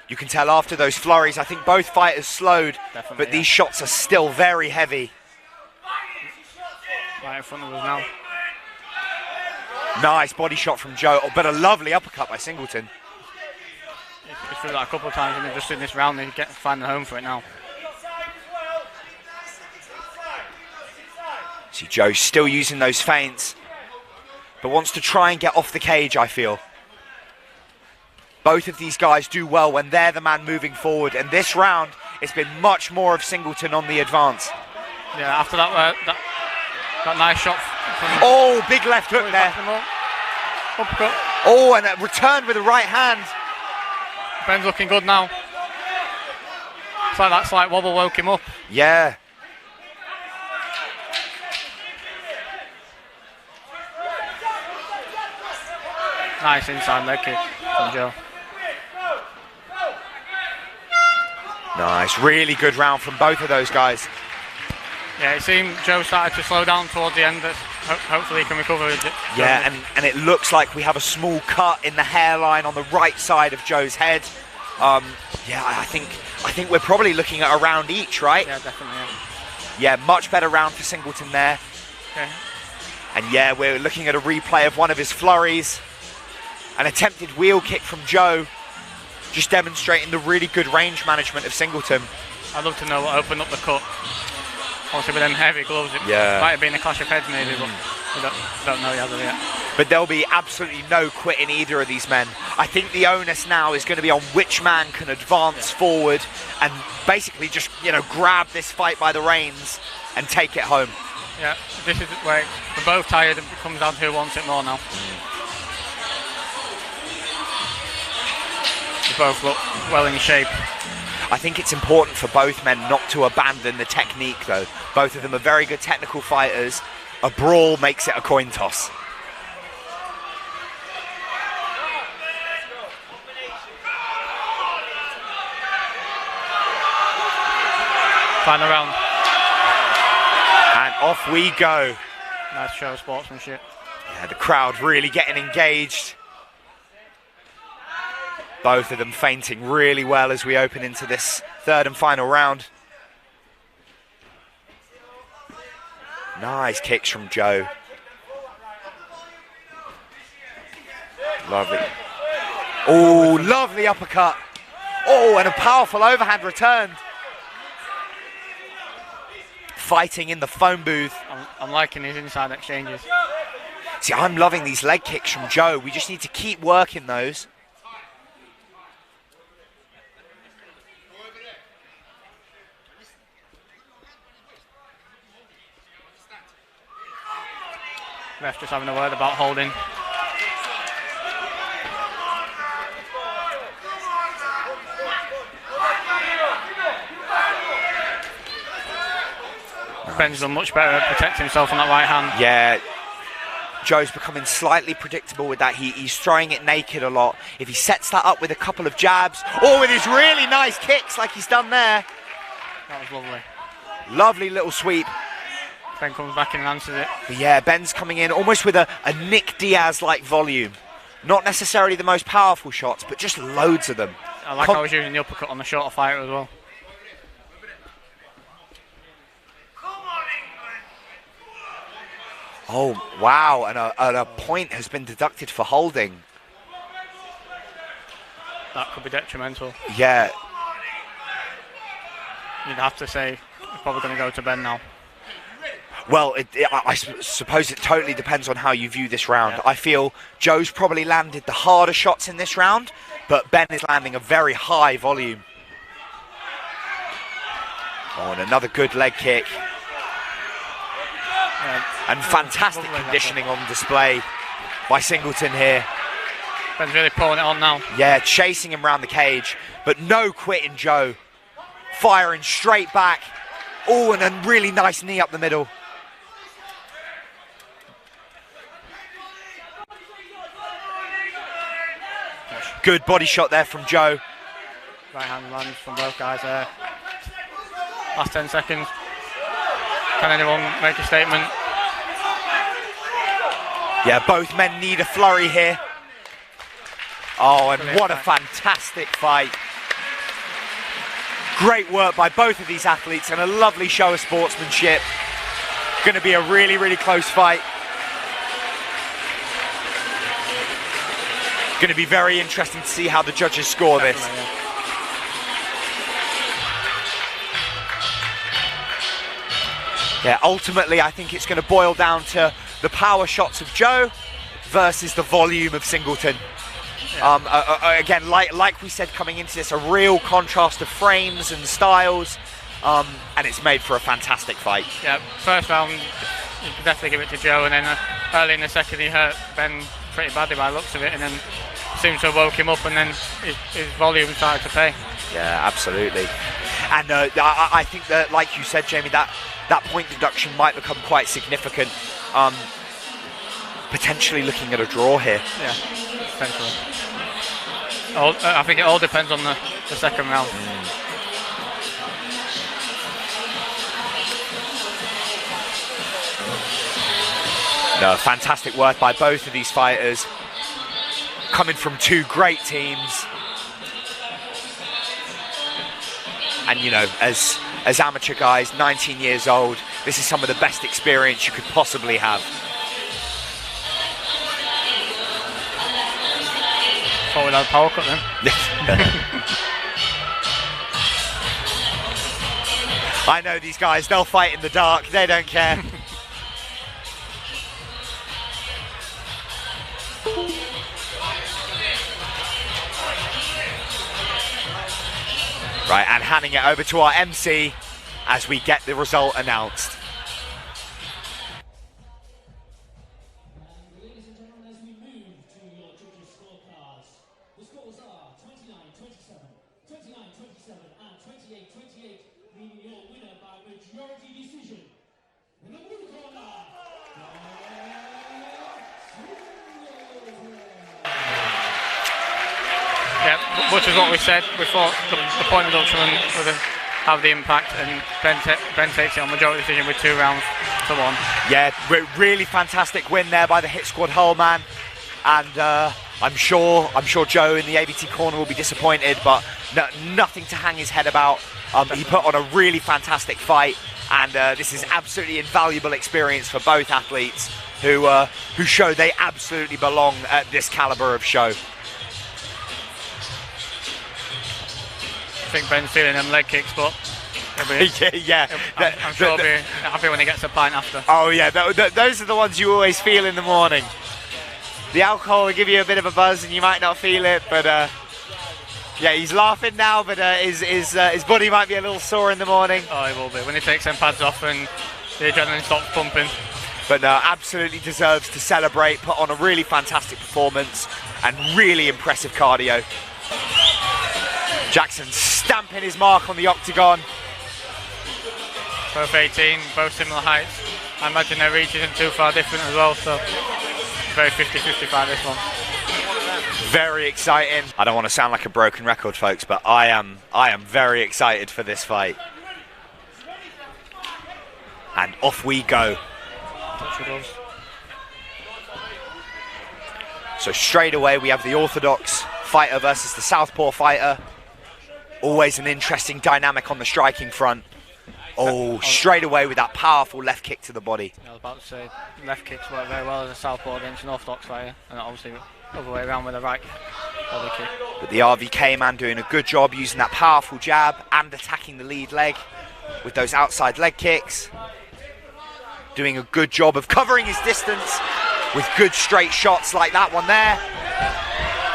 You can tell after those flurries, I think both fighters slowed, Definitely, but these shots are still very heavy. Right in front of us now. Nice body shot from Joe, but a lovely uppercut by Singleton. It's through that a couple of times, and just in this round, they find the home for it now. See Joe still using those feints, but wants to try and get off the cage, I feel. Both of these guys do well when they're the man moving forward, and this round, it's been much more of Singleton on the advance. Yeah, after that nice shot. Oh, big left hook there. Uppercut. Oh, and a return with the right hand. Ben's looking good now. It's like that slight wobble woke him up. Yeah. Nice inside leg kick from Joe. Nice, really good round from both of those guys. Yeah, it seemed Joe started to slow down towards the end, but hopefully he can recover. Yeah, and it looks like we have a small cut in the hairline on the right side of Joe's head. Yeah, I think we're probably looking at a round each, right? Yeah, definitely. Yeah, much better round for Singleton there. Okay. And yeah, we're looking at a replay of one of his flurries. An attempted wheel kick from Joe, just demonstrating the really good range management of Singleton. I'd love to know what opened up the cut. Obviously with them heavy gloves, it might have been a clash of heads maybe, but we don't know yet. But there'll be absolutely no quitting either of these men. I think the onus now is going to be on which man can advance forward and basically just, grab this fight by the reins and take it home. Yeah, this is where we're both tired and it comes down to who wants it more now. We both look well in shape. I think it's important for both men not to abandon the technique, though. Both of them are very good technical fighters. A brawl makes it a coin toss. Final round. And off we go. Nice show of sportsmanship. Yeah, the crowd really getting engaged. Both of them feinting really well as we open into this third and final round. Nice kicks from Joe. Lovely. Oh, lovely uppercut. Oh, and a powerful overhand return. Fighting in the phone booth. I'm liking his inside exchanges. See, I'm loving these leg kicks from Joe. We just need to keep working those. Ref just having a word about holding. Ben's done much better at protecting himself on that right hand. Yeah, Joe's becoming slightly predictable with that. He's throwing it naked a lot. If he sets that up with a couple of jabs, or with his really nice kicks like he's done there. That was lovely. Lovely little sweep. Ben comes back in and answers it. But yeah, Ben's coming in almost with a Nick Diaz-like volume. Not necessarily the most powerful shots, but just loads of them. I like how he's using the uppercut on the shorter fighter as well. Oh, wow, and a point has been deducted for holding. That could be detrimental. Yeah. You'd have to say it's probably going to go to Ben now. Well, I suppose it totally depends on how you view this round. Yeah. I feel Joe's probably landed the harder shots in this round, but Ben is landing a very high volume. Oh, and another good leg kick. And fantastic conditioning on display by Singleton here. Ben's really pulling it on now. Yeah, chasing him around the cage, but no quitting Joe. Firing straight back. Oh, and a really nice knee up the middle. Good body shot there from Joe. Right hand lands from both guys there. Last 10 seconds. Can anyone make a statement? Yeah, both men need a flurry here. Oh, and Brilliant what a fight. fantastic fight. Great work by both of these athletes and a lovely show of sportsmanship. Going to be a really, really close fight. Going to be very interesting to see how the judges score this. Yeah, ultimately I think it's going to boil down to the power shots of Joe versus the volume of Singleton. Again, like we said coming into this, a real contrast of frames and styles, and it's made for a fantastic fight. Yeah, first round, you can definitely give it to Joe, and then early in the second he hurt Ben pretty badly by the looks of it, and then seems to have woke him up, and then his volume started to pay. Yeah, absolutely. And I think that, like you said, Jamie, that point deduction might become quite significant. Potentially looking at a draw here. Yeah, potentially. I think it all depends on the second round. No, fantastic work by both of these fighters. Coming from two great teams. And you know, as amateur guys, 19 years old, this is some of the best experience you could possibly have. Thought we'd have a power cut then. I know these guys, they'll fight in the dark, they don't care. Right, and handing it over to our MC as we get the result announced. Which is what we said before, the point reduction would have the impact, and Ben takes it on majority decision with 2 rounds to 1. Yeah, really fantastic win there by the Hit Squad Hull man, and I'm sure Joe in the ABT corner will be disappointed, but nothing to hang his head about. He put on a really fantastic fight, and this is absolutely invaluable experience for both athletes who show they absolutely belong at this caliber of show. I think Ben's feeling them leg kicks, but yeah. I'm sure he'll be happy when he gets a pint after. Oh yeah, those are the ones you always feel in the morning. The alcohol will give you a bit of a buzz and you might not feel it, but yeah, he's laughing now, but his body might be a little sore in the morning. Oh, he will be when he takes them pads off and the adrenaline stops pumping. But no, absolutely deserves to celebrate, put on a really fantastic performance and really impressive cardio. Jackson stamping his mark on the octagon. Both 18, both similar heights. I imagine their reach isn't too far different as well, so very 50-55 this one. Very exciting. I don't want to sound like a broken record, folks, but I am very excited for this fight. And off we go. So straight away we have the orthodox fighter versus the southpaw fighter. Always an interesting dynamic on the striking front. Oh, straight away with that powerful left kick to the body. I was about to say, left kicks work very well as a southpaw against an orthodox fighter, and obviously the other way around with a right body kick. But the RVK man doing a good job using that powerful jab and attacking the lead leg with those outside leg kicks. Doing a good job of covering his distance with good straight shots like that one there.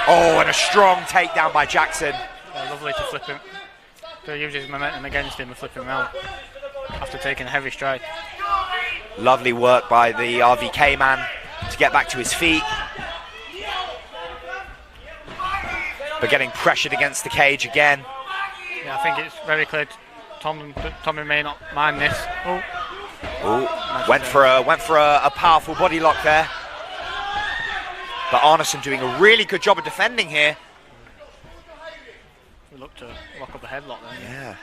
Oh, and a strong takedown by Jackson. Yeah, lovely to flip him, to use his momentum against him and flip him around after taking a heavy strike. Lovely work by the RVK man to get back to his feet. But getting pressured against the cage again. Yeah, I think it's very clear Tommy may not mind this. Oh, went for a powerful body lock there. But Arnarson doing a really good job of defending here. We look to lock up a headlock there. Yeah.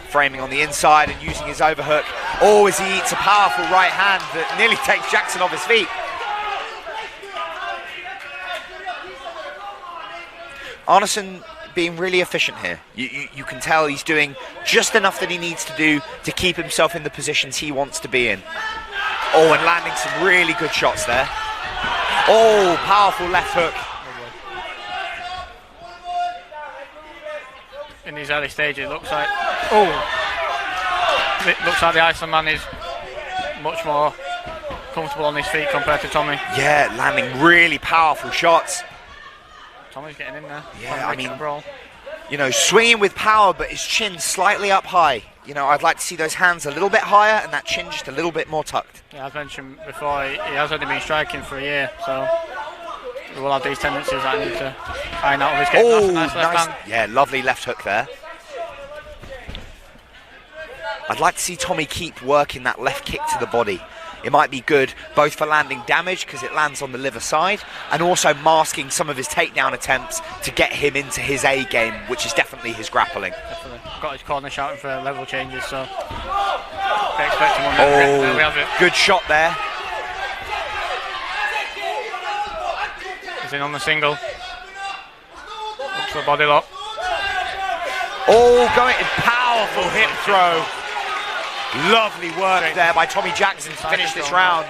Framing on the inside and using his overhook. Oh, as he eats a powerful right hand that nearly takes Jackson off his feet. Arnarson being really efficient here. You can tell he's doing just enough that he needs to do to keep himself in the positions he wants to be in. Oh, and landing some really good shots there. Oh, powerful left hook. In these early stages, it looks like the Iceland man is much more comfortable on his feet compared to Tommy. Yeah, landing really powerful shots. Tommy's getting in there. Yeah, I mean, you know, swinging with power, but his chin slightly up high. You know, I'd like to see those hands a little bit higher and that chin just a little bit more tucked. Yeah, as mentioned before, he has only been striking for a year, so he will have these tendencies that I need to find out of his game. Oh, nice left hand. Yeah, lovely left hook there. I'd like to see Tommy keep working that left kick to the body. It might be good both for landing damage because it lands on the liver side and also masking some of his takedown attempts to get him into his A game, which is definitely his grappling. Definitely. Got his corner shouting for level changes, so they expect him on there. There we have it. Good shot there. He's in on the single. Looks for a body lock. Oh, going powerful hip throw. Lovely work there by Tommy Jackson to finish this round.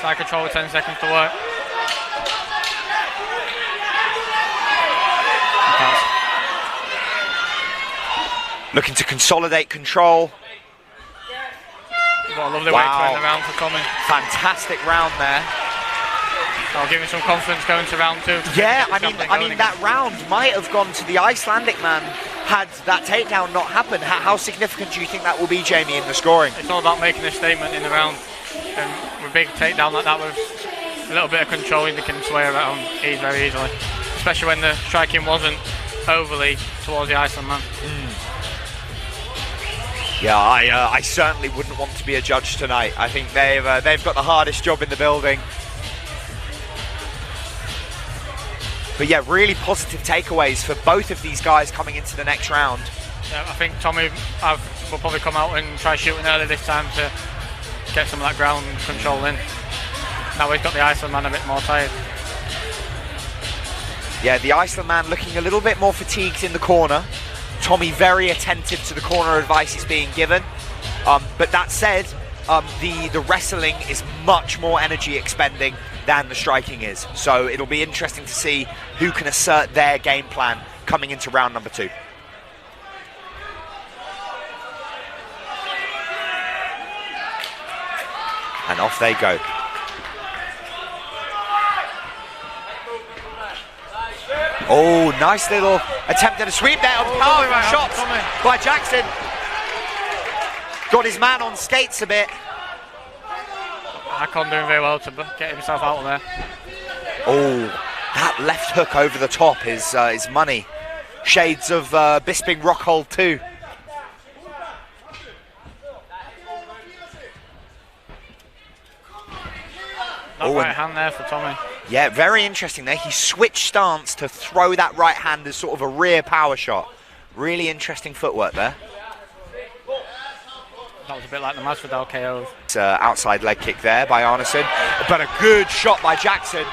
Side control with 10 seconds to work. Looking to consolidate control. What a lovely way to end the round for Tommy. Fantastic round there. I'll give him some confidence going to round 2. Yeah, I mean that round might have gone to the Icelandic man had that takedown not happened. How significant do you think that will be, Jamie, in the scoring? It's all about making a statement in the round. And with a big takedown like that, with a little bit of control, you can sway around very easily. Especially when the striking wasn't overly towards the Iceland man. Yeah, I certainly wouldn't want to be a judge tonight. I think they've got the hardest job in the building. But yeah, really positive takeaways for both of these guys coming into the next round. Yeah, I think Tommy will probably come out and try shooting early this time to get some of that ground control in. Now he's got the Iceland man a bit more tired. Yeah, the Iceland man looking a little bit more fatigued in the corner. Tommy very attentive to the corner advice he's being given. But that said, the wrestling is much more energy expending than the striking is. So it'll be interesting to see who can assert their game plan coming into round number 2. And off they go. Oh, nice little attempt at a sweep there. Powerful shots by Jackson. Got his man on skates a bit. Hakon doing very well to get himself out of there. Oh, that left hook over the top is money. Shades of Bisping Rockhold too. That right hand there for Tommy. Yeah, very interesting there. He switched stance to throw that right hand as sort of a rear power shot. Really interesting footwork there. That was a bit like the Masvidal KO. Outside leg kick there by Arnarson, but a good shot by Jackson.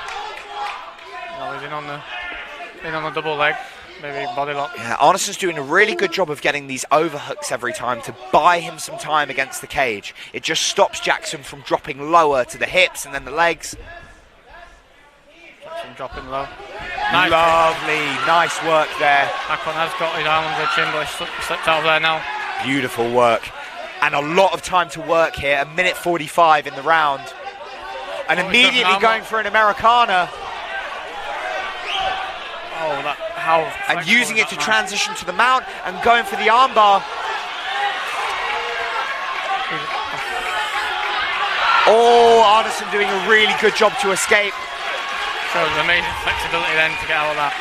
No, he's in on the double leg, maybe body lock. Yeah, Arnarson's doing a really good job of getting these overhooks every time to buy him some time against the cage. It just stops Jackson from dropping lower to the hips and then the legs. Jackson dropping low. Nice. Lovely, nice work there. Hakon has got his arm under the chin, but he's slipped out of there now. Beautiful work. And a lot of time to work here, 1:45 in the round. And immediately going for an Americana. Oh, how... And using it to transition to the mount and going for the armbar. Oh, Arnarson doing a really good job to escape. Shows amazing flexibility then to get out of that.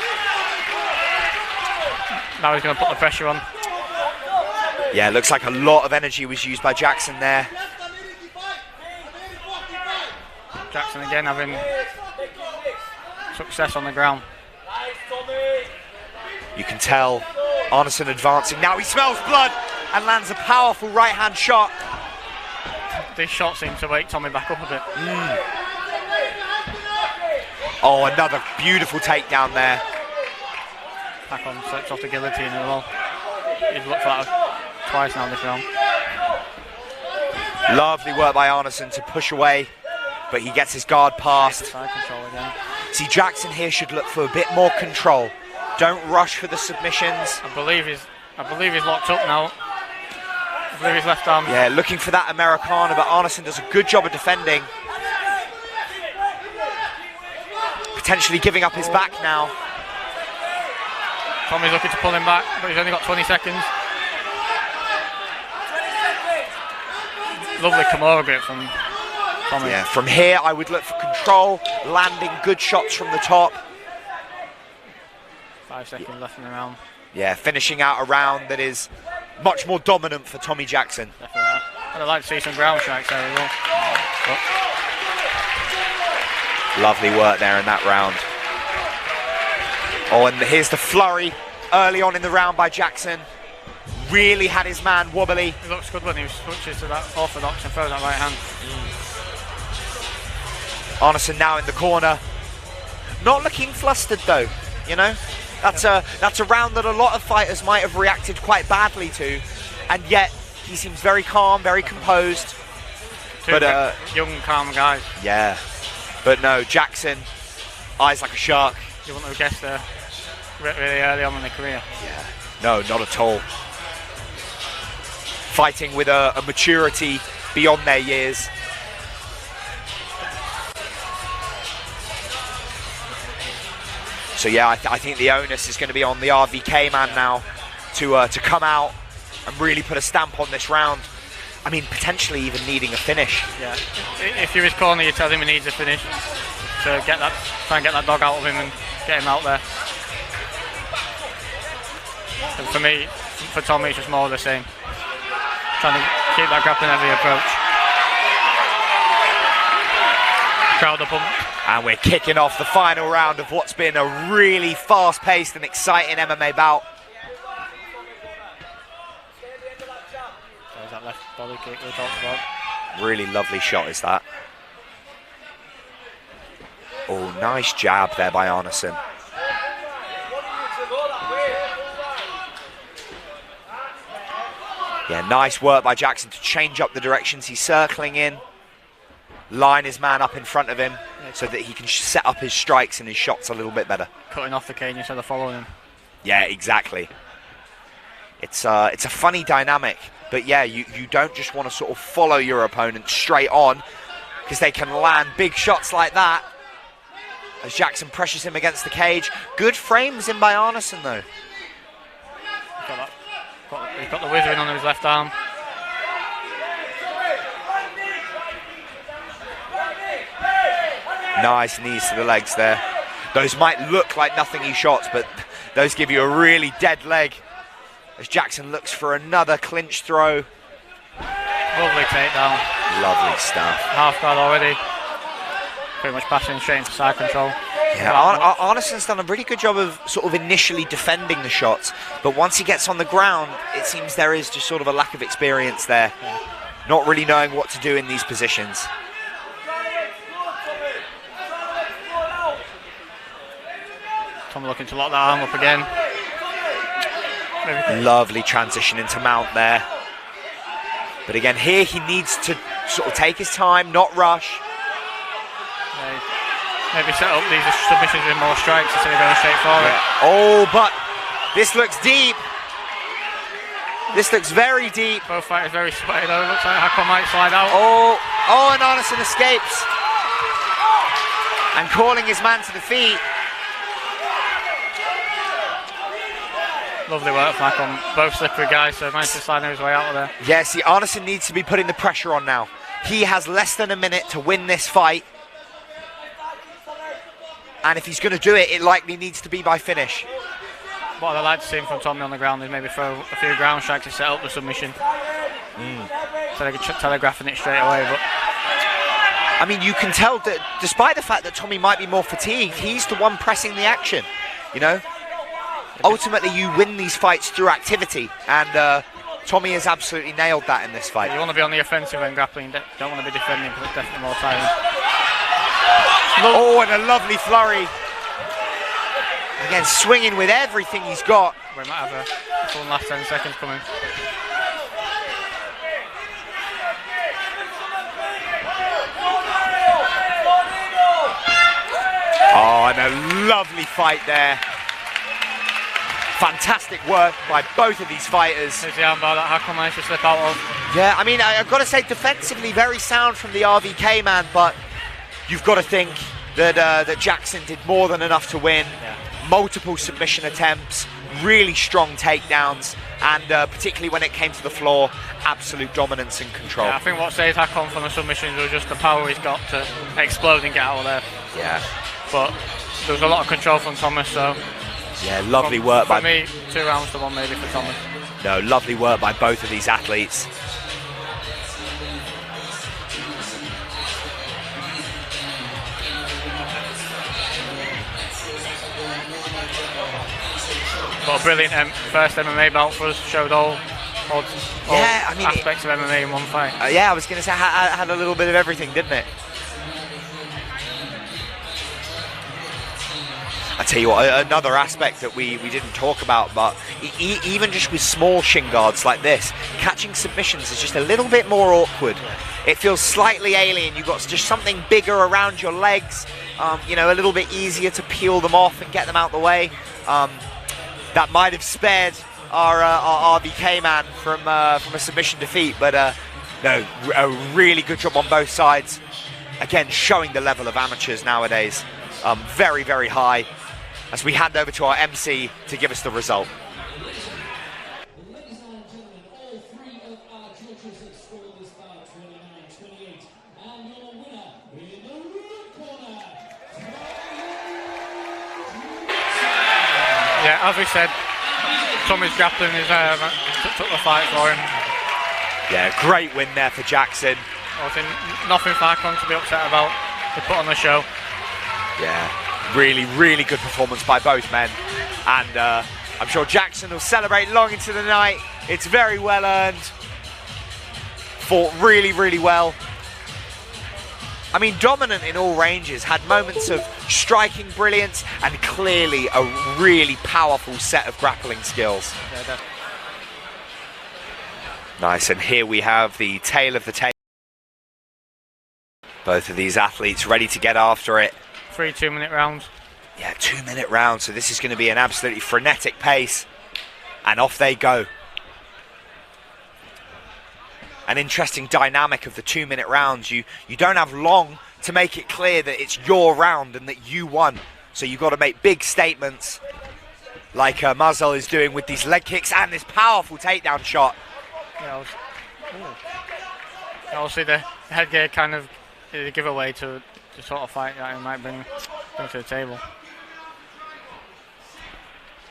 Now he's going to put the pressure on. Yeah, looks like a lot of energy was used by Jackson there. Jackson again having success on the ground. You can tell Arnarson advancing. Now he smells blood and lands a powerful right hand shot. This shot seems to wake Tommy back up a bit. Oh, another beautiful takedown there. Hakon sets off the guillotine as well. He's looked for that twice now this round. Lovely work by Arnarson to push away, but he gets his guard past. Side control again. See, Jackson here should look for a bit more control. Don't rush for the submissions. I believe he's locked up now. I believe his left arm. Yeah, looking for that Americana, but Arnarson does a good job of defending. Potentially giving up his back now. Tommy's looking to pull him back, but he's only got 20 seconds. Lovely Kimura grip from Tommy. Yeah, from here I would look for control, landing good shots from the top. 5 seconds left in the round. Yeah, finishing out a round that is much more dominant for Tommy Jackson. Definitely. I'd like to see some ground strikes there as well. Lovely work there in that round. Oh, and here's the flurry early on in the round by Jackson. Really had his man wobbly. He looks good when he switches to that orthodox and throws that right hand. Arnarson now in the corner. Not looking flustered though, you know? That's a round that a lot of fighters might have reacted quite badly to, and yet he seems very calm, very composed. Two young, calm guys. Yeah, but no, Jackson, eyes like a shark. You wouldn't have guessed really early on in their career. Yeah, no, not at all. Fighting with a maturity beyond their years. So yeah, I think the onus is going to be on the RVK man now to come out and really put a stamp on this round. I mean, potentially even needing a finish. Yeah, if you're his corner, you tell him he needs a finish. So try and get that dog out of him and get him out there. And for me, for Tommy, it's just more of the same. Trying to keep that grappling heavy approach. Crowd are pumped. And we're kicking off the final round of what's been a really fast-paced and exciting MMA bout. There's that left body kick we talked about. Really lovely shot is that. Oh, nice jab there by Arnarson. Yeah, nice work by Jackson to change up the directions he's circling in. Line his man up in front of him so that he can set up his strikes and his shots a little bit better. Cutting off the cage instead of following him. Yeah, exactly. It's a funny dynamic, but yeah, you don't just want to sort of follow your opponent straight on, because they can land big shots like that. As Jackson pressures him against the cage. Good frames in by Arnarson though. He's got the withering on his left arm. Nice knees to the legs there. Those might look like nothing-y shots, but those give you a really dead leg. As Jackson looks for another clinch throw. Lovely takedown. Lovely stuff. Half guard already. Pretty much passing straight into side control. Yeah, Arnarson's done a really good job of sort of initially defending the shots, but once he gets on the ground, it seems there is just sort of a lack of experience there. Yeah. Not really knowing what to do in these positions. Tom looking to lock that arm up again. Lovely transition into mount there. But again, here he needs to sort of take his time, not rush. Maybe set up these submissions with more strikes instead of going straight forward. Yeah. Oh, but this looks deep. This looks very deep. Both fighters very sweaty though. It looks like Hakon might slide out. Oh, and Arnarson escapes. And calling his man to the feet. Lovely work from Hakon. Both slippery guys, so managed to slide his way out of there. Yeah, see, Arnarson needs to be putting the pressure on now. He has less than a minute to win this fight. And if he's going to do it, it likely needs to be by finish. What I'd like to see from Tommy on the ground is maybe throw a few ground strikes to set up the submission. So they can telegraphing it straight away. But I mean, you can tell that despite the fact that Tommy might be more fatigued, he's the one pressing the action, you know? Ultimately, you win these fights through activity, and Tommy has absolutely nailed that in this fight. You want to be on the offensive when grappling, don't want to be defending because it's definitely more tiring. Oh, and a lovely flurry. Again, swinging with everything he's got. We might have a full last 10 seconds coming. Oh, and a lovely fight there. Fantastic work by both of these fighters. There's the armbar that Hakon managed to slip out of. Yeah, I mean, I've got to say, defensively very sound from the RVK man, but you've got to think that that Jackson did more than enough to win. Yeah. Multiple submission attempts, really strong takedowns, and particularly when it came to the floor, absolute dominance and control. Yeah, I think what saves Hakon from the submissions was just the power he's got to explode and get out of there. Yeah. But there was a lot of control from Thomas, so... Yeah, lovely work by... For me, 2 rounds to 1 maybe for Thomas. No, lovely work by both of these athletes. But a brilliant first MMA bout for us, showed all yeah, I mean, aspects of MMA in one fight. Yeah, I was going to say, had a little bit of everything, didn't it? I tell you what, another aspect that we didn't talk about, but even just with small shin guards like this, catching submissions is just a little bit more awkward. It feels slightly alien. You've got just something bigger around your legs, you know, a little bit easier to peel them off and get them out the way. That might have spared our RVK man from a submission defeat, but no, a really good job on both sides. Again, showing the level of amateurs nowadays, very, very high. As we hand over to our MC to give us the result. Ladies and gentlemen, all 3 of our judges have scored this fight 29-28, and your winner in the red corner. Yeah, as we said, Tommy's grappling took the fight for him. Yeah, great win there for Jackson. I think nothing for Hakon to be upset about. They put on the show. Yeah. Really, really good performance by both men, and I'm sure Jackson will celebrate long into the night. It's very well earned. Fought really, really well. I mean, dominant in all ranges, had moments of striking brilliance and clearly a really powerful set of grappling skills. Yeah, nice, and here we have the tail of the tape. Both of these athletes ready to get after it. 3 2-minute rounds. Yeah, 2-minute rounds, so this is going to be an absolutely frenetic pace. And off they go. An interesting dynamic of the 2-minute rounds. You don't have long to make it clear that it's your round and that you won. So you've got to make big statements like Mazel is doing with these leg kicks and this powerful takedown shot. Yeah, obviously the headgear kind of is a giveaway to the sort of fight that he might bring to the table.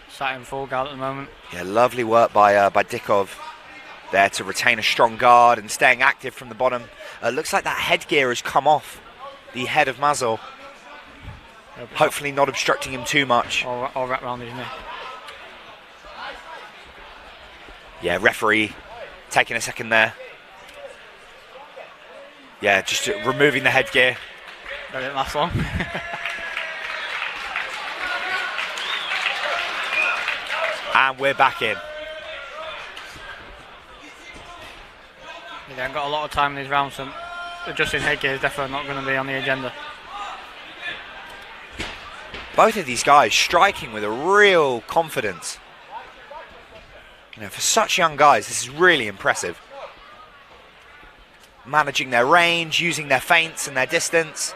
Sat in full guard at the moment. Yeah, lovely work by Dikov there to retain a strong guard and staying active from the bottom. Looks like that headgear has come off the head of Mazel. Hopefully not obstructing him too much. Or wrapped around his neck. Yeah, referee taking a second there. Yeah, just removing the headgear. That didn't last long. And we're back in. Yeah, I've got a lot of time in these rounds, so adjusting headgear is definitely not going to be on the agenda. Both of these guys striking with a real confidence. You know, for such young guys, this is really impressive. Managing their range, using their feints and their distance.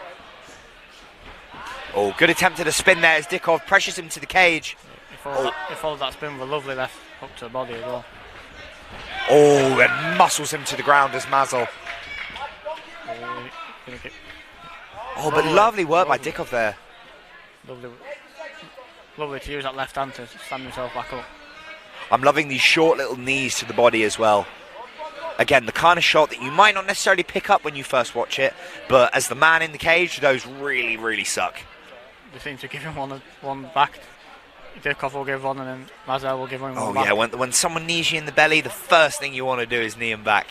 Oh, good attempt at a spin there as Dikov pressures him to the cage. He followed that spin with a lovely left hook to the body as well. Oh, and muscles him to the ground as Mazel. Oh, but lovely work by Dikov there. Lovely to use that left hand to stand himself back up. I'm loving these short little knees to the body as well. Again, the kind of shot that you might not necessarily pick up when you first watch it, but as the man in the cage, those really, really suck. They seem to give him one back. Dikov will give one and then Mazel will give him one back. Oh yeah, when someone knees you in the belly, the first thing you want to do is knee him back.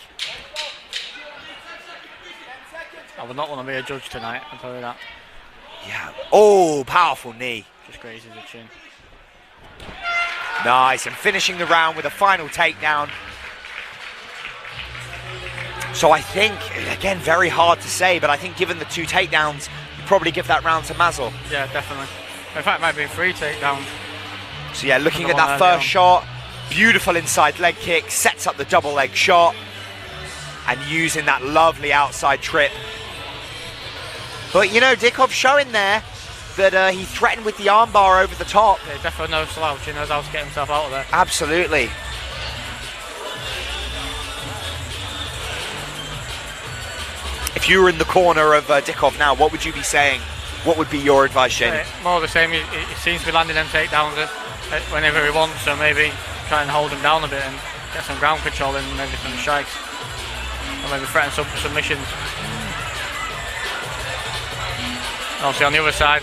I would not want to be a judge tonight, I'll tell you that. Yeah. Oh, powerful knee. Just grazes the chin. Nice, and finishing the round with a final takedown. So I think, again, very hard to say, but I think given the 2 takedowns, you'd probably give that round to Mazel. Yeah, definitely. In fact, it might be 3 takedowns. So yeah, looking at that first shot, beautiful inside leg kick, sets up the double leg shot, and using that lovely outside trip. But you know, Dikov showing there that he threatened with the armbar over the top. Yeah, definitely no slouch. He knows how to get himself out of there. Absolutely. If you were in the corner of Dikov now, what would you be saying? What would be your advice, Jamie? More of the same. He seems to be landing them takedowns whenever he wants, so maybe try and hold him down a bit and get some ground control and maybe some strikes. Or maybe threaten some submissions. Obviously on the other side,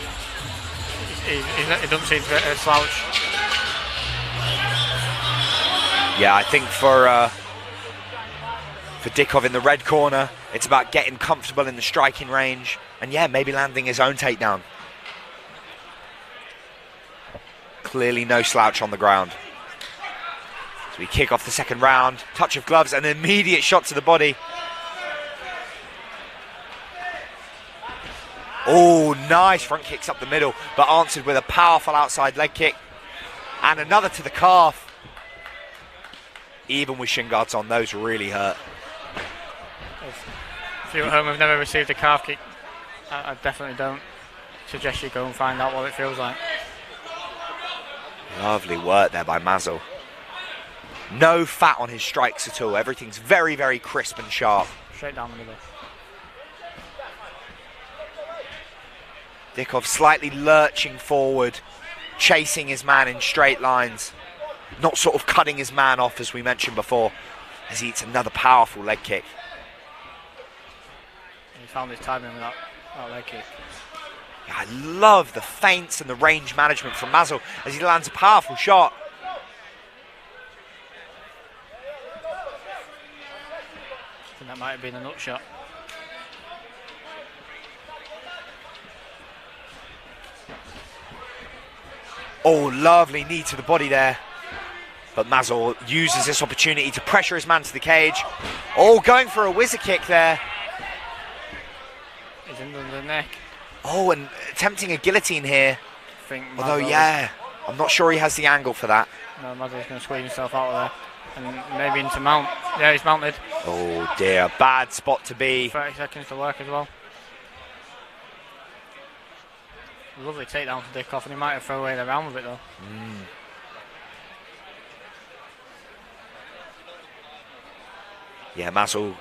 he doesn't seem to be a slouch. Yeah, I think for Dikov in the red corner, it's about getting comfortable in the striking range and yeah, maybe landing his own takedown. Clearly no slouch on the ground. So we kick off the second round, touch of gloves, and an immediate shot to the body. Oh, nice front kicks up the middle, but answered with a powerful outside leg kick. And another to the calf. Even with shin guards on, those really hurt. If you at home have never received a calf kick, I definitely don't suggest you go and find out what it feels like. Lovely work there by Mazel. No fat on his strikes at all. Everything's very, very crisp and sharp. Straight down the middle. Dikov slightly lurching forward, chasing his man in straight lines. Not sort of cutting his man off as we mentioned before, as he eats another powerful leg kick. He found his timing with that leg kick. Yeah, I love the feints and the range management from Mazel as he lands a powerful shot. I think that might have been a nut shot. Oh, lovely knee to the body there. But Mazel uses this opportunity to pressure his man to the cage. Oh, going for a whizzer kick there. He's under the neck. Oh, and attempting a guillotine here. I think Although, Mazel yeah, I'm not sure he has the angle for that. No, Mazel's going to squeeze himself out of there. And maybe into mount. Yeah, he's mounted. Oh dear, bad spot to be. 30 seconds to work as well. Lovely takedown for Dikov, and he might have thrown away the round with it though. Yeah, Mazel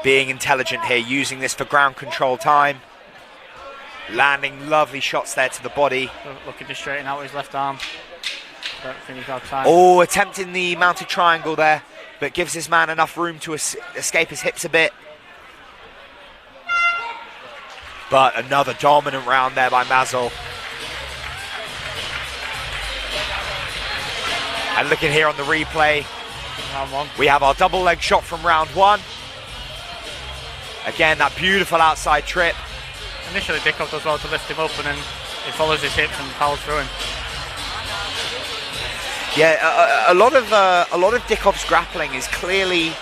being intelligent here, using this for ground control time. Landing lovely shots there to the body. Looking to straighten out his left arm. Don't think he's got time. Oh, attempting the mounted triangle there, but gives his man enough room to escape his hips a bit. But another dominant round there by Mazel. And looking here on the replay, Round one. we have our double leg shot from round one. Again, that beautiful outside trip. Initially Dikov does well to lift him up, and then he follows his hips and powers through him. Yeah, a lot of Dikov's grappling is clearly,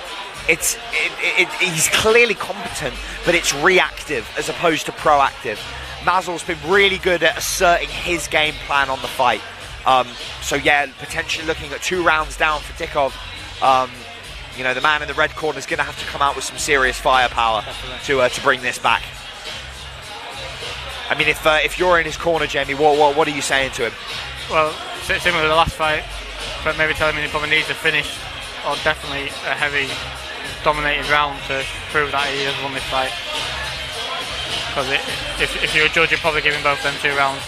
he's clearly competent, but it's reactive as opposed to proactive. Mazel's been really good at asserting his game plan on the fight. So yeah, potentially looking at 2 rounds down for Dikov. You know, the man in the red corner is going to have to come out with some serious firepower to bring this back. I mean, if you're in his corner, Jamie, what are you saying to him? Well, similar to the last fight, but maybe telling him he probably needs a finish, or definitely a heavy, dominated round to prove that he has won this fight. Because if you're a judge, you're probably giving both them 2 rounds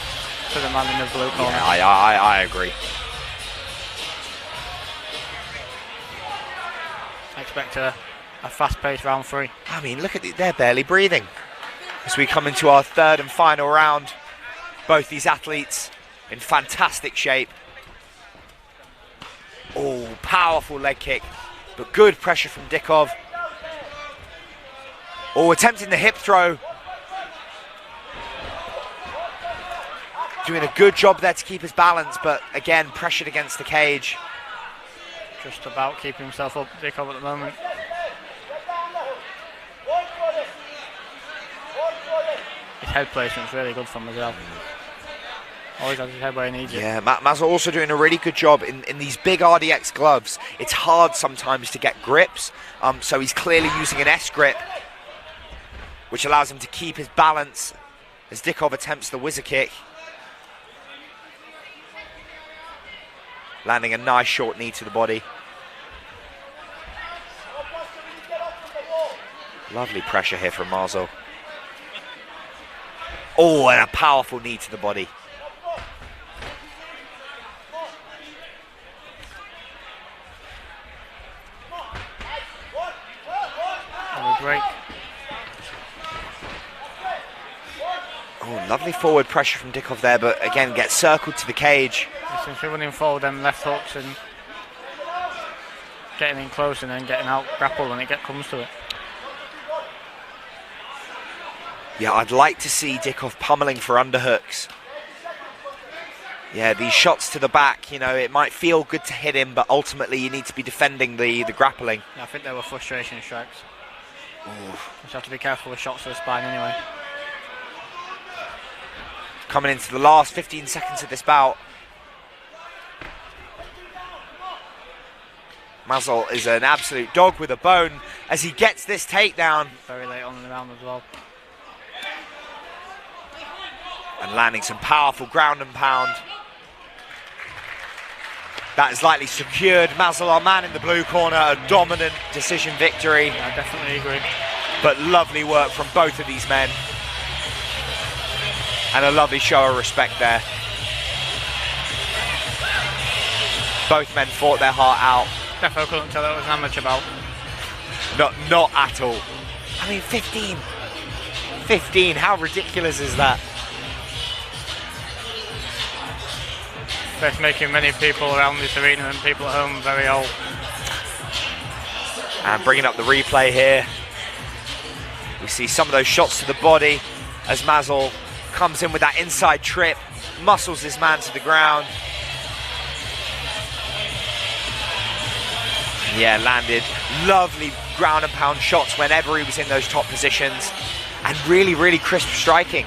to the man in the blue corner. Yeah, I agree. I expect a fast-paced round 3. I mean, look at they're barely breathing. As we come into our 3rd and final round, both these athletes in fantastic shape. Oh, powerful leg kick, but good pressure from Dikov. Oh, attempting the hip throw. Doing a good job there to keep his balance, but again, pressured against the cage. Just about keeping himself up, Dikov at the moment. His head placement's really good from Mazel. Always has his head where he needs it. Yeah, Mazel also doing a really good job in these big RDX gloves. It's hard sometimes to get grips, so he's clearly using an S grip, which allows him to keep his balance as Dikov attempts the whizzer kick. Landing a nice short knee to the body. Lovely pressure here from Mazel. Oh, and a powerful knee to the body. And a break. Oh, lovely forward pressure from Dikov there, but again, gets circled to the cage. He seems to be running forward, them left hooks and getting in close and then getting out grappled when it comes to it. Yeah, I'd like to see Dikov pummeling for underhooks. Yeah, these shots to the back, you know, it might feel good to hit him, but ultimately you need to be defending the grappling. Yeah, I think they were frustration strikes. Ooh. Just have to be careful with shots to the spine anyway. Coming into the last 15 seconds of this bout. Mazel is an absolute dog with a bone as he gets this takedown. Very late on in the round as well. And landing some powerful ground and pound. That is likely secured Mazel, our man in the blue corner, a dominant decision victory. I definitely agree. But lovely work from both of these men. And a lovely show of respect there. Both men fought their heart out. Defo couldn't tell it was an amateur bout. Not at all. I mean, 15. 15, how ridiculous is that? That's making many people around this arena and people at home very old. And bringing up the replay here. We see some of those shots to the body as Mazel comes in with that inside trip, muscles his man to the ground. Yeah, landed lovely ground and pound shots whenever he was in those top positions. And really, really crisp striking.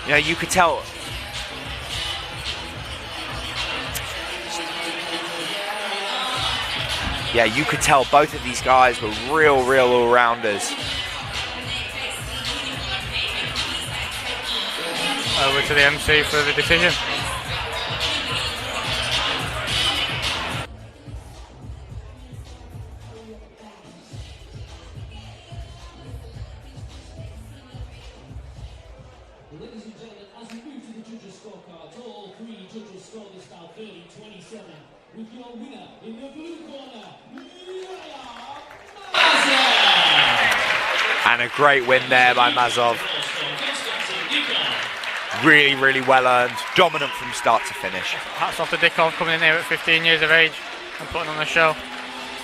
You know, you could tell. Yeah, you could tell both of these guys were real all-rounders. Over to the MC for the decision. Ladies and gentlemen, as we move to the judges' scorecards, all three judges score this bout 30-27. With your winner in the blue corner, Yahya. And a great win there by Mazel. Really well earned, dominant from start to finish. Hats off to Dikov coming in here at 15 years of age and putting on a show.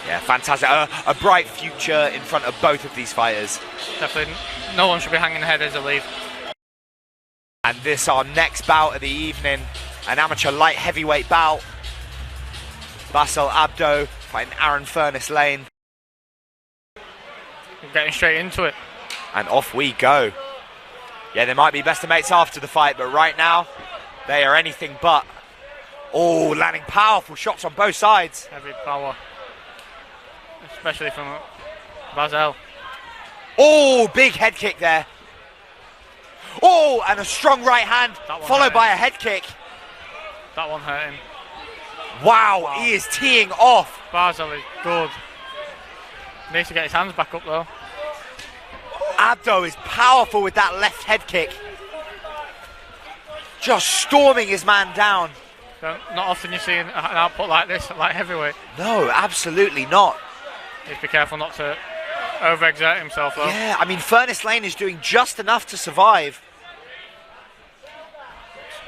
Yeah, fantastic. A bright future in front of both of these fighters. Definitely, no one should be hanging their head as a lead. And this our next bout of the evening, an amateur light heavyweight bout. Basel Abdo fighting Furness-Lane. We're getting straight into it. And off we go. Yeah, they might be best of mates after the fight, but right now, they are anything but. Oh, landing powerful shots on both sides. Heavy power. Especially from Basel. Oh, big head kick there. Oh, and a strong right hand, followed by a head kick. That one hurt him. Wow, he is teeing off. Basel is good. Needs to get his hands back up though. Abdo is powerful with that left head kick. Just storming his man down. So not often you see an output like this at light heavyweight. No, absolutely not. Just be careful not to overexert himself though. Yeah, I mean, Furness-Lane is doing just enough to survive.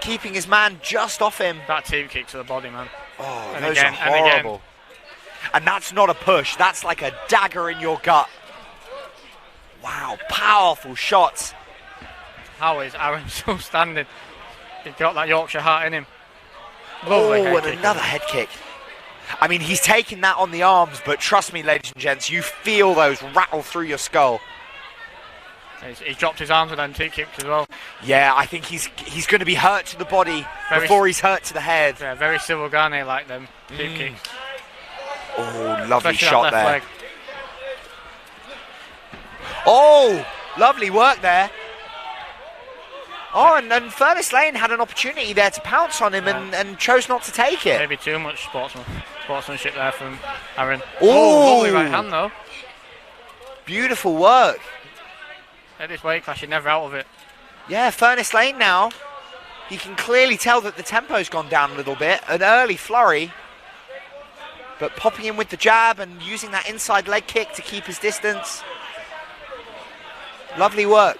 Keeping his man just off him. That team kick to the body, man. Oh, and those again, are horrible. And that's not a push, that's like a dagger in your gut. Wow, powerful shots. How is Aaron still standing? He's got that Yorkshire heart in him. Lovely head and kick. another head kick. I mean, he's taking that on the arms, but trust me, ladies and gents, you feel those rattle through your skull. He's dropped his arms with them 2 kicks as well. Yeah, I think he's going to be hurt to the body before he's hurt to the head. Yeah, very Civil Garnet like them 2 kicks. Oh, lovely Especially shot that there. left leg. Oh, lovely work there. Oh, and Furness-Lane had an opportunity there to pounce on him and chose not to take it. Maybe too much sportsmanship there from Aaron. Ooh. Oh, lovely right hand though. Beautiful work. At this weight class, you're never out of it. Yeah, Furness-Lane now. You can clearly tell that the tempo's gone down a little bit. An early flurry. But popping in with the jab and using that inside leg kick to keep his distance. Lovely work.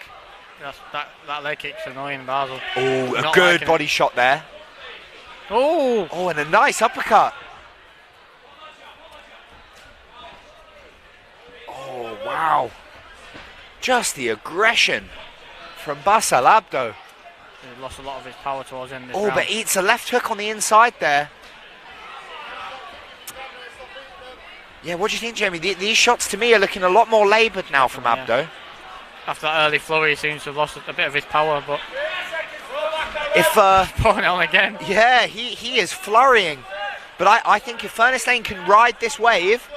That leg kick's annoying, Basel. Oh, a good body shot there. Oh! Oh, and a nice uppercut. Oh, wow. Just the aggression from Basel Abdo. He lost a lot of his power towards the end of this Oh, round. but eats a left hook on the inside there. Yeah, what do you think, Jamie? These shots to me are looking a lot more laboured now from Abdo. After that early flurry, he seems to have lost a bit of his power, but If pouring it on again. yeah, he is flurrying. But I think if Furness-Lane can ride this wave,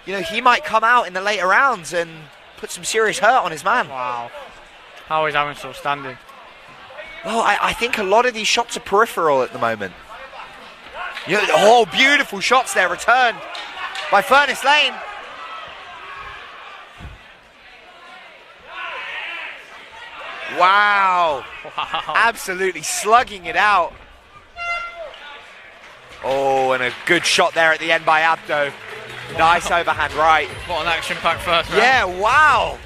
you know, he might come out in the later rounds and put some serious hurt on his man. Wow. How is Aaron still standing? Oh, I think a lot of these shots are peripheral at the moment. Yeah, oh, beautiful shots there returned by Furness-Lane. Wow. Absolutely slugging it out. Oh, and a good shot there at the end by Abdo. Nice overhand right. What an action-packed first round. Yeah, wow.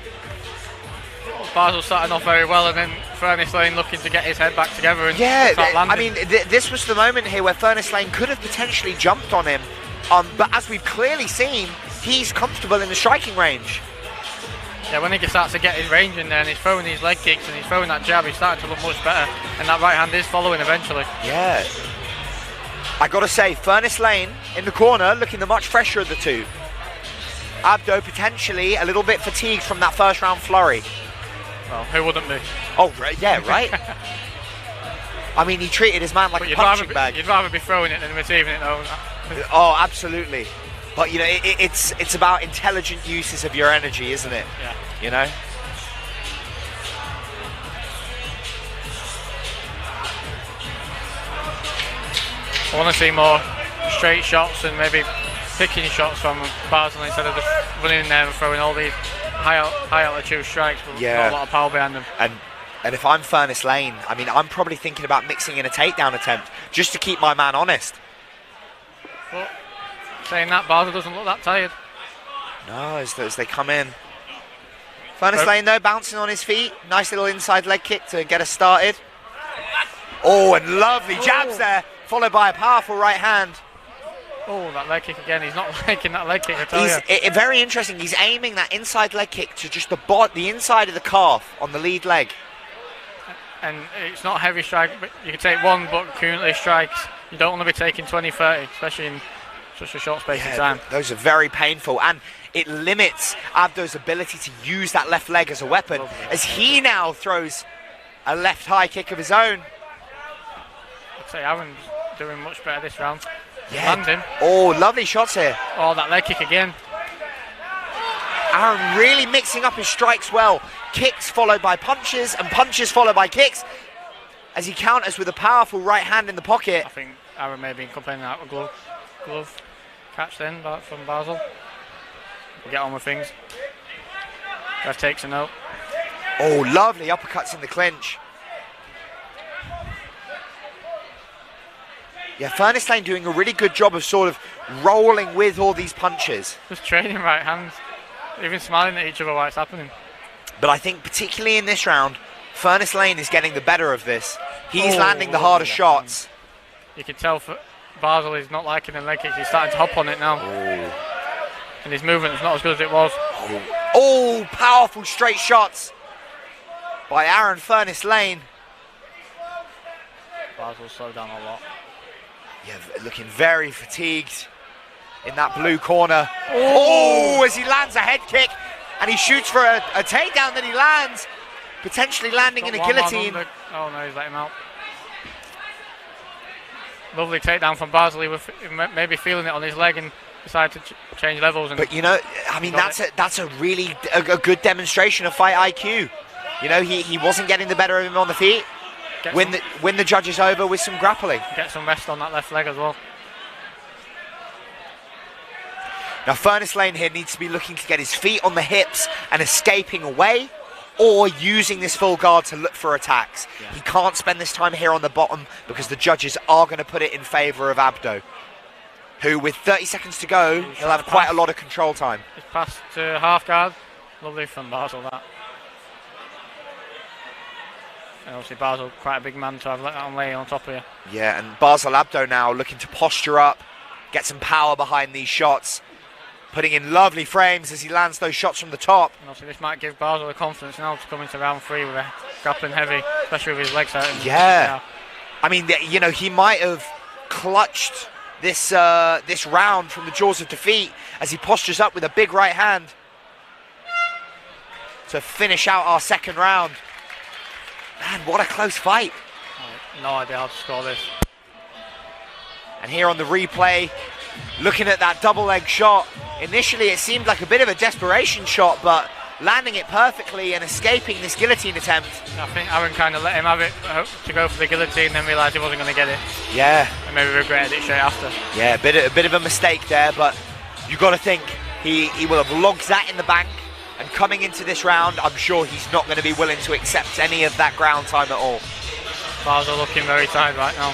Basel starting off very well, and then Furness-Lane looking to get his head back together and start I landing. mean, this was the moment here where Furness-Lane could have potentially jumped on him. But as we've clearly seen, he's comfortable in the striking range. Yeah, when he starts to get his range in there and he's throwing these leg kicks and he's throwing that jab, he's starting to look much better. And that right hand is following eventually. Yeah. I got to say, Furness-Lane in the corner looking the much fresher of the two. Abdo potentially a little bit fatigued from that first round flurry. Well, who wouldn't be? Oh, yeah, right. I mean, he treated his man like a punching bag. You'd rather be throwing it than receiving it though. Oh, absolutely. But, you know, it's about intelligent uses of your energy, isn't it? Yeah. You know? I want to see more straight shots and maybe picking shots from Basel instead of just running in there and throwing all these high altitude strikes with not a lot of power behind them. And if I'm Furness-Lane, I mean, I'm probably thinking about mixing in a takedown attempt just to keep my man honest. But saying that, Basel doesn't look that tired. No, as they come in. Furness-Lane, though, bouncing on his feet. Nice little inside leg kick to get us started. Oh, and lovely jabs there, followed by a powerful right hand. Oh, that leg kick again. He's not liking that leg kick, I tell you. Very interesting. He's aiming that inside leg kick to just the inside of the calf on the lead leg. And it's not a heavy strike, but you can take one, but cumulative strikes, you don't want to be taking 20, 30, especially in such a short space of time. Those are very painful, and it limits Abdo's ability to use that left leg as a weapon, as he now throws a left high kick of his own. I'd say Aaron's doing much better this round. Yeah. Landing. Oh, lovely shots here. Oh, that leg kick again. Aaron really mixing up his strikes well. Kicks followed by punches, and punches followed by kicks, as he counters with a powerful right hand in the pocket. I think Aaron may have been complaining out of glove catch then from Basel. We'll get on with things. Ref takes a note. Oh, lovely uppercuts in the clinch. Yeah, Furness-Lane doing a really good job of sort of rolling with all these punches. Just training right hands, even smiling at each other while it's happening. But I think particularly in this round, Furness-Lane is getting the better of this. He's landing the harder shots. You can tell Basel is not liking the leg kicks. He's starting to hop on it now. And his movement is not as good as it was. Oh, powerful straight shots by Aaron Furness-Lane. Wow. Basel slowed down a lot. Yeah, looking very fatigued in that blue corner. Oh, as he lands a head kick and he shoots for a takedown that he lands, potentially landing in a guillotine. Oh no, he's let him out. Lovely takedown from Basel. He was maybe feeling it on his leg and decided to change levels. But you know, I mean, that's a really a good demonstration of fight IQ. You know, he wasn't getting the better of him on the feet. Win the judges over with some grappling. Get some rest on that left leg as well. Now Furness-Lane here needs to be looking to get his feet on the hips and escaping away, or using this full guard to look for attacks. Yeah. He can't spend this time here on the bottom because the judges are going to put it in favour of Abdo, who with 30 seconds to go, he'll have quite a lot of control time. It's passed to half guard. Lovely from Basel, that. And obviously Basel, quite a big man to have let that on lay on top of you. Yeah, and Basel Abdo now looking to posture up, get some power behind these shots, putting in lovely frames as he lands those shots from the top. And obviously this might give Basel the confidence now to come into round 3 with a grappling heavy, especially with his legs out. Yeah. I mean, you know, he might have clutched this round from the jaws of defeat as he postures up with a big right hand to finish out our second round. Man, what a close fight. No idea how to score this. And here on the replay, looking at that double leg shot, initially it seemed like a bit of a desperation shot, but landing it perfectly and escaping this guillotine attempt. I think Aaron kind of let him have it to go for the guillotine, then realised he wasn't going to get it. Yeah. And maybe regretted it straight after. Yeah, a bit of a mistake there, but you got to think he will have logged that in the bank. And coming into this round, I'm sure he's not going to be willing to accept any of that ground time at all. Basel looking very tired right now.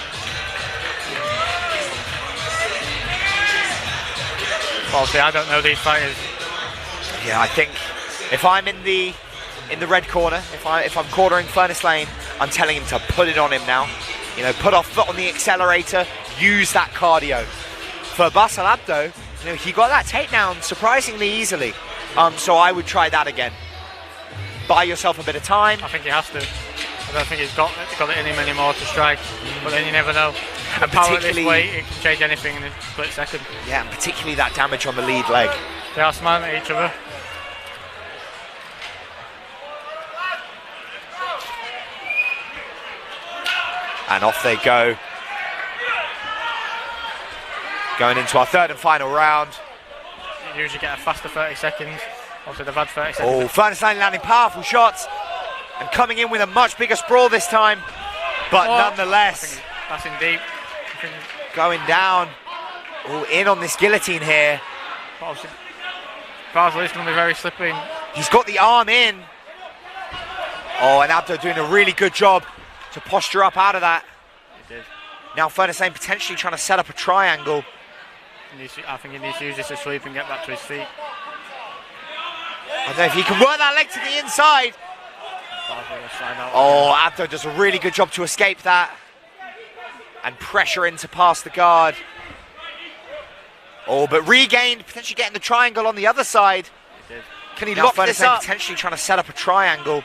Obviously, I don't know these fighters. Yeah, I think if I'm in the red corner, if I'm cornering Furness-Lane, I'm telling him to put it on him now. You know, put our foot on the accelerator, use that cardio. For Basel Abdo, you know, he got that takedown surprisingly easily. So I would try that again. Buy yourself a bit of time. I think he has to. I don't think he's got it in him anymore to strike. But then you never know. The power at this weight, it can change anything in a split second. Yeah, and particularly that damage on the lead leg. They are smiling at each other. And off they go. Going into our third and final round. You usually get a faster 30 seconds. Obviously they've had 30 seconds. Oh, Furness-Lane landing powerful shots and coming in with a much bigger sprawl this time. But nonetheless, that's in deep. Going down. Oh, in on this guillotine here. But obviously, Basel is going to be very slippery. He's got the arm in. Oh, and Abdo doing a really good job to posture up out of that. He did. Now Furness-Lane potentially trying to set up a triangle. I think he needs to use this to sweep and get back to his feet. I don't know if he can work that leg to the inside. Oh, Abdo does a really good job to escape that. And pressure in to pass the guard. Oh, but regained, potentially getting the triangle on the other side. He did. Can he lock this up? Potentially trying to set up a triangle.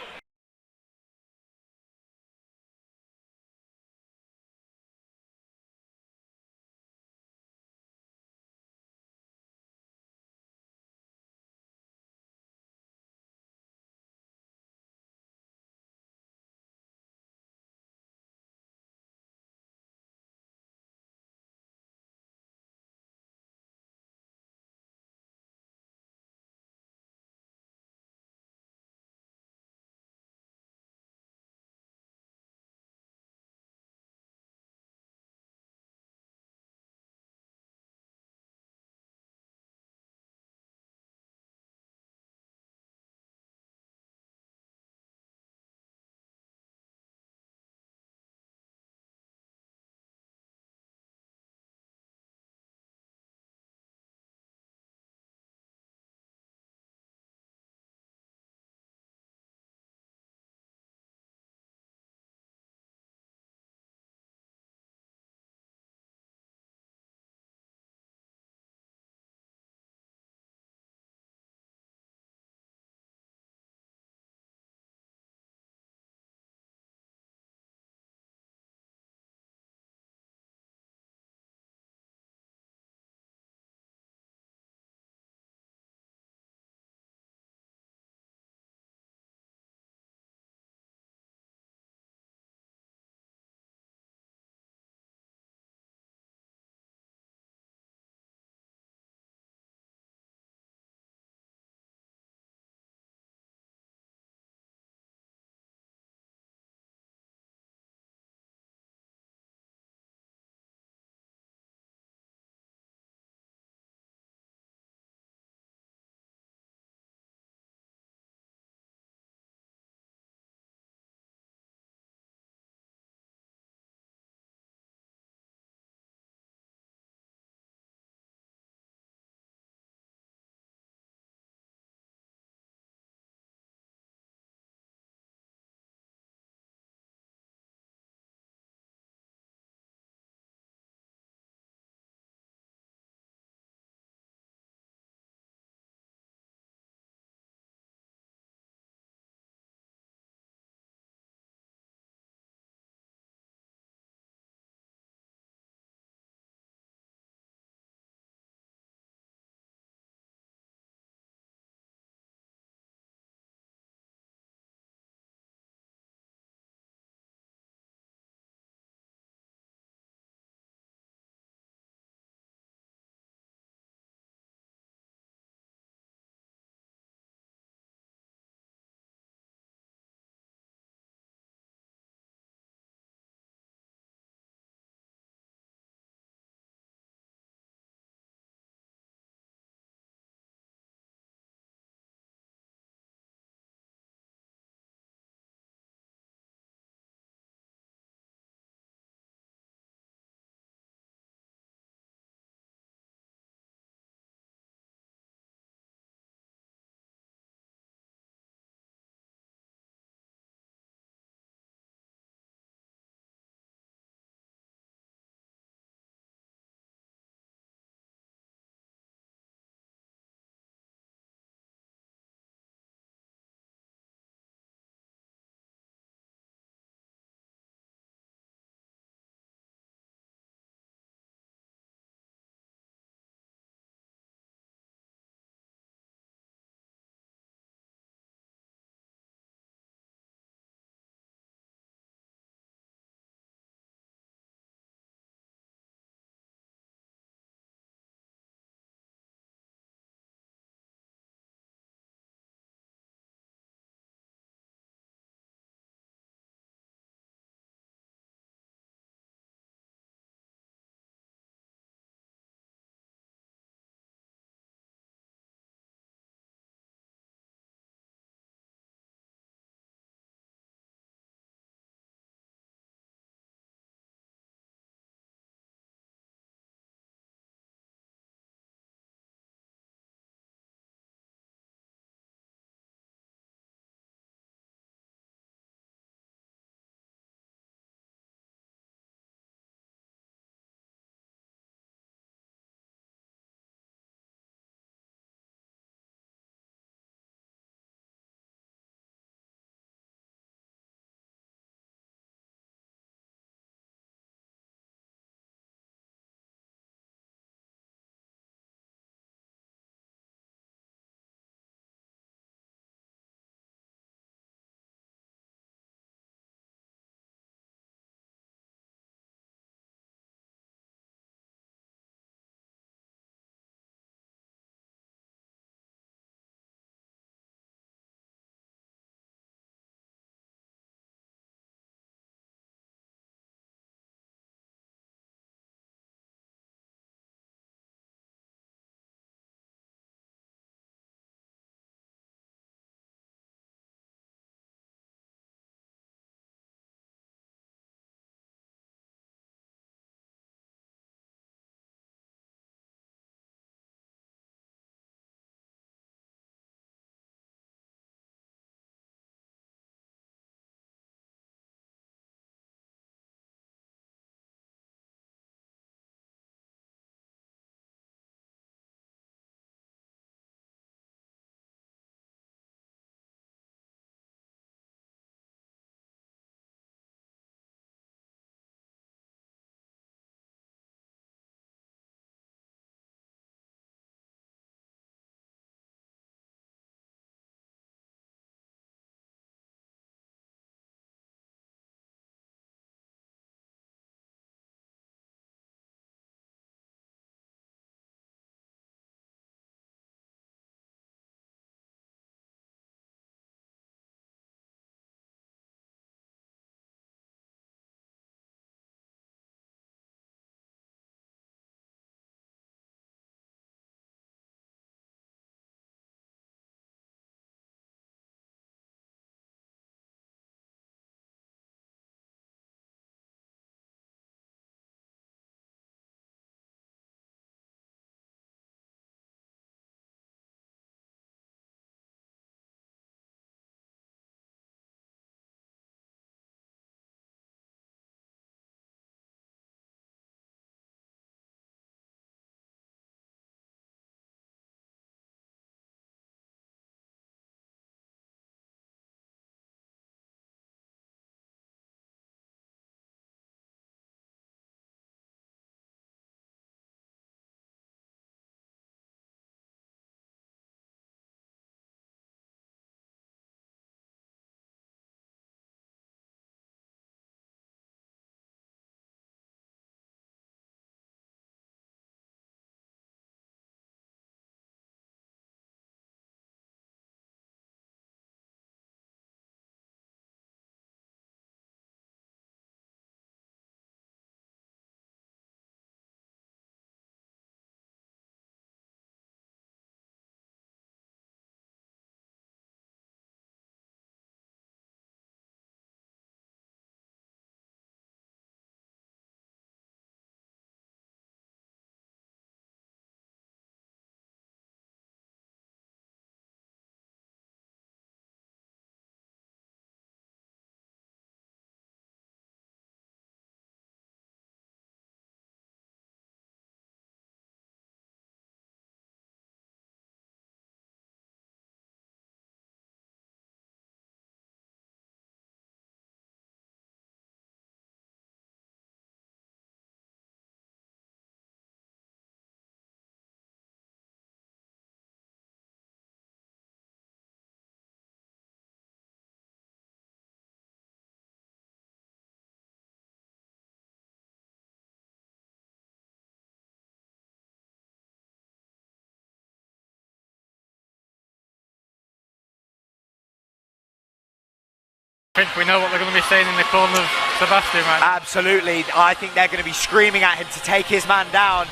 I think we know what they're going to be saying in the corner of Sebastian right now. Absolutely. I think they're going to be screaming at him to take his man down.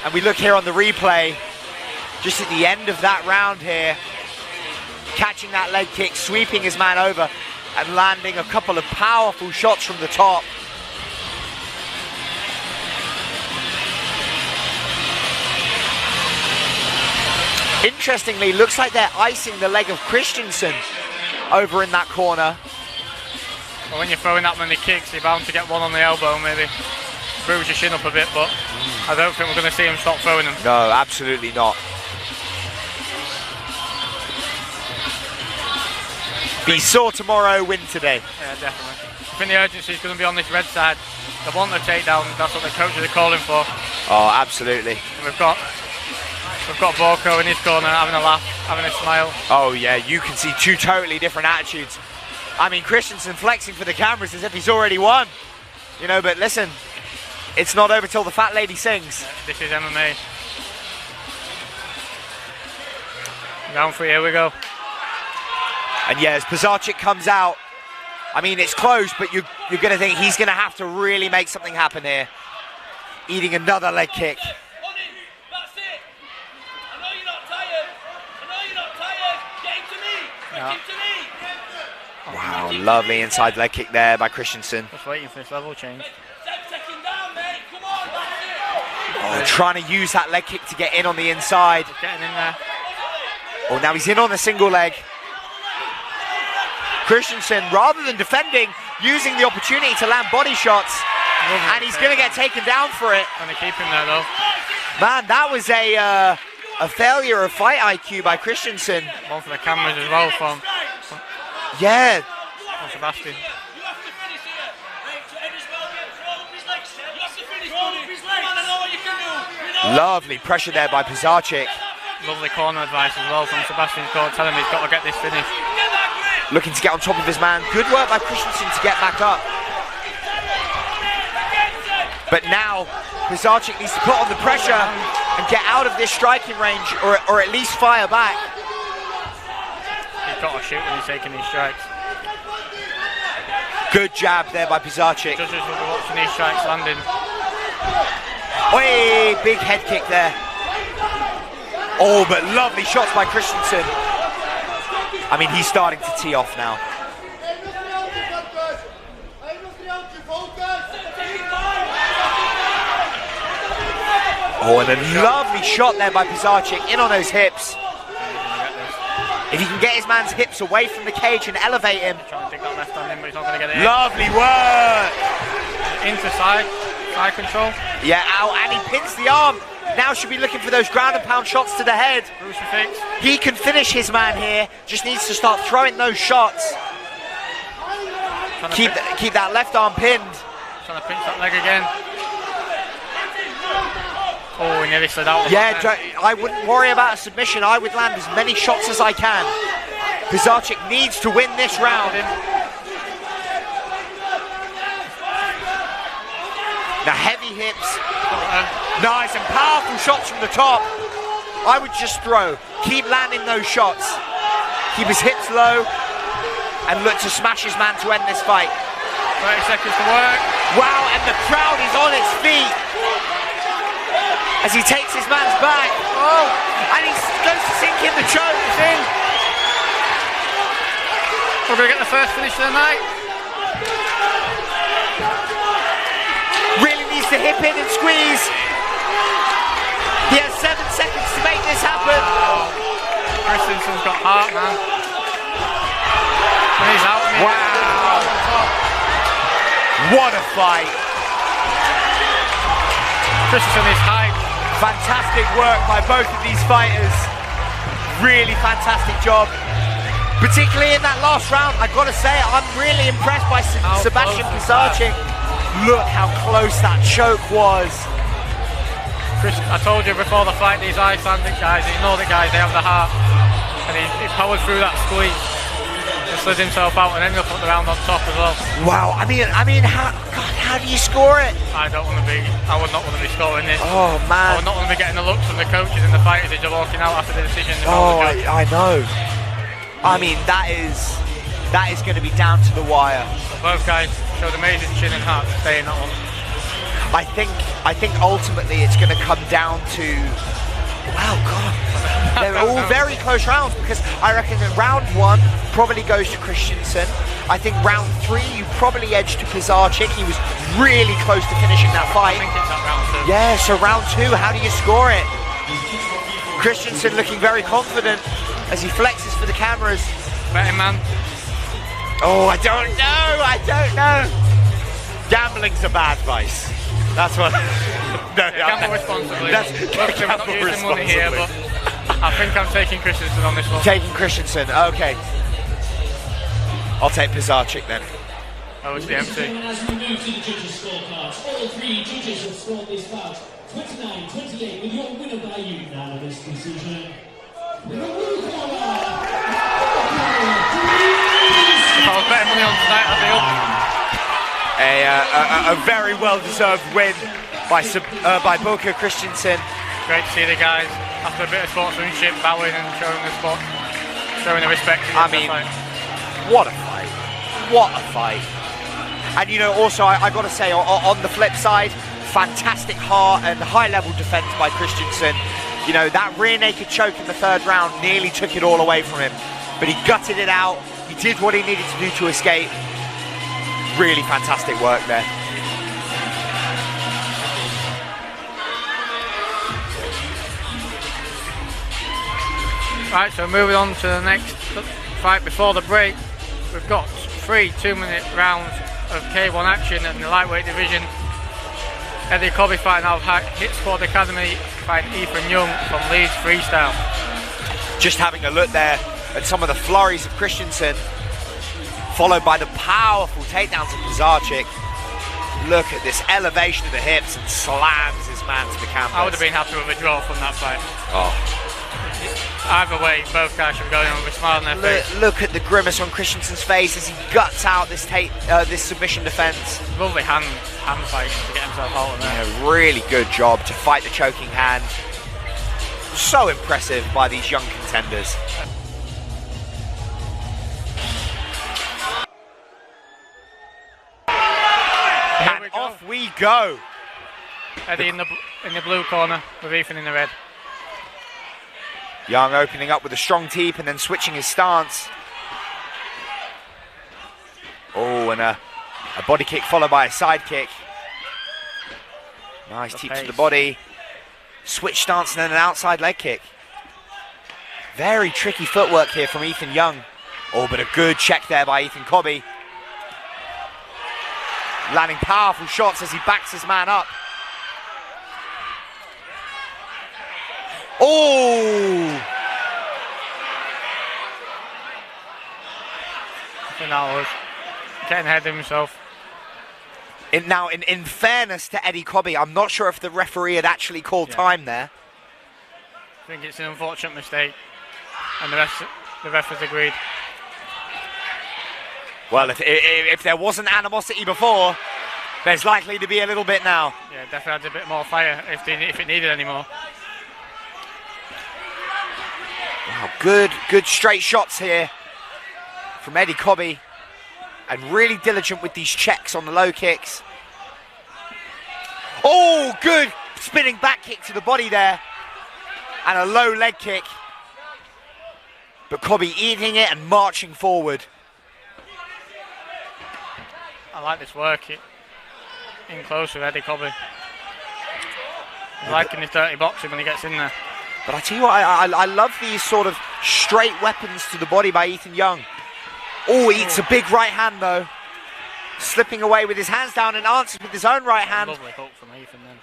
And we look here on the replay, just at the end of that round here, catching that leg kick, sweeping his man over, and landing a couple of powerful shots from the top. Interestingly, looks like they're icing the leg of Kristinsson over in that corner. Well, when you're throwing that many kicks, you're bound to get one on the elbow, maybe bruise your shin up a bit, but I don't think we're going to see him stop throwing them. No, absolutely not. Be sore tomorrow, win today. Yeah, definitely. I think the urgency is going to be on this red side. They want the takedown, that's what the coaches are calling for. Oh, absolutely. And we've got Borkur in his corner having a laugh, having a smile. Oh yeah, you can see two totally different attitudes. I mean, Kristinsson flexing for the cameras as if he's already won. You know, but listen, it's not over till the fat lady sings. Yeah, this is MMA. Round 3, here we go. And yeah, as Pisarczyk comes out, I mean, it's close, but you're going to think he's going to have to really make something happen here. Eating another leg kick. Wow, lovely inside leg kick there by Kristinsson. Just waiting for this level change. Oh, trying to use that leg kick to get in on the inside. Just getting in there. Oh, now he's in on the single leg. Kristinsson, rather than defending, using the opportunity to land body shots. And he's going to get taken down for it. Trying to keep him there, though. Man, that was a failure of fight IQ by Kristinsson. One for the cameras as well from Yeah. Sebastian. Lovely pressure there by Pisarczyk. Lovely corner advice as well from Sebastian's court, telling him he's got to get this finished. Looking to get on top of his man. Good work by Kristinsson to get back up. But now, Pisarczyk needs to put on the pressure and get out of this striking range, or at least fire back. He's got to shoot when he's taking these strikes. Good jab there by Pisarczyk. Judges will be watching these strikes landing. Oi, big head kick there. Oh, but lovely shots by Kristinsson. I mean, he's starting to tee off now. Oh, and a lovely shot there by Pisarczyk, in on those hips. If he can get his man's hips away from the cage and elevate him. Trying to dig that left hand in, but he's not going to get it in. Lovely work. Into side control. Yeah, ow, and he pins the arm. Now should be looking for those ground and pound shots to the head. Crucifix. He can finish his man here, just needs to start throwing those shots. Keep that left arm pinned. Trying to pinch that leg again. Oh, he nearly slid out. Yeah, I wouldn't worry about a submission. I would land as many shots as I can. Pisarczyk needs to win this round. Now heavy hips. Nice and powerful shots from the top. I would just throw. Keep landing those shots. Keep his hips low and look to smash his man to end this fight. 30 seconds to work. Wow, and the crowd is on its feet as he takes his man's back. Oh, and he goes to sink in the choke. It's in. We're going to get the first finish of the night. Really needs to hip in and squeeze. He has 7 seconds to make this happen. Wow. Kristinsson's got heart, man. And he's out. Wow. What a fight. Kristinsson is hyped. Fantastic work by both of these fighters. Really fantastic job. Particularly in that last round, I've got to say, I'm really impressed by Sebastian Pisarczyk. Look how close that choke was. I told you before the fight, these Icelandic guys, these Nordic guys, they have the heart. And he powered through that squeeze and slid himself out and ended up on the round on top as well. Wow, I mean, how do you score it? I would not want to be scoring this. Oh man. I would not want to be getting the looks from the coaches and the fighters as they're walking out after the decision. Oh, I know. I mean, that is that is going to be down to the wire. Both guys showed amazing chin and heart to stay in that one. I think ultimately it's going to come down to, wow, God, they're all very close rounds, because I reckon that round 1 probably goes to Kristinsson. I think round 3 you probably edge to Pisarczyk. He was really close to finishing that fight. I think it's at round 2. Yeah, so round 2, how do you score it? Kristinsson looking very confident as he flexes for the cameras. Betting man. Oh, I don't know. Gambling's a bad vice. That's what. No, Gamble responsibly. Gamble I'm not using money here, but I think I'm taking Kristinsson on this one. Taking Kristinsson, okay. I'll take Pisarczyk then. Oh, it's the MC. As we move to the judges' scorecards, all 3 judges have scored this bout 29-28 with your winner by unanimous decision. With a blue corner, If I was betting money on tonight, I'd be up. A very well-deserved win by Borkur Kristinsson. Great to see the guys, after a bit of sportsmanship, bowing and showing the spot, showing the respect. I mean, what a fight. What a fight. And you know, also, I got to say, on the flip side, fantastic heart and high-level defence by Kristinsson. You know, that rear naked choke in the 3rd round nearly took it all away from him. But he gutted it out. He did what he needed to do to escape. Really fantastic work there. Right, so moving on to the next fight before the break. We've got 3 2-minute rounds of K1 action in the lightweight division. Eddie Cobby fighting out of Hit Squad Academy, fighting Ethan Young from Leeds Freestyle. Just having a look there at some of the flurries of Kristinsson, followed by the powerful takedowns of Pisarczyk. Look at this elevation of the hips and slams his man to the canvas. I would have been happy with a draw from that fight. Oh. Either way, both guys should go in with a smile on their face. Look at the grimace on Kristensson's face as he guts out this this submission defense. Lovely hand fight to get himself out of there. Yeah, really good job to fight the choking hand. So impressive by these young contenders. And off we go. Eddie in the blue corner with Ethan in the red. Young opening up with a strong teep and then switching his stance. Oh, and a body kick followed by a side kick. Nice teep to the body. Switch stance and then an outside leg kick. Very tricky footwork here from Ethan Young. Oh, but a good check there by Ethan Cobby. Landing powerful shots as he backs his man up. Oh! I think that was getting ahead of himself. In fairness to Eddie Cobby, I'm not sure if the referee had actually called time there. I think it's an unfortunate mistake, and the ref has agreed. Well, if there wasn't animosity before, there's likely to be a little bit now. Yeah, definitely adds a bit more fire if it needed any more. Wow, good straight shots here from Eddie Cobby, and really diligent with these checks on the low kicks. Oh, good spinning back kick to the body there, and a low leg kick. But Cobby eating it and marching forward. I like this work in close with Eddie Cobby. He's liking his dirty boxing when he gets in there. But I tell you what, I love these sort of straight weapons to the body by Ethan Young. Oh, he eats a big right hand though. Slipping away with his hands down and answers with his own right hand. Lovely hook from Ethan then.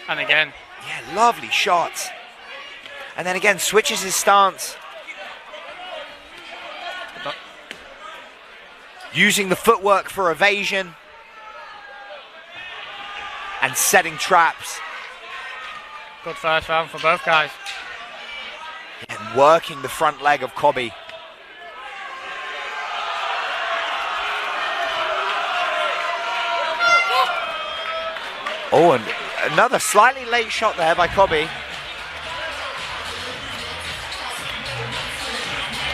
And again. Yeah, lovely shots. And then again, switches his stance. Using the footwork for evasion. And setting traps. Good first round for both guys. And working the front leg of Cobby. Oh, and another slightly late shot there by Cobby.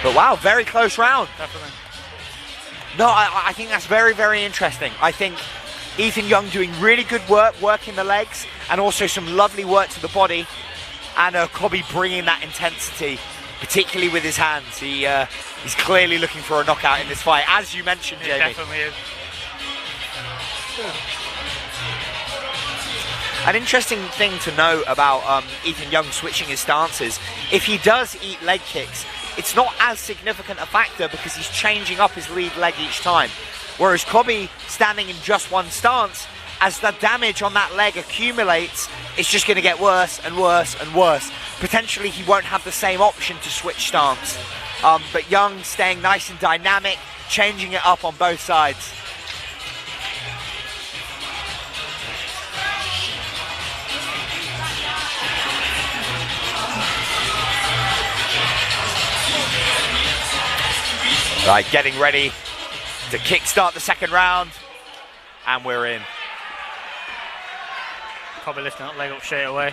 But wow, very close round. Definitely. No, I think that's very, very interesting. I think Ethan Young doing really good work, working the legs, and also some lovely work to the body, and Cobby bringing that intensity, particularly with his hands. He's clearly looking for a knockout in this fight, as you mentioned, Jamie. It definitely is. An interesting thing to note about Ethan Young switching his stances, if he does eat leg kicks, it's not as significant a factor because he's changing up his lead leg each time. Whereas Cobby standing in just one stance, as the damage on that leg accumulates, it's just going to get worse and worse and worse. Potentially he won't have the same option to switch stance. But Young staying nice and dynamic, changing it up on both sides. Right, getting ready to kickstart the second round, and we're in. Cobby lifting that leg up straight away,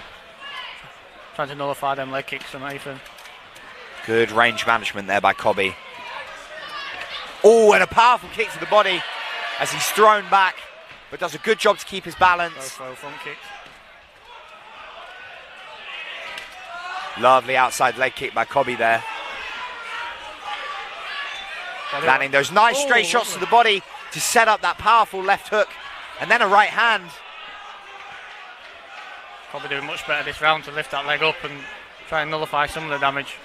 trying to nullify them leg kicks from Ethan. Good range management there by Cobby. Oh, and a powerful kick to the body as he's thrown back, but does a good job to keep his balance. Both low front kicks. Lovely outside leg kick by Cobby there. Landing those nice straight shots to the body to set up that powerful left hook, and then a right hand. Cobby doing much better this round to lift that leg up and try and nullify some of the damage.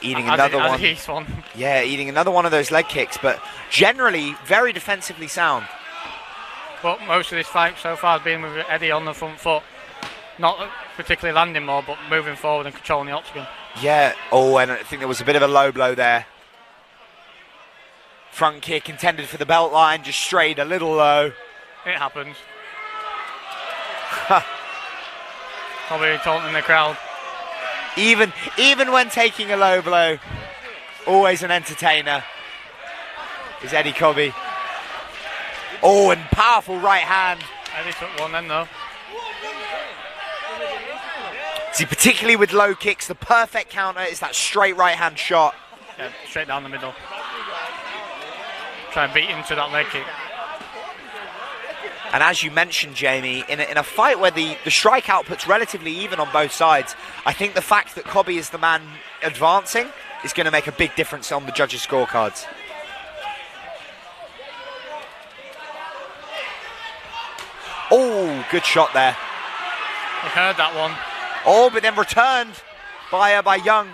Eating another one. one. Yeah, eating another one of those leg kicks, but generally very defensively sound. But most of this fight so far has been with Eddie on the front foot. Not particularly landing more, but moving forward and controlling the octagon. Yeah, oh, and I think there was a bit of a low blow there. Front kick intended for the belt line, just strayed a little low. It happens. Probably taunting the crowd. Even when taking a low blow, always an entertainer is Eddie Cobby. Oh, and powerful right hand. Eddie took one then though. See, particularly with low kicks, the perfect counter is that straight right hand shot. Yeah, straight down the middle. Try and beat him to that leg kick. And as you mentioned, Jamie, in a fight where the strike output's relatively even on both sides, I think the fact that Cobby is the man advancing is going to make a big difference on the judges' scorecards. Oh, good shot there. He heard that one. Oh, but then returned by Young.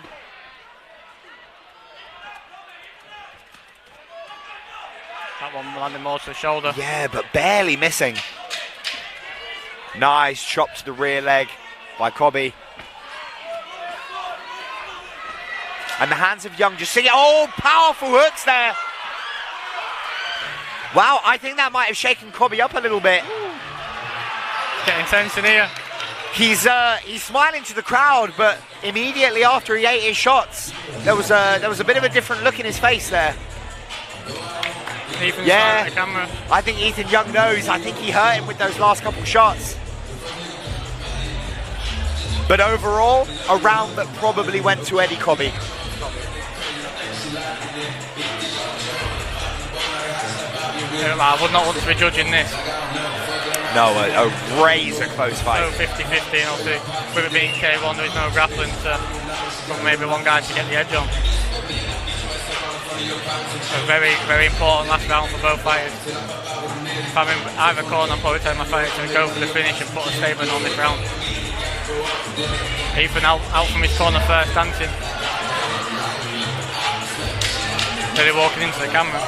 That one landed more to the shoulder. Yeah, but barely missing. Nice chop to the rear leg by Cobby. And the hands of Young just singing. Oh, powerful hooks there. Wow, I think that might have shaken Cobby up a little bit. Getting tense in here. He's smiling to the crowd, but immediately after he ate his shots, there was a bit of a different look in his face there. Ethan's yeah, the camera. I think Ethan Young knows. I think he hurt him with those last couple shots. But overall, a round that probably went to Eddie Cobby. I would not want to be judging this. No, a razor close fight. So 50-50, and obviously with it being K1, there is no grappling from maybe one guy to get the edge on. So very, very important last round for both fighters. If I'm in either corner, I'm probably telling my fighter to go for the finish and put a statement on this round. Ethan out from his corner first, dancing. Really walking into the camera.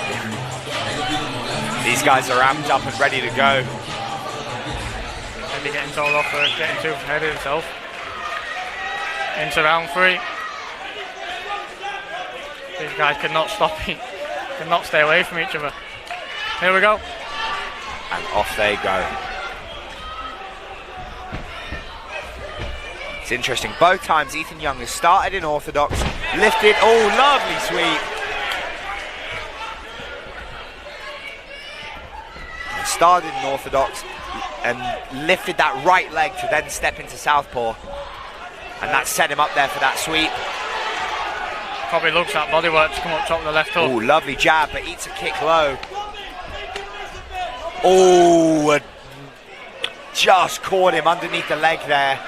These guys are amped up and ready to go. Maybe getting told off for getting too ahead of himself. Into round 3. These guys cannot stop it, cannot stay away from each other. Here we go. And off they go. It's interesting, both times Ethan Young has started in orthodox, lifted, oh, lovely sweep. Started in orthodox and lifted that right leg to then step into southpaw. And that set him up there for that sweep. Cobby looks at bodywork to come up top of the left hook. Oh, lovely jab, but eats a kick low. Oh, just caught him underneath the leg there.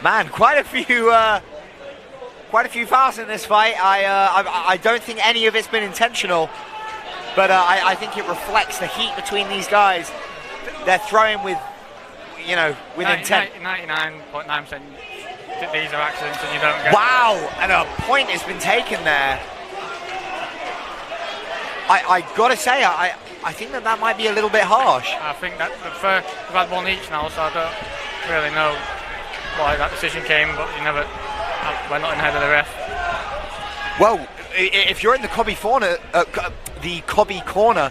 Man, quite a few fouls in this fight. I don't think any of it's been intentional, but I think it reflects the heat between these guys. They're throwing with, with intent. 99.9% these are accidents, and you don't get. Wow, and a point has been taken there. I gotta say, I think that might be a little bit harsh. I think that we've had one each now, so I don't really know why that decision came, but we're not in head of the ref. Well, if you're in the Cobby corner,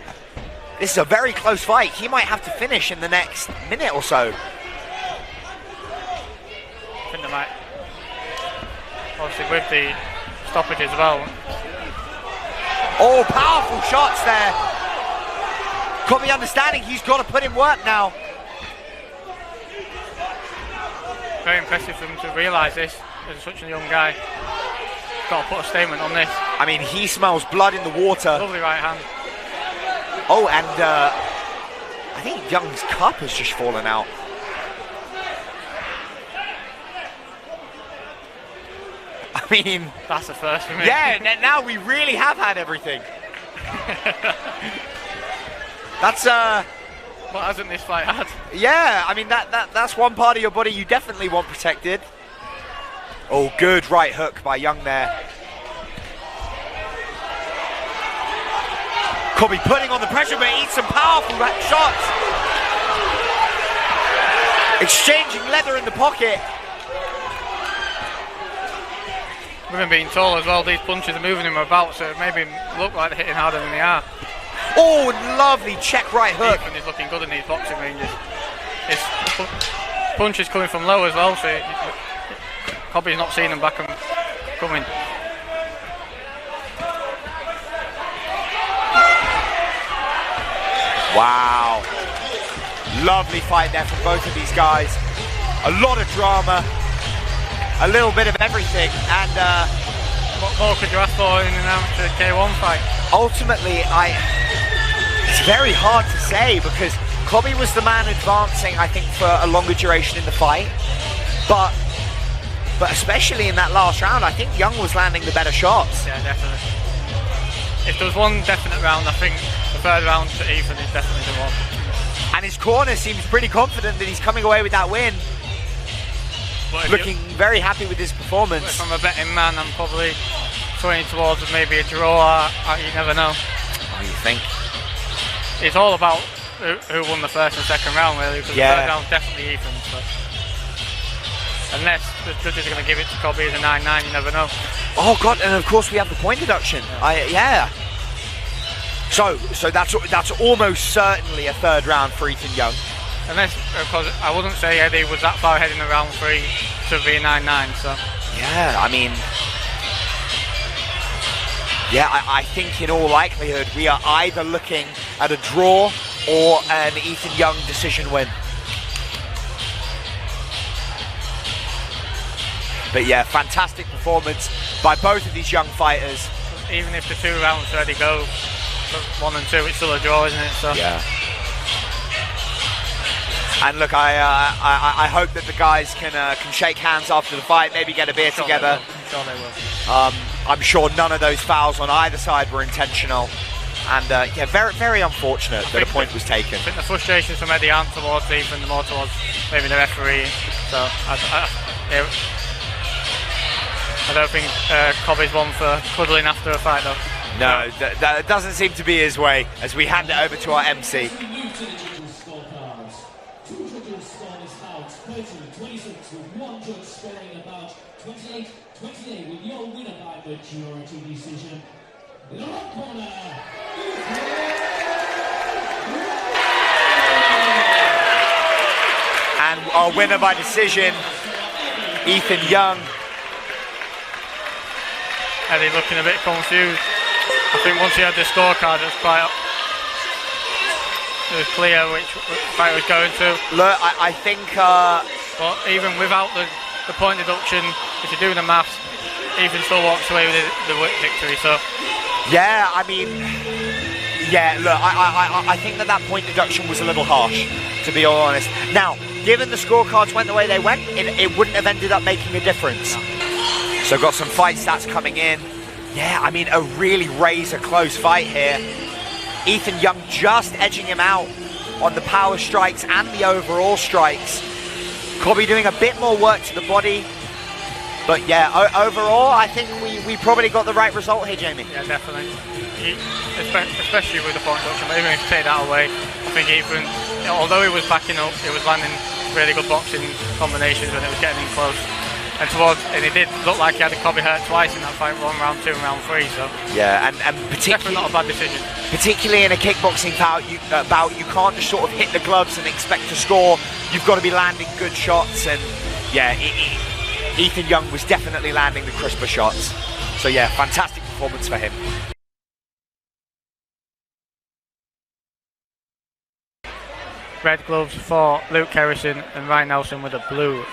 this is a very close fight. He might have to finish in the next minute or so. I think they might. Obviously, with the stoppage as well. Oh, powerful shots there. Cobby understanding he's got to put in work now. Very impressive for him to realise this as such a young guy. Got to put a statement on this. I mean, he smells blood in the water. Lovely right hand. Oh, and I think Young's cup has just fallen out. I mean, that's the first for me. Yeah, now we really have had everything. That's what hasn't this fight had? Yeah, I mean that's one part of your body you definitely want protected. Oh, good right hook by Young there. Cobby putting on the pressure, but eats some powerful shots. Exchanging leather in the pocket. With him being tall as well, these punches are moving him about, so it made him look like they're hitting harder than they are. Oh, lovely check right hook. Ethan is looking good in these boxing ranges. His punch is coming from low as well, so Cobby's not seeing him back and coming. Wow. Lovely fight there from both of these guys. A lot of drama. A little bit of everything. And what more could you ask for in an amateur K1 fight? Ultimately, it's very hard to say because Cobby was the man advancing, I think, for a longer duration in the fight. But especially in that last round, I think Young was landing the better shots. Yeah, definitely. If there was one definite round, I think the third round to Ethan is definitely the one. And his corner seems pretty confident that he's coming away with that win. Looking very happy with his performance. If I'm a betting man, I'm probably swinging towards maybe a draw. You never know. Oh, you think? It's all about who won the first and second round, really. Because the third round definitely Ethan's. But unless the judges are going to give it to Cobby as a 9-9, you never know. Oh God! And of course we have the point deduction. Yeah. So that's almost certainly a third round for Ethan Young. Unless, because I wouldn't say Eddie was that far ahead in the round 3 to be a 9-9, so. Yeah, I mean, I think in all likelihood we are either looking at a draw or an Ethan Young decision win. But yeah, fantastic performance by both of these young fighters. Even if the 2 rounds already go 1 and 2, it's still a draw, isn't it? So. Yeah. And look, I hope that the guys can shake hands after the fight, maybe get a beer together. I'm sure they will. I'm sure none of those fouls on either side were intentional. And yeah, very, very unfortunate that a point was taken. I think the frustrations from Eddie aren't towards Ethan, the more towards maybe the referee. So I don't think Cobby's one for cuddling after a fight, though. No, that doesn't seem to be his way, as we hand it over to our MC. 26 with one judge scoring about 28 with your winner by majority decision. In the right corner, and our winner by decision, Ethan Young. Eddie looking a bit confused. I think once he had the scorecard, it was quite it was clear which fight was going to. Look, I think... but even without the point deduction, if you're doing the maths, Ethan still walks away with the victory. So yeah, I mean, yeah, look, I think that point deduction was a little harsh, to be all honest. Now, given the scorecards went the way they went, it wouldn't have ended up making a difference. So got some fight stats coming in. Yeah, I mean, a really razor-close fight here. Ethan Young just edging him out on the power strikes and the overall strikes. Cobby doing a bit more work to the body. But yeah, overall, I think we probably got the right result here, Jamie. Yeah, definitely. Especially with the point deduction, but even if you take that away, I think Ethan, although he was backing up, he was landing really good boxing combinations when it was getting in close. And it did look like he had Cobby hurt twice in that fight, round 2 and round 3. So yeah, and definitely particularly not a bad decision. Particularly in a kickboxing bout, you can't just sort of hit the gloves and expect to score. You've got to be landing good shots, and yeah, Ethan Young was definitely landing the crisper shots. So yeah, fantastic performance for him. Red gloves for Luke Kerrison and Ryan Nelson with a blue.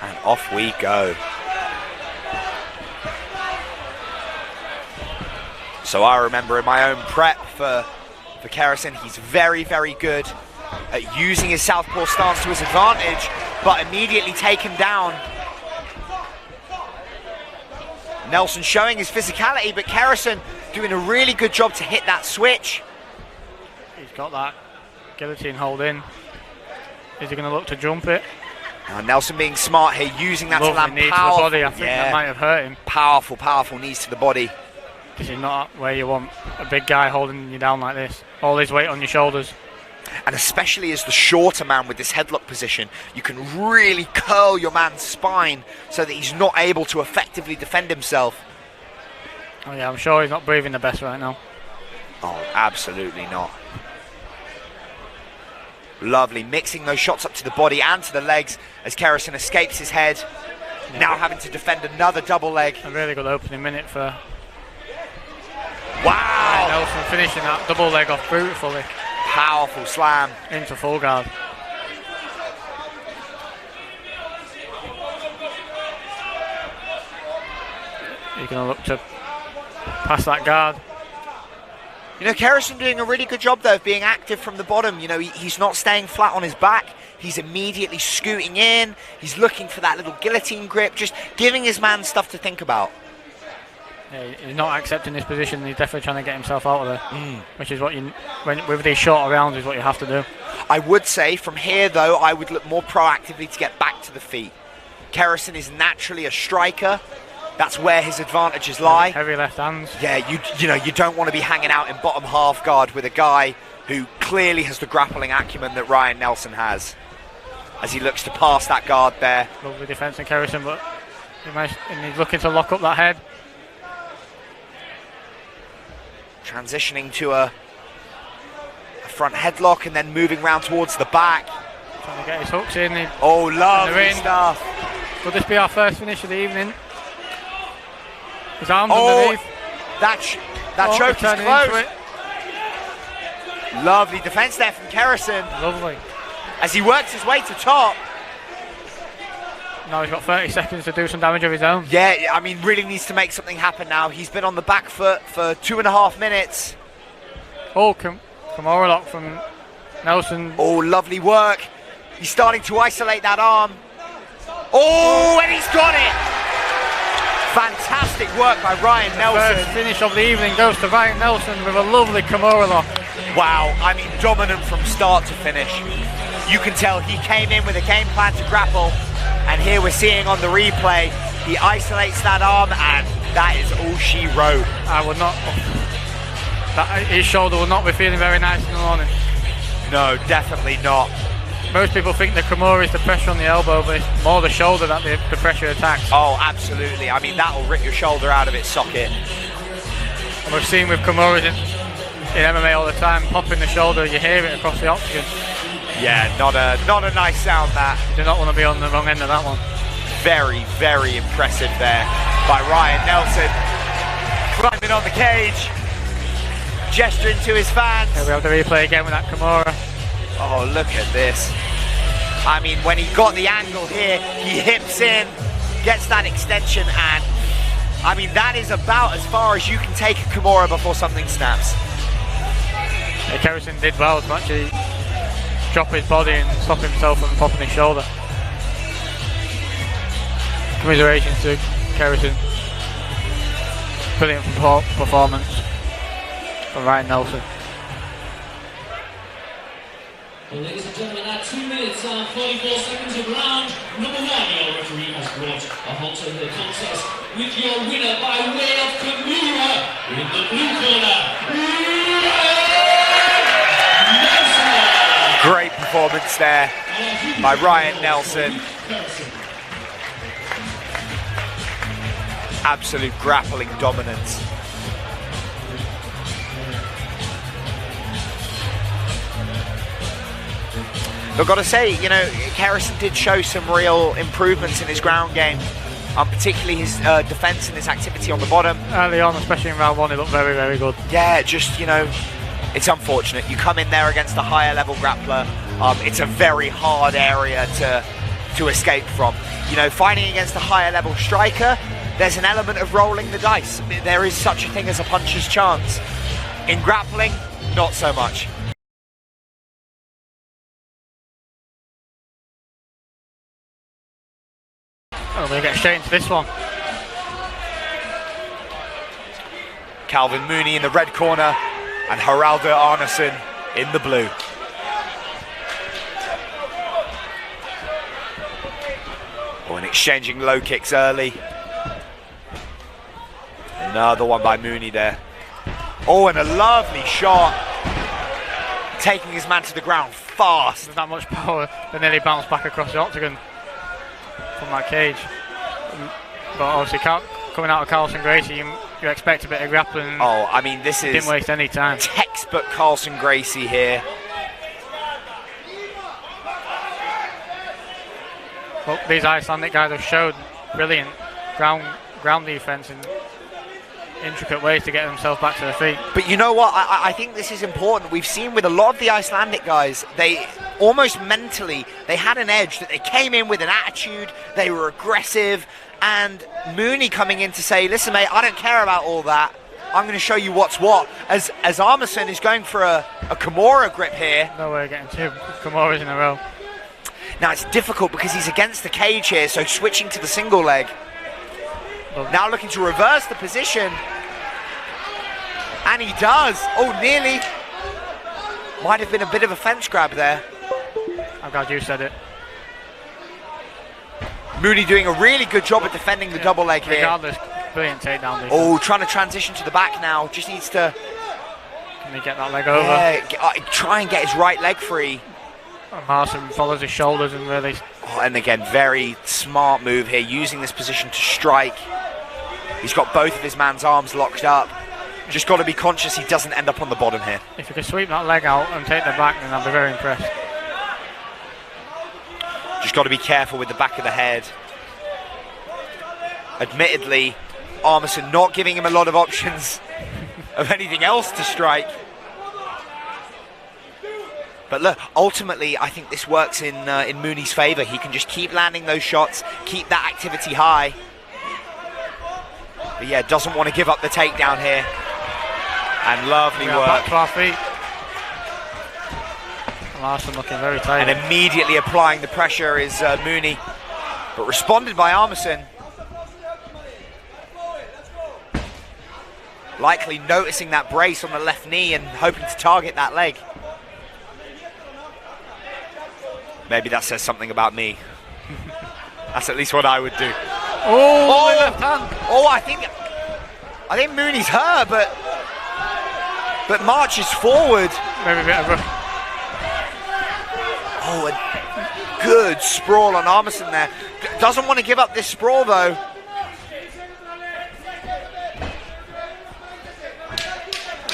And off we go. So I remember in my own prep for Kerrison, he's very, very good at using his southpaw stance to his advantage, but immediately taken down. Nelson showing his physicality, but Kerrison doing a really good job to hit that switch. He's got that guillotine hold in. Is he going to look to jump it? Nelson being smart here, using that Lovely to land knee powerful. To the body. I think that might have hurt him. Powerful knees to the body. This is not where you want a big guy holding you down like this. All his weight on your shoulders. And especially as the shorter man with this headlock position, you can really curl your man's spine so that he's not able to effectively defend himself. Oh yeah, I'm sure he's not breathing the best right now. Oh, absolutely not. Lovely, mixing those shots up to the body and to the legs as Kerrison escapes his head. Yeah. Now having to defend another double leg. A really good opening minute for... Wow! Nelson finishing that double leg off beautifully. Powerful slam. Into full guard. He's going to look to pass that guard. You know, Kerrison doing a really good job, though, of being active from the bottom. You know, he's not staying flat on his back. He's immediately scooting in. He's looking for that little guillotine grip, just giving his man stuff to think about. Yeah, he's not accepting this position. He's definitely trying to get himself out of there, which is what with these shorter rounds, is what you have to do. I would say from here, though, I would look more proactively to get back to the feet. Kerrison is naturally a striker. That's where his advantages lie. Heavy left hands. Yeah, you know, you don't want to be hanging out in bottom half guard with a guy who clearly has the grappling acumen that Ryan Nelson has, as he looks to pass that guard there. Lovely defence in Kerrison, but he's looking to lock up that head. Transitioning to a front headlock and then moving round towards the back. Trying to get his hooks in. Oh, lovely stuff. Will this be our first finish of the evening? His arms underneath. That choke is close. Lovely defence there from Kerrison. Lovely. As he works his way to top. Now he's got 30 seconds to do some damage of his own. Yeah, I mean, really needs to make something happen now. He's been on the back foot for 2.5 minutes. Oh, Kimura lock from Nelson. Oh, lovely work. He's starting to isolate that arm. Oh, and he's got it. Fantastic work by Ryan Nelson. First finish of the evening goes to Ryan Nelson with a lovely Kimura lock. Wow, I mean, dominant from start to finish. You can tell he came in with a game plan to grapple, and here we're seeing on the replay, he isolates that arm, and that is all she wrote. I would not... his shoulder will not be feeling very nice in the morning. No, definitely not. Most people think the Kimura is the pressure on the elbow, but it's more the shoulder that the pressure attacks. Oh, absolutely. I mean, that'll rip your shoulder out of its socket. And we've seen with Kimuras in MMA all the time, popping the shoulder, you hear it across the octagon. Yeah, not a nice sound, that. You do not want to be on the wrong end of that one. Very, very impressive there by Ryan Nelson. Climbing on the cage. gesturing to his fans. Here we have the replay again with that Kimura. Oh, look at this. I mean, when he got the angle here, he hips in, gets that extension, and I mean, that is about as far as you can take a Kimura before something snaps. Yeah, Kerrison did well to actually drop his body and stop himself from popping his shoulder. Commiserations to Kerrison. Brilliant performance from Ryan Nelson. Well, ladies and gentlemen, at 2 minutes and 44 seconds of round number 1, your referee has brought a halt to the contest with your winner by way of Kimura in the blue corner. Great performance there by Ryan Nelson. Absolute grappling dominance. I've got to say, you know, Kerrison did show some real improvements in his ground game, particularly his defence and his activity on the bottom. Early on, especially in round 1, he looked very, very good. Yeah, just, you know, it's unfortunate. You come in there against a higher level grappler, it's a very hard area to escape from. You know, fighting against a higher level striker, there's an element of rolling the dice. There is such a thing as a puncher's chance. In grappling, not so much. Oh, we're going to get straight into this one. Calvin Mooney in the red corner and Haraldur Arnarson in the blue. Oh, and exchanging low kicks early. Another one by Mooney there. Oh, and a lovely shot. Taking his man to the ground fast. There's not much power. They nearly bounced back across the octagon from that cage. But obviously, coming out of Carlson Gracie, you expect a bit of grappling. Oh, I mean, this is... Didn't waste any time. Textbook Carlson Gracie here. Well, these Icelandic guys have showed brilliant ground defence and intricate ways to get themselves back to their feet. But you know what? I think this is important. We've seen with a lot of the Icelandic guys, they almost mentally, they had an edge, that they came in with an attitude, they were aggressive, and Mooney coming in to say, listen mate, I don't care about all that, I'm going to show you what's what. As Arnarson is going for a Kimura grip here. No way of getting 2 Kimuras in a row. Now it's difficult because he's against the cage here, so switching to the single leg. Now looking to reverse the position. And he does. Oh, nearly. Might have been a bit of a fence grab there. I'm glad you said it. Mooney doing a really good job at defending the double leg here. Regardless, brilliant takedown. Oh, trying to transition to the back now. Just needs to... Can he get that leg over? Yeah, try and get his right leg free. Arnarson follows his shoulders and really... Oh, and again, very smart move here, using this position to strike. He's got both of his man's arms locked up. Just got to be conscious he doesn't end up on the bottom here. If he could sweep that leg out and take the back, then I'd be very impressed. Just got to be careful with the back of the head. Admittedly, Arnarson not giving him a lot of options of anything else to strike. But look, ultimately, I think this works in Mooney's favour. He can just keep landing those shots, keep that activity high. But yeah, doesn't want to give up the takedown here. And lovely work. Back to our feet. Arnarson looking very tight. And immediately applying the pressure is Mooney. But responded by Arnarson. Likely noticing that brace on the left knee and hoping to target that leg. Maybe that says something about me. That's at least what I would do. Oh, left hand. Oh, I think Mooney's hurt, but marches forward. Maybe a bit of a... Oh, a good sprawl on Arnarson there. Doesn't want to give up this sprawl though.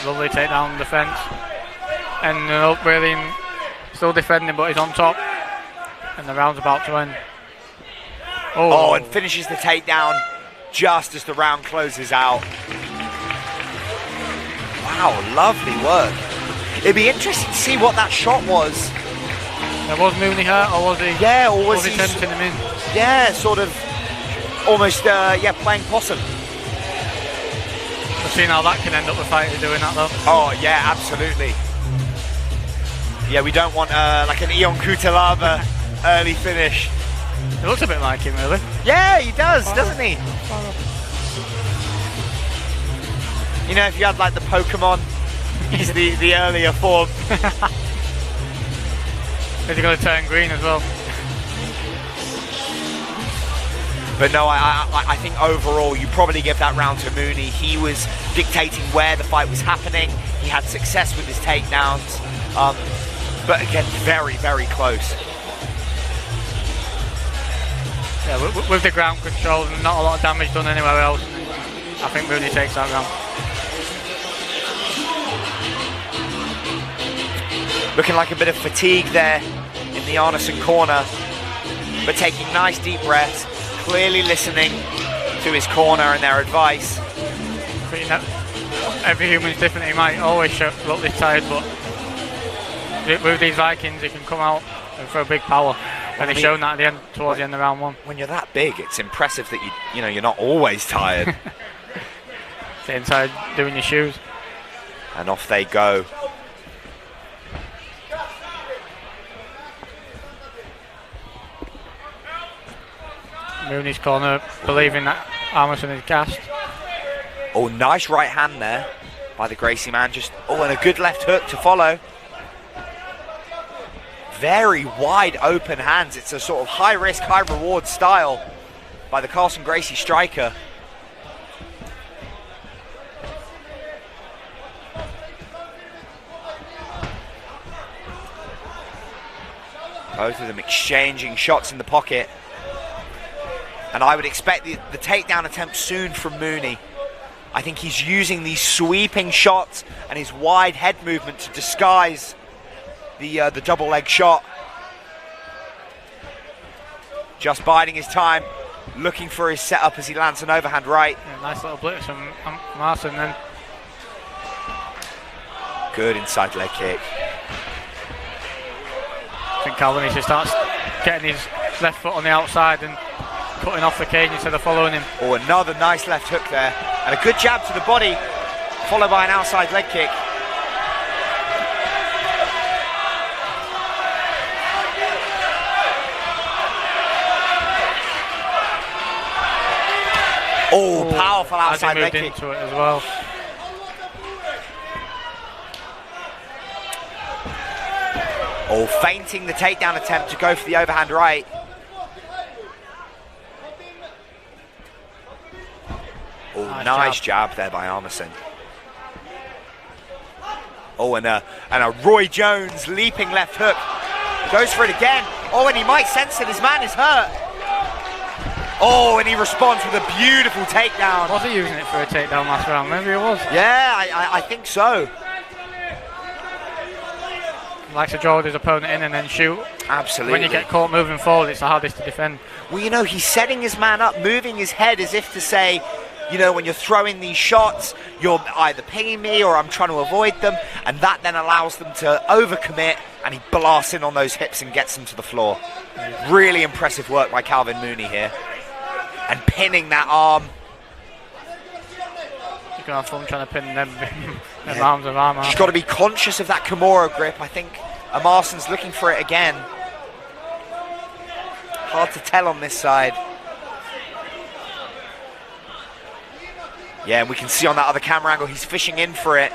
Lovely takedown defence. And really still defending, but he's on top. And the round's about to end. Oh, and finishes the takedown just as the round closes out. Wow, lovely work. It'd be interesting to see what that shot was. Was Mooney hurt, or was he? Yeah, or was he he tempting him in? Yeah, sort of, almost, playing possum. We've seen how that can end up with fighter doing that though. Oh yeah, absolutely. Yeah, we don't want like an Ion Kutalaba early finish. It looks a bit like him, really. Yeah, he does, doesn't he? You know, if you had like the Pokemon, he's the earlier form. Is he going to turn green as well? But no, I think overall you probably give that round to Mooney. He was dictating where the fight was happening. He had success with his takedowns. But again, very, very close. Yeah, with the ground control and not a lot of damage done anywhere else, I think Mooney takes that round. Looking like a bit of fatigue there in the Arnarson corner, but taking nice deep breaths, clearly listening to his corner and their advice. But you know, every human's different. He might always look this tired, but with these Vikings, he can come out and throw big power. And he's shown that at the end, towards the end of round one. When you're that big, it's impressive that you're not always tired. Sit inside doing your shoes. And off they go. Mooney's corner, believing that Arnarson is gassed. Oh, nice right hand there by the Gracie man. And a good left hook to follow. Very wide open hands. It's a sort of high risk, high reward style by the Carlson Gracie striker. Both of them exchanging shots in the pocket. And I would expect the takedown attempt soon from Mooney. I think he's using these sweeping shots and his wide head movement to disguise the double leg shot. Just biding his time, looking for his setup as he lands an overhand right. Yeah, nice little blitz from Arnarson then. Good inside leg kick. I think Calvin needs to start getting his left foot on the outside and cutting off the cage instead of following him. Oh, another nice left hook there. And a good jab to the body, followed by an outside leg kick. Oh, powerful outside leg kick. Into it as well. Oh, feinting the takedown attempt to go for the overhand right. Oh, nice jab there by Arnarson. Oh, and a Roy Jones leaping left hook. Goes for it again. Oh, and he might sense that his man is hurt. Oh, and he responds with a beautiful takedown. Was he using it for a takedown last round? Maybe he was. Yeah, I think so. He likes to draw his opponent in and then shoot. Absolutely. When you get caught moving forward, it's the hardest to defend. Well, you know, he's setting his man up, moving his head as if to say, you know, when you're throwing these shots, you're either pinging me or I'm trying to avoid them, and that then allows them to overcommit, and he blasts in on those hips and gets them to the floor. Really impressive work by Calvin Mooney here. And pinning that arm. You can have fun trying to pin them arms of armour. He's got to be conscious of that Kimura grip. I think Arnarsson's looking for it again. Hard to tell on this side. Yeah, and we can see on that other camera angle, he's fishing in for it.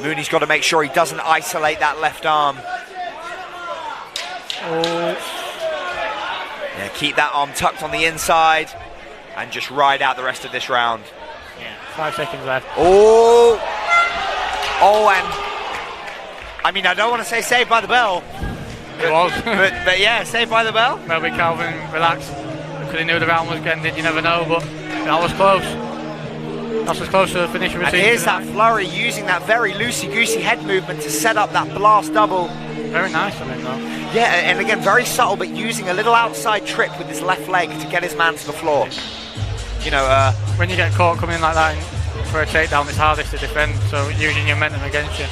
Mooney's got to make sure he doesn't isolate that left arm. Oh. Yeah, keep that arm tucked on the inside and just ride out the rest of this round. Yeah, 5 seconds left. Oh! Oh, and I mean, I don't want to say saved by the bell. It was. but yeah, saved by the bell. Maybe Calvin relaxed because he knew the round was ending, you never know, but that was close. That's as close to the finish we've And seen here's tonight. that flurry using that very loosey-goosey head movement to set up that blast double. Very nice of him though. Yeah, and again, very subtle, but using a little outside trip with his left leg to get his man to the floor. You know, when you get caught coming in like that and for a takedown, it's hardest to defend, so using your momentum against you.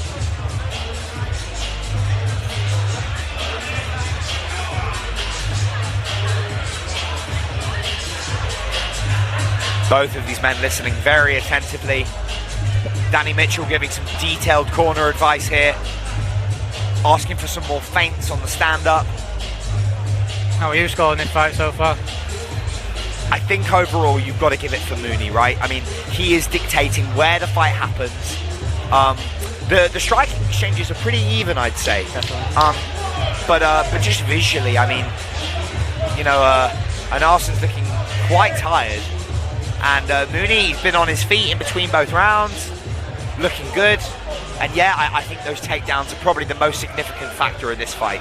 Both of these men listening very attentively. Danny Mitchell giving some detailed corner advice here, asking for some more feints on the stand-up. How are you scoring this fight so far? I think overall you've got to give it for Mooney, right? I mean, he is dictating where the fight happens. The striking exchanges are pretty even, I'd say. But just visually, I mean, you know, Arnarson's looking quite tired, and Mooney's been on his feet in between both rounds, looking good. And yeah, I think those takedowns are probably the most significant factor in this fight.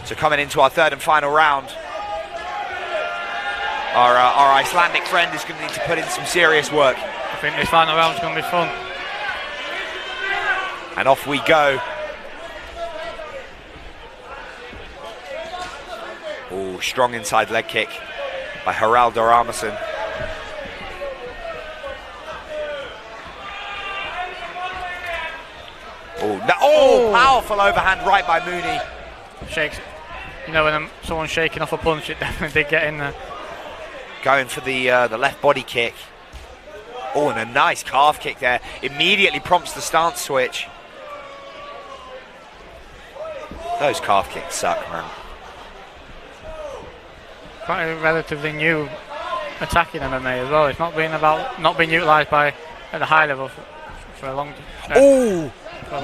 So coming into our third and final round, our Icelandic friend is going to need to put in some serious work. I think this final round's going to be fun. And off we go. Oh, strong inside leg kick by Haraldur Arnarson. Oh, no, powerful overhand right by Mooney. Shakes. You know, when someone's shaking off a punch, it definitely did get in there. Going for the left body kick. Oh, and a nice calf kick there. Immediately prompts the stance switch. Those calf kicks suck, man. Quite a relatively new attack in MMA as well. It's not been utilised at the high level for a long time.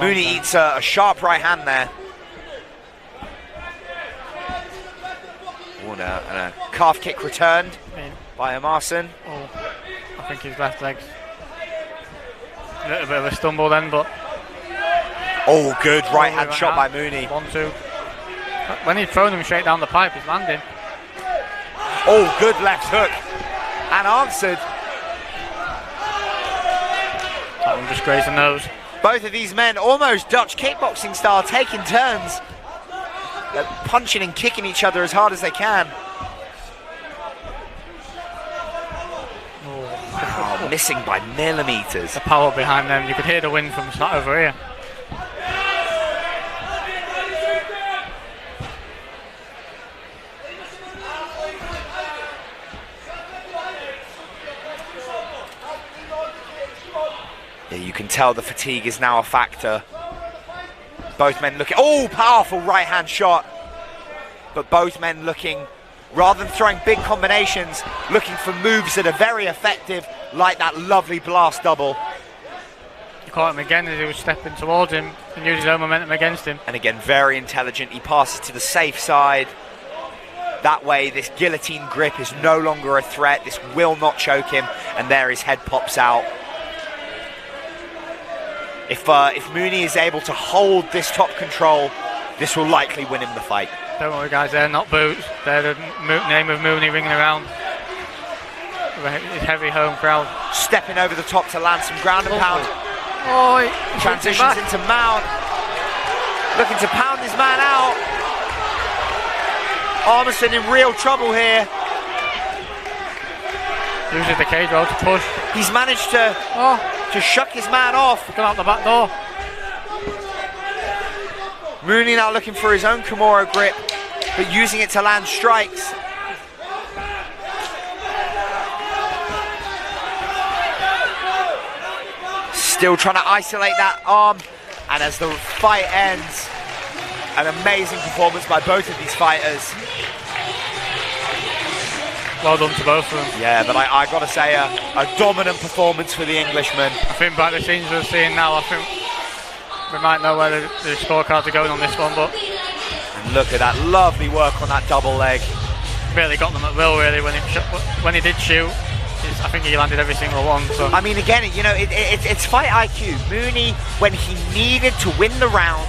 Mooney eats a sharp right hand there. And a calf kick returned by Arnarson. I think his left leg's a little bit of a stumble then, but... Oh, good right hand shot by Mooney. 1-2. When he's thrown him straight down the pipe, he's landing. Oh, good left hook. And answered. That one just grazed the nose. Both of these men almost Dutch kickboxing style, taking turns. They're punching and kicking each other as hard as they can. Oh, missing by millimeters. The power behind them. You could hear the wind from over here. Yeah, you can tell the fatigue is now a factor. Both men looking, powerful right hand shot. But both men looking, rather than throwing big combinations, looking for moves that are very effective, like that lovely blast double. He caught him again as he was stepping towards him and used his own momentum against him. And again, very intelligent. He passes to the safe side. That way, this guillotine grip is no longer a threat. This will not choke him. And there his head pops out. If Mooney is able to hold this top control, this will likely win him the fight. Don't worry, guys, they're not boots. They're the name of Mooney ringing around. His heavy home crowd. Stepping over the top to land some ground and pound. Transitions into mount. Looking to pound his man out. Arnarson in real trouble here. Uses the cage roll to push. He's managed to shuck his man off. Come out the back door. Mooney now looking for his own Kimura grip, but using it to land strikes. Still trying to isolate that arm, and as the fight ends, an amazing performance by both of these fighters. Well done to both of them. Yeah, but I got to say, a dominant performance for the Englishman. I think by the scenes we're seeing now, I think we might know where the scorecards are going on this one, but... And look at that lovely work on that double leg. Really got them at will, really, when he did shoot. I think he landed every single one. So. I mean, again, you know, it's fight IQ. Mooney, when he needed to win the round,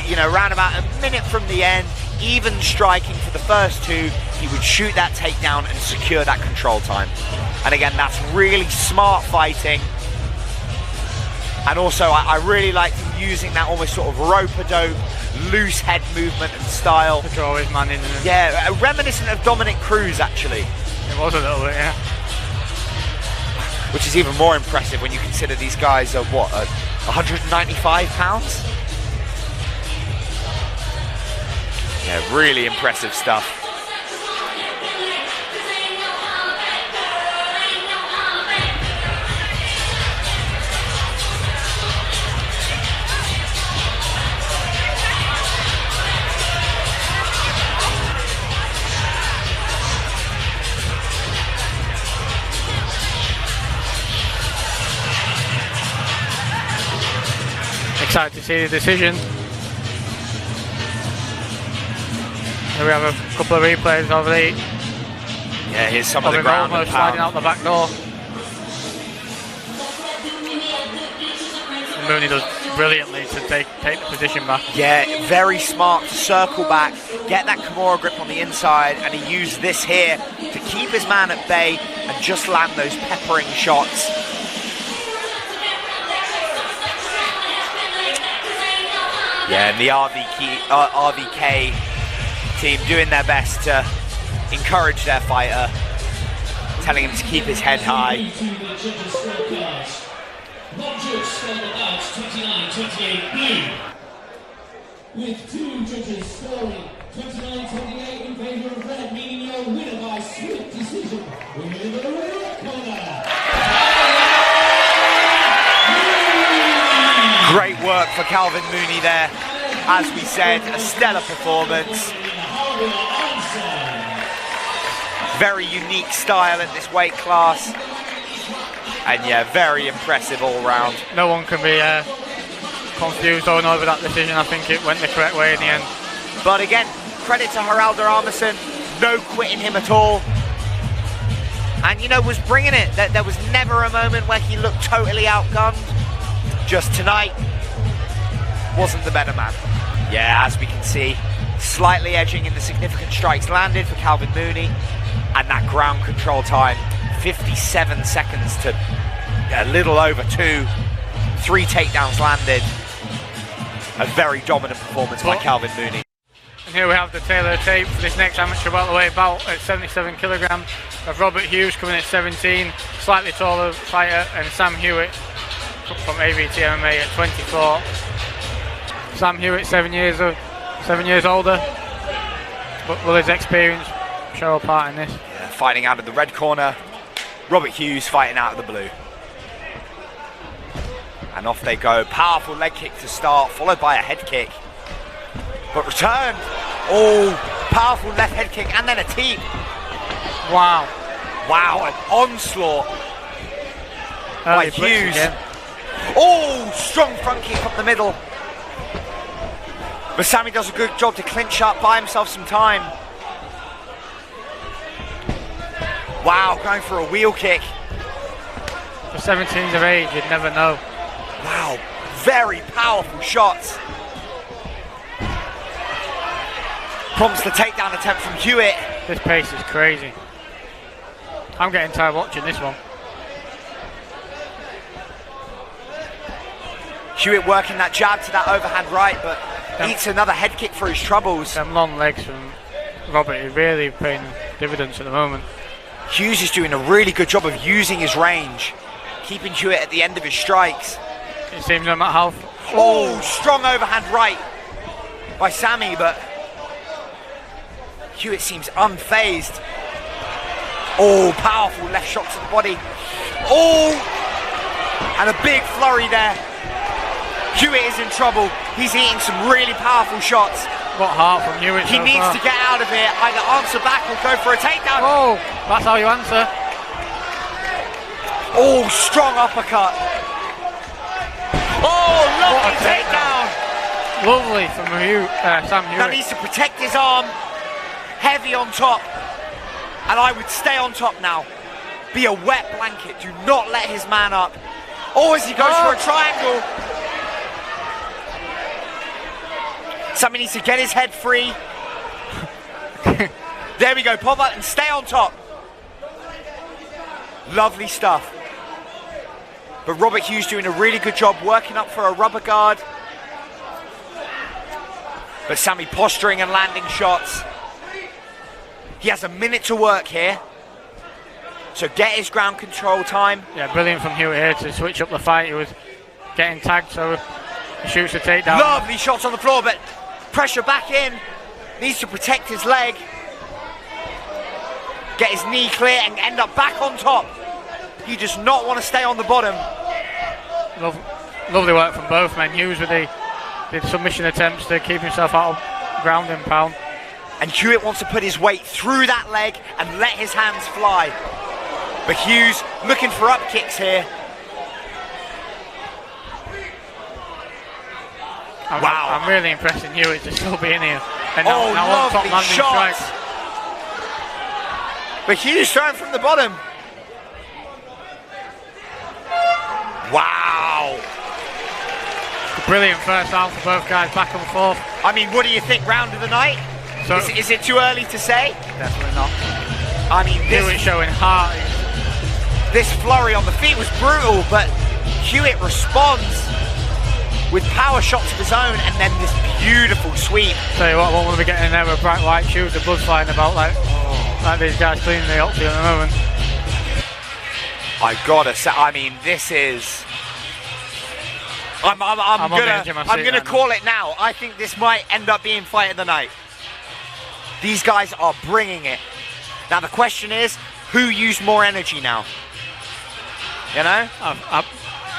you know, around about a minute from the end, even striking for the first two, he would shoot that takedown and secure that control time. And again, that's really smart fighting. And also, I really liked him using that almost sort of rope-a-dope, loose head movement and style. To draw his man in. Yeah, reminiscent of Cruz, actually. It was a little bit, yeah. which is even more impressive when you consider these guys are, what, 195 pounds? Yeah, really impressive stuff. Excited to see the decision. Here we have a couple of replays of the. Yeah, here's some of the ground and sliding out the back door. Mooney does brilliantly to take the position back. Yeah, very smart to circle back, get that Kimura grip on the inside, and he used this here to keep his man at bay and just land those peppering shots. Yeah, and the RVK team doing their best to encourage their fighter, telling him to keep his head high. With 2 judges scoring 29-28 in favour of red, meaning your winner by swift decision. In the red corner. Great work for Calvin Mooney there. As we said, a stellar performance. Very unique style at this weight class. And yeah, very impressive all round. No one can be confused or over that decision. I think it went the correct way in the end. But again, credit to Haraldur Arnarson, no quitting him at all. And you know, was bringing it. There was never a moment where he looked totally outgunned. Just tonight, wasn't the better man. Yeah, as we can see, slightly edging in the significant strikes landed for Calvin Mooney. And that ground control time, 57 seconds to a little over 2. 3 takedowns landed. A very dominant performance by Calvin Mooney. And here we have the tailor tape for this next amateur welterweight bout at 77 kilograms. Of Robert Hughes coming at 17, slightly taller fighter, and Sam Hewitt from AVT MMA at 24. Sam Hewitt, 7 years older, but will his experience show a part in this? Yeah, fighting out of the red corner, Robert Hughes fighting out of the blue. And off they go. Powerful leg kick to start, followed by a head kick. But returned. Oh, powerful left head kick and then a teep. Wow. Wow, an onslaught by Hughes. Oh, strong front kick up the middle. But Sammy does a good job to clinch up, buy himself some time. Wow, going for a wheel kick. For 17s of age, you'd never know. Wow, very powerful shots. Prompts the takedown attempt from Hewitt. This pace is crazy. I'm getting tired watching this one. Hewitt working that jab to that overhand right, but eats another head kick for his troubles. Them long legs from Robert is really paying dividends at the moment. Hughes is doing a really good job of using his range, keeping Hewitt at the end of his strikes. It seems no matter how... Oh, strong overhand right by Sammy, but Hewitt seems unfazed. Oh, powerful left shot to the body. Oh, and a big flurry there. Hewitt is in trouble. He's eating some really powerful shots. What heart from Hewitt. He needs to get out of here, either answer back or go for a takedown. Oh, that's how you answer. Oh, strong uppercut. Oh, lovely takedown. Lovely from Sam Hewitt. Now needs to protect his arm. Heavy on top. And I would stay on top now. Be a wet blanket. Do not let his man up. Oh, as he goes for a triangle. Sammy needs to get his head free. There we go, pop up and stay on top. Lovely stuff. But Robert Hughes doing a really good job working up for a rubber guard. But Sammy posturing and landing shots. He has a minute to work here. So get his ground control time. Yeah, brilliant from Hewitt here to switch up the fight. He was getting tagged, so he shoots the takedown. Lovely shots on the floor, but pressure back in. Needs to protect his leg. Get his knee clear and end up back on top. He does not want to stay on the bottom. Lovely work from both men. Hughes with the submission attempts to keep himself out of ground and pound. And Hewitt wants to put his weight through that leg and let his hands fly. But Hughes looking for up kicks here. Wow. I'm really impressed in Hewitt to still be in here. And now on top lovely landing shots. strikes. But Hughes throwing from the bottom. Wow. Brilliant first half for both guys, back and forth. I mean, what do you think, round of the night? So, is it too early to say? Definitely not. I mean, Hewitt showing heart. This flurry on the feet was brutal, but Hewitt responds with power shots of his own and then this beautiful sweep. Tell you what, I won't want to be getting in there with bright white shoes, the blood's flying about like these guys cleaning the octagon at the moment. I gotta say, I mean, this is... I'm gonna call it now. I think this might end up being fight of the night. These guys are bringing it. Now the question is, who used more energy now? You know?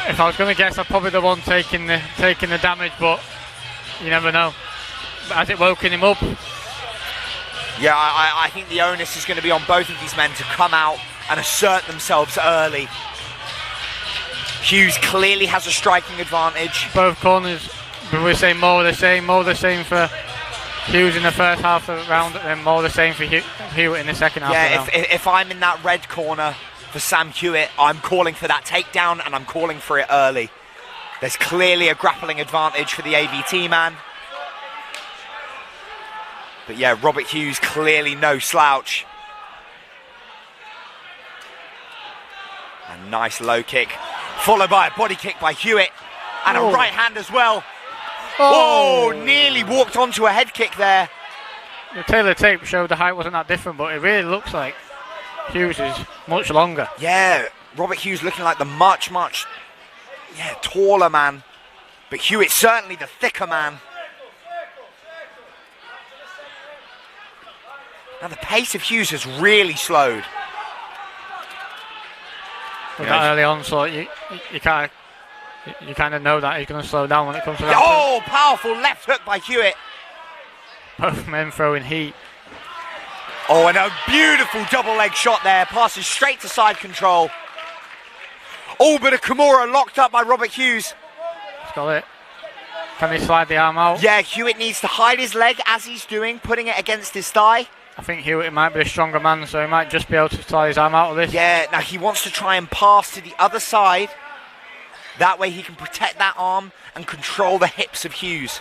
If I was going to guess, I'm probably the one taking the damage, but you never know. Has it woken him up? Yeah, I think the onus is going to be on both of these men to come out and assert themselves early. Hughes clearly has a striking advantage. Both corners, but we're saying more of the same for Hughes in the first half of the round, and then more of the same for Hewitt in the second half of the round. If I'm in that red corner for Sam Hewitt, I'm calling for that takedown and I'm calling for it early. There's clearly a grappling advantage for the AVT man. But yeah, Robert Hughes clearly no slouch. A nice low kick, followed by a body kick by Hewitt, and a right hand as well. Oh, nearly walked onto a head kick there. The tailor tape showed the height wasn't that different, but it really looks like Hughes is much longer. Yeah, Robert Hughes looking like the much taller man, but Hewitt certainly the thicker man. Now the pace of Hughes has really slowed. With that early onslaught, you kind of know that he's going to slow down when it comes to that. Oh, powerful left hook by Hewitt. Both men throwing heat. Oh, and a beautiful double leg shot there, passes straight to side control. Oh, but a Kimura locked up by Robert Hughes. He's got it. Can he slide the arm out? Yeah, Hewitt needs to hide his leg as he's doing, putting it against his thigh. I think Hewitt might be a stronger man, so he might just be able to slide his arm out of this. Yeah, now he wants to try and pass to the other side. That way he can protect that arm and control the hips of Hughes.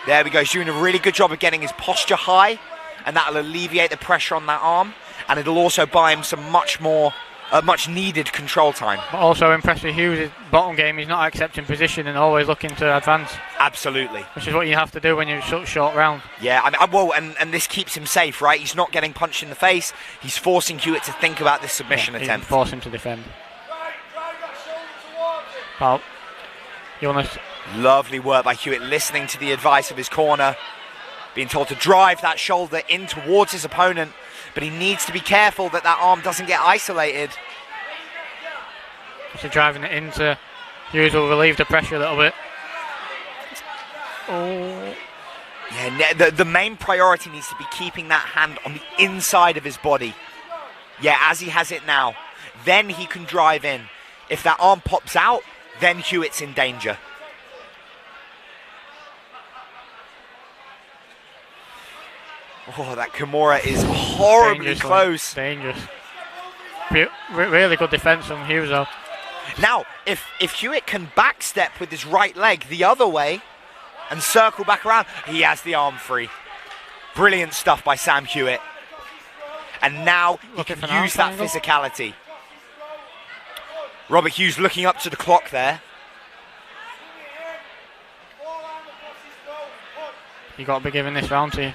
There we go, he's doing a really good job of getting his posture high, and that'll alleviate the pressure on that arm, and it'll also buy him some much needed control time. But also impressive Hughes' bottom game, he's not accepting position and always looking to advance. Absolutely. Which is what you have to do when you're such short round. Yeah, I mean, and this keeps him safe, right? He's not getting punched in the face. He's forcing Hewitt to think about this submission attempt. Force him to defend. Well, you want to... Lovely work by Hewitt, listening to the advice of his corner. Being told to drive that shoulder in towards his opponent, but he needs to be careful that that arm doesn't get isolated. Just driving it into Hughes will relieve the pressure a little bit. Oh. Yeah, the main priority needs to be keeping that hand on the inside of his body. Yeah, as he has it now. Then he can drive in. If that arm pops out, then Hewitt's in danger. Oh, that Kimura is horribly close. Dangerous. Really good defense from Hughes though. Now, if Hewitt can backstep with his right leg the other way and circle back around, he has the arm free. Brilliant stuff by Sam Hewitt. And now he can use that physicality. Robert Hughes looking up to the clock there. You got to be giving this round to you.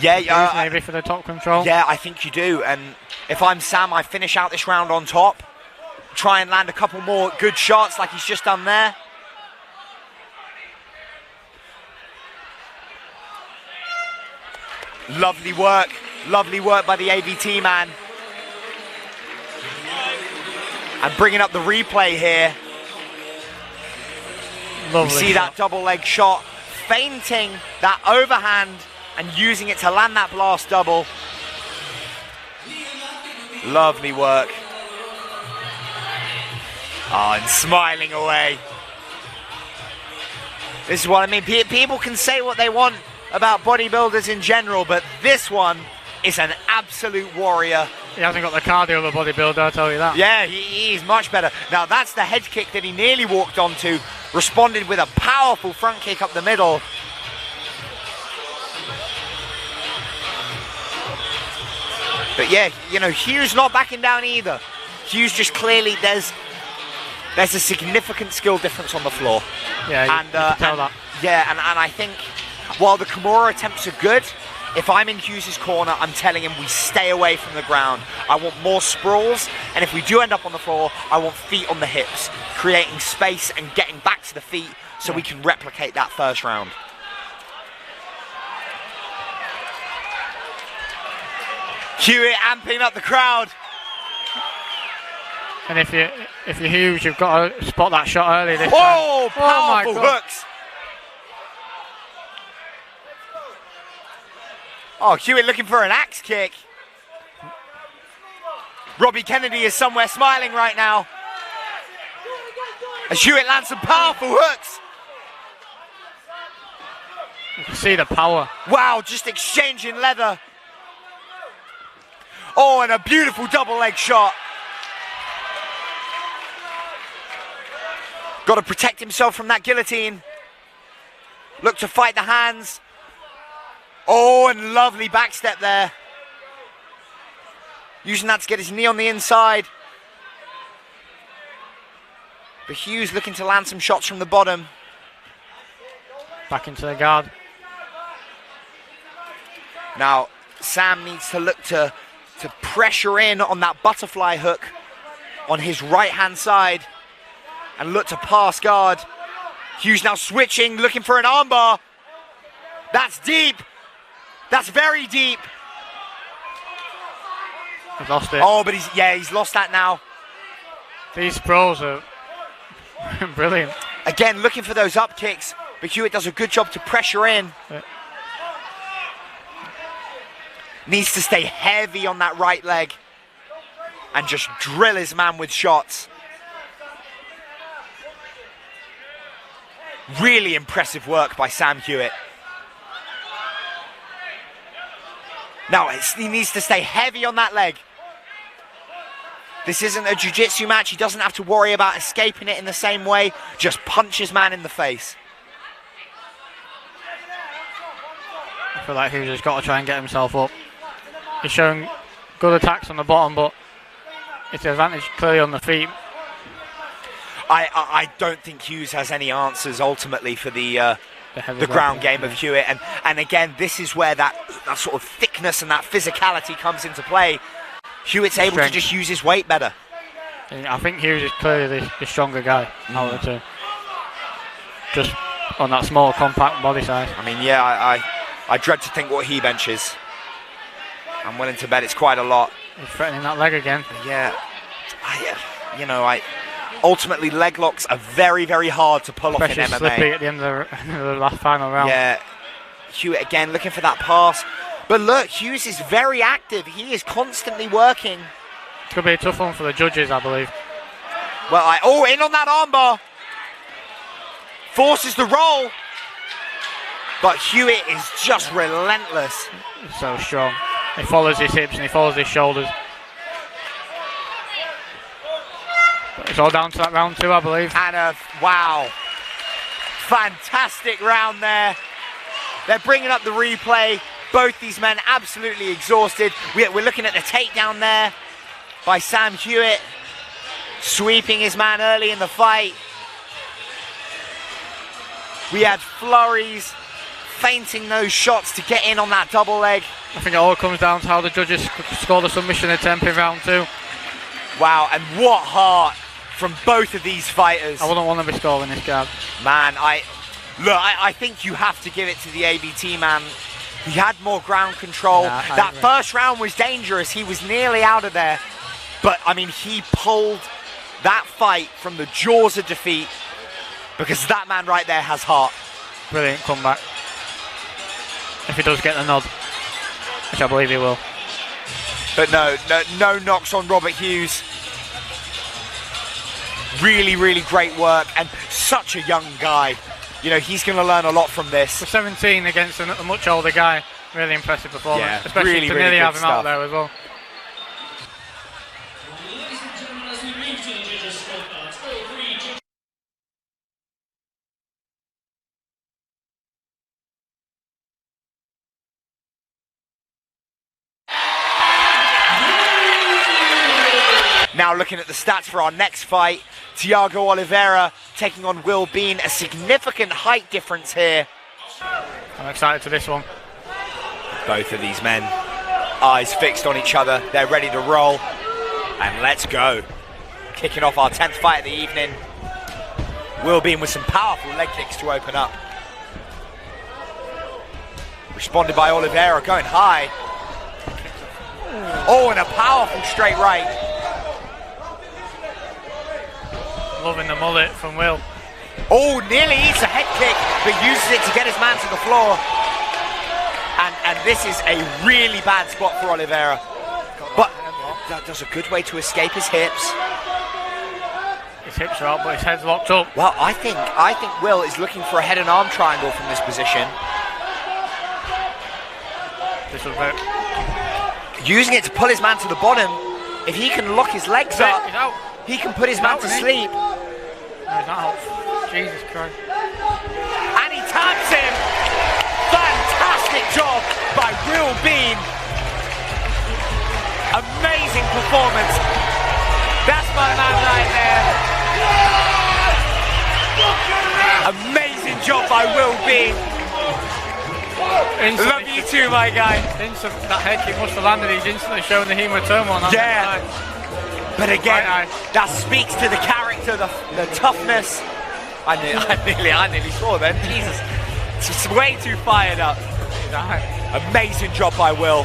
Yeah, maybe for the top control. Yeah, I think you do. And if I'm Sam, I finish out this round on top. Try and land a couple more good shots like he's just done there. Lovely work by the AVT man. And bringing up the replay here. Lovely you see shot. that double leg shot, feinting that overhand and using it to land that blast double. Lovely work. Oh, and smiling away. This is what I mean. People can say what they want about bodybuilders in general, but this one is an absolute warrior. He hasn't got the cardio of a bodybuilder, I'll tell you that. Yeah, he's much better. Now, that's the head kick that he nearly walked onto. Responded with a powerful front kick up the middle. But yeah, you know, Hughes not backing down either. Hughes just clearly, there's a significant skill difference on the floor. Yeah, you can tell that. Yeah, and I think while the Kimura attempts are good, if I'm in Hughes' corner, I'm telling him we stay away from the ground. I want more sprawls, and if we do end up on the floor, I want feet on the hips, creating space and getting back to the feet so we can replicate that first round. Hewitt amping up the crowd. And if you're Hughes, you've got to spot that shot early this time. Oh, powerful my God. hooks. Oh, Hewitt looking for an axe kick. Robbie Kennedy is somewhere smiling right now. As Hewitt lands some powerful hooks. You can see the power. Wow, just exchanging leather. Oh, and a beautiful double leg shot. Got to protect himself from that guillotine. Look to fight the hands. Oh, and lovely back step there. Using that to get his knee on the inside. But Hughes looking to land some shots from the bottom. Back into the guard. Now, Sam needs to look to pressure in on that butterfly hook on his right-hand side and look to pass guard. Hughes now switching, looking for an armbar. That's deep. That's very deep. He's lost it. Oh, but he's lost that now. These pros are brilliant. Again, looking for those up kicks, but Hewitt does a good job to pressure in. Yeah. Needs to stay heavy on that right leg and just drill his man with shots. Really impressive work by Sam Hewitt. Now, he needs to stay heavy on that leg. This isn't a jiu-jitsu match. He doesn't have to worry about escaping it in the same way. Just punch his man in the face. I feel like Hughes has got to try and get himself up. He's showing good attacks on the bottom, but it's an advantage clearly on the feet. I don't think Hughes has any answers ultimately for the ground game of Hewitt. And again, this is where that sort of thickness and that physicality comes into play. Hewitt's able to just use his weight better. I think Hughes is clearly the stronger guy out of the two. Just on that small, compact body size. I mean, yeah, I dread to think what he benches. I'm willing to bet it's quite a lot. He's threatening that leg again. Yeah, ultimately leg locks are very, very hard to pull Especially off in MMA. Slippy at the end of the last final round. Yeah, Hewitt again looking for that pass. But look, Hughes is very active. He is constantly working. It's going to be a tough one for the judges, I believe. Well, in on that armbar. Forces the roll. But Hewitt is just relentless. He's so strong. He follows his hips and he follows his shoulders. But it's all down to that round two, I believe. And wow. Fantastic round there. They're bringing up the replay. Both these men absolutely exhausted. We're looking at the takedown there by Sam Hewitt. Sweeping his man early in the fight. We had flurries, feinting those shots to get in on that double leg. I think it all comes down to how the judges score the submission attempt in round 2. Wow, and what heart from both of these fighters. I wouldn't want to be scoring this guy. Man, I think you have to give it to the ABT man. He had more ground control. Yeah, that first round was dangerous. He was nearly out of there. But, I mean, he pulled that fight from the jaws of defeat because that man right there has heart. Brilliant comeback. If he does get the nod, which I believe he will. But no knocks on Robert Hughes. Really, really great work, and such a young guy. You know, he's going to learn a lot from this. For 17 against a much older guy, really impressive performance. Yeah, especially really, to really nearly good have him stuff. out there as well. Ladies and gentlemen, as we move to the judges' scorecards, all three judges. Now looking at the stats for our next fight, Tiago Oliveira taking on Will Bean. A significant height difference here. I'm excited for this one. Both of these men, eyes fixed on each other. They're ready to roll. And let's go. Kicking off our 10th fight of the evening. Will Bean with some powerful leg kicks to open up. Responded by Oliveira, going high. Oh, and a powerful straight right. Loving the mullet from Will. Oh, nearly eats a head kick, but uses it to get his man to the floor. And this is a really bad spot for Oliveira. But that does a good way to escape his hips. His hips are out, but his head's locked up. Well, I think Will is looking for a head and arm triangle from this position. This was very... Using it to pull his man to the bottom. If he can lock his legs up, He's out. he can put his man to sleep. No, he's not out. Jesus Christ. And he taps him. Fantastic job by Will Bean. Amazing performance. That's my man right there. Amazing job by Will Bean. Love you too, my guy. That head kick must have landed. He's instantly showing the hematoma on that. Yeah. But again, Right. that speaks to the character, the toughness. I nearly saw then. Jesus, it's way too fired up. Amazing job by Will.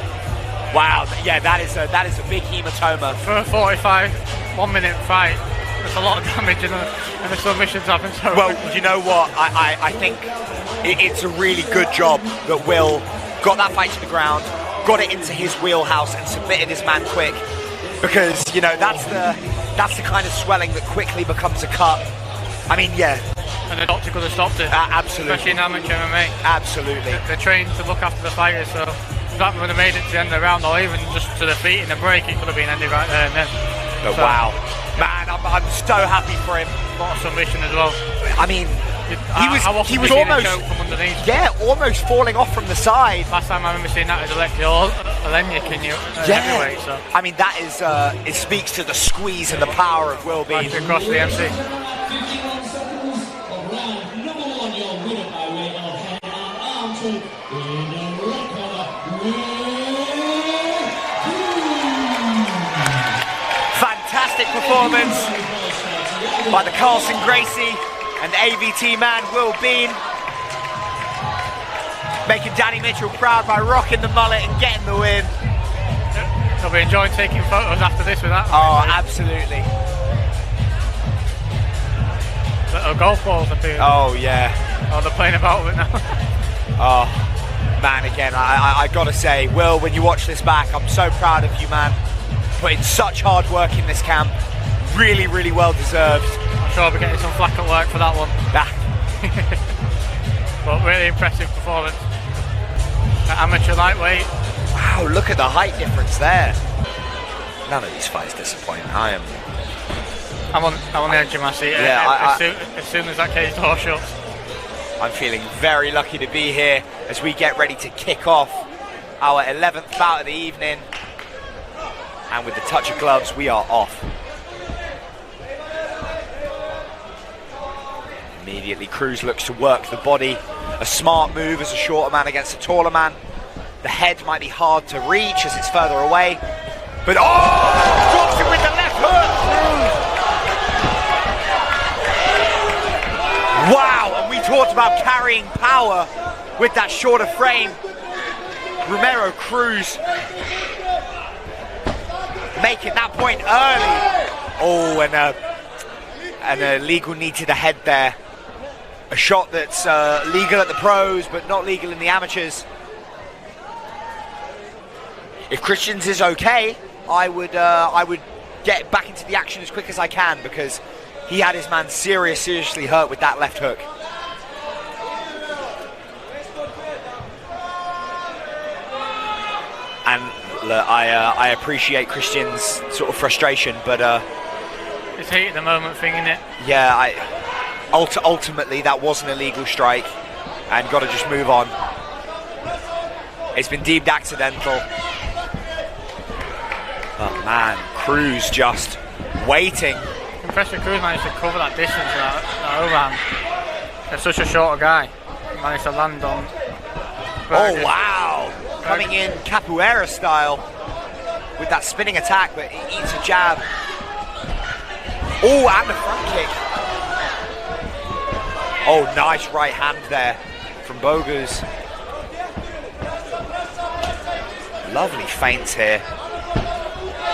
Wow, yeah, that is a big hematoma. For a 45, 1 minute fight, there's a lot of damage in the submissions happen. So Well, you know what? I think it's a really good job that Will got that fight to the ground, got it into his wheelhouse, and submitted his man quick. Because you know that's the kind of swelling that quickly becomes a cut. I mean, yeah. And the doctor could have stopped it. Absolutely. Especially in amateur MMA. Absolutely. They're trained to look after the fighters, so if that would have made it to the end of the round, or even just to the feet in the break, it could have been ended right there and then. But wow, man, I'm so happy for him. What a submission as well. I mean, he was almost from underneath. Yeah, almost falling off from the side. Last time I remember seeing that was Olenyk in heavyweight. So I mean, that is it speaks to the squeeze and the power of Will Bean. right across the MC. 51 seconds of round number 1, your winner by way of head and arm to in the red corner, Fantastic performance by the Carlson Gracie and AVT man Will Bean. Making Danny Mitchell proud by rocking the mullet and getting the win. They'll be enjoying taking photos after this with that. Oh, absolutely. Little golf balls appear. Oh, yeah. Oh, they're playing about with it now. Oh, man, again, I gotta say, Will, when you watch this back, I'm so proud of you, man. Put in such hard work in this camp. Really, really well deserved. I'm sure I'll be getting some flack at work for that one. But really impressive performance. At amateur lightweight. Wow, look at the height difference there. None of these fights disappoint. I'm on the edge of my seat. Yeah, as soon as that cage door shuts. I'm feeling very lucky to be here as we get ready to kick off our 11th bout of the evening. And with the touch of gloves, we are off. Immediately, Cruz looks to work the body a smart move as a shorter man against a taller man. The head might be hard to reach as it's further away. But drops it with the left hook! Wow, and we talked about carrying power with that shorter frame. Romero, Cruz making that point early. Oh, and a legal knee to the head there. A shot that's legal at the pros, but not legal in the amateurs. If Kristian's is okay, I would get back into the action as quick as I can, because he had his man seriously hurt with that left hook. And look, I appreciate Kristian's sort of frustration, but it's heat at the moment thing, isn't it? Yeah, ultimately that was an illegal strike, and got to just move on. It's been deemed accidental. Oh man, Cruz just waiting. Impressive. Cruz managed to cover that distance, that overhand. They're such a shorter guy. He managed to land on. Oh wow! Coming in capoeira style with that spinning attack, but he eats a jab. Oh, and the front kick. Oh, nice right hand there from Boguzs. Lovely feints here.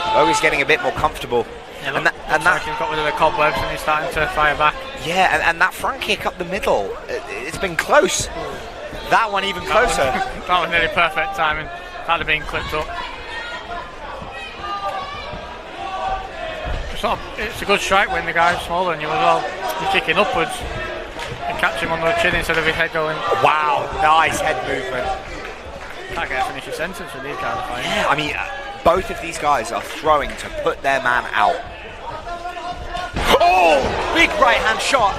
Boguzs getting a bit more comfortable. Yeah, and that he's got rid of the cobwebs and he's starting to fire back. Yeah, and that front kick up the middle, it's been close. That one even closer. That was nearly perfect timing. That'd have been clipped up. It's a good strike when the guy's smaller than you as well. You're kicking upwards and catch him on the chin instead of his head going. Wow, nice head movement. Can't get a finished sentence with these guys fighting. Yeah, I mean, both of these guys are throwing to put their man out. Oh, big right hand shot.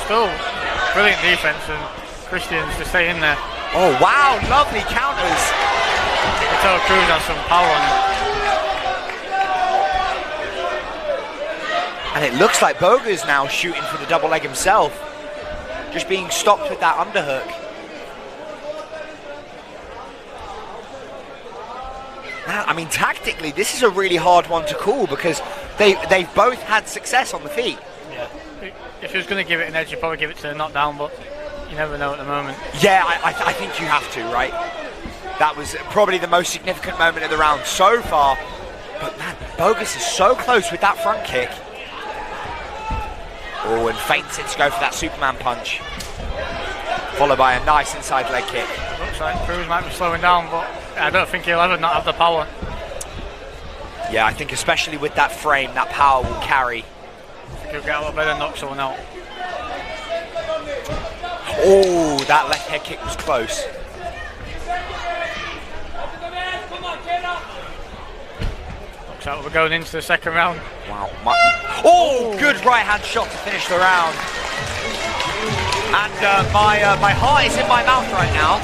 Still brilliant defense, and Kristian's to stay in there. Oh wow, lovely counters. You can tell Cruz has some power on him. And it looks like Boguzs now shooting for the double leg himself. Just being stopped with that underhook. Now, I mean, tactically, this is a really hard one to call, because they've both had success on the feet. Yeah. If he was going to give it an edge, you'd probably give it to the knockdown, but you never know at the moment. Yeah, I think you have to, right? That was probably the most significant moment of the round so far. But man, Boguzs is so close with that front kick. Oh, and feints it to go for that Superman punch. Followed by a nice inside leg kick. Looks like Cruz might be slowing down, but I don't think he'll ever not have the power. Yeah, I think especially with that frame, that power will carry. I think he'll get a lot better and knock someone out. Oh, that left head kick was close. Looks like we're going into the second round. Wow. Good right hand shot to finish the round. And my heart is in my mouth right now.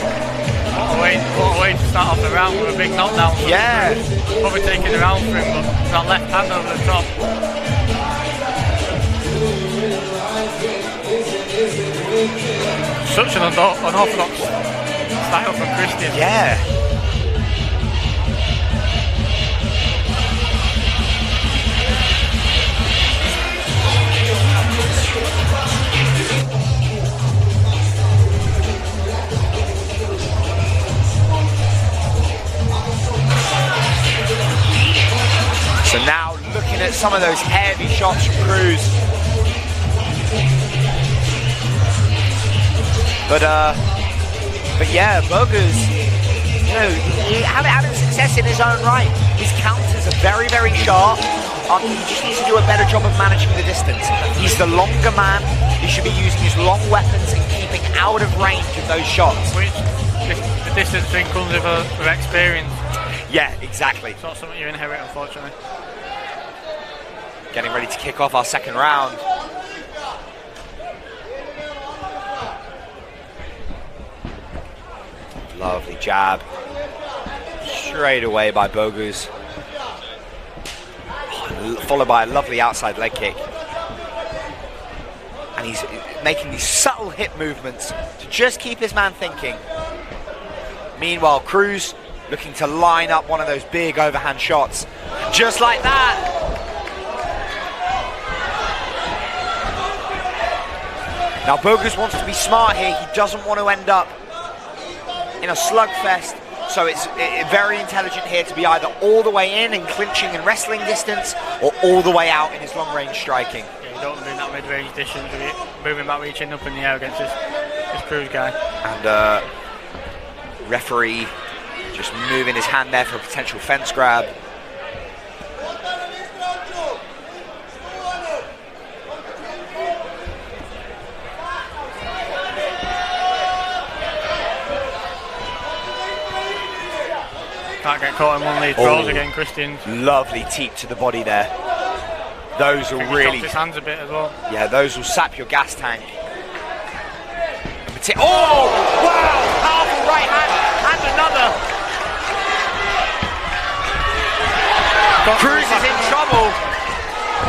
What a way to start off the round with a big knockdown. Yeah. Probably taking the round for him, but that left hand over the top. Such an unorthodox style from Kristian. Yeah. So now looking at some of those heavy shots from Cruz. But yeah, Boguzs, you know, having success in his own right. His counters are very, very sharp. He just needs to do a better job of managing the distance. He's the longer man. He should be using his long weapons and keeping out of range of those shots. Which the distance thing comes with experience. Yeah, exactly. It's not something you inherit, unfortunately. Getting ready to kick off our second round. Lovely jab. Straight away by Boguzs. Followed by a lovely outside leg kick. and he's making these subtle hip movements to just keep his man thinking. Meanwhile, Cruz looking to line up one of those big overhand shots, just like that. Now Boguzs wants to be smart here. He doesn't want to end up in a slugfest, so it's very intelligent here to be either all the way in clinching and wrestling distance, or all the way out in his long-range striking. Yeah, you don't want to be in that mid-range distance with it moving back, reaching up in the air against this Cruz guy. And referee just moving his hand there for a potential fence grab. Can't get caught in one of these throws again, Kristian. Lovely teep to the body there. Those will really... his hands a bit as well. Yeah, those will sap your gas tank. Oh, wow! Powerful right hand and another. Cruz is in trouble.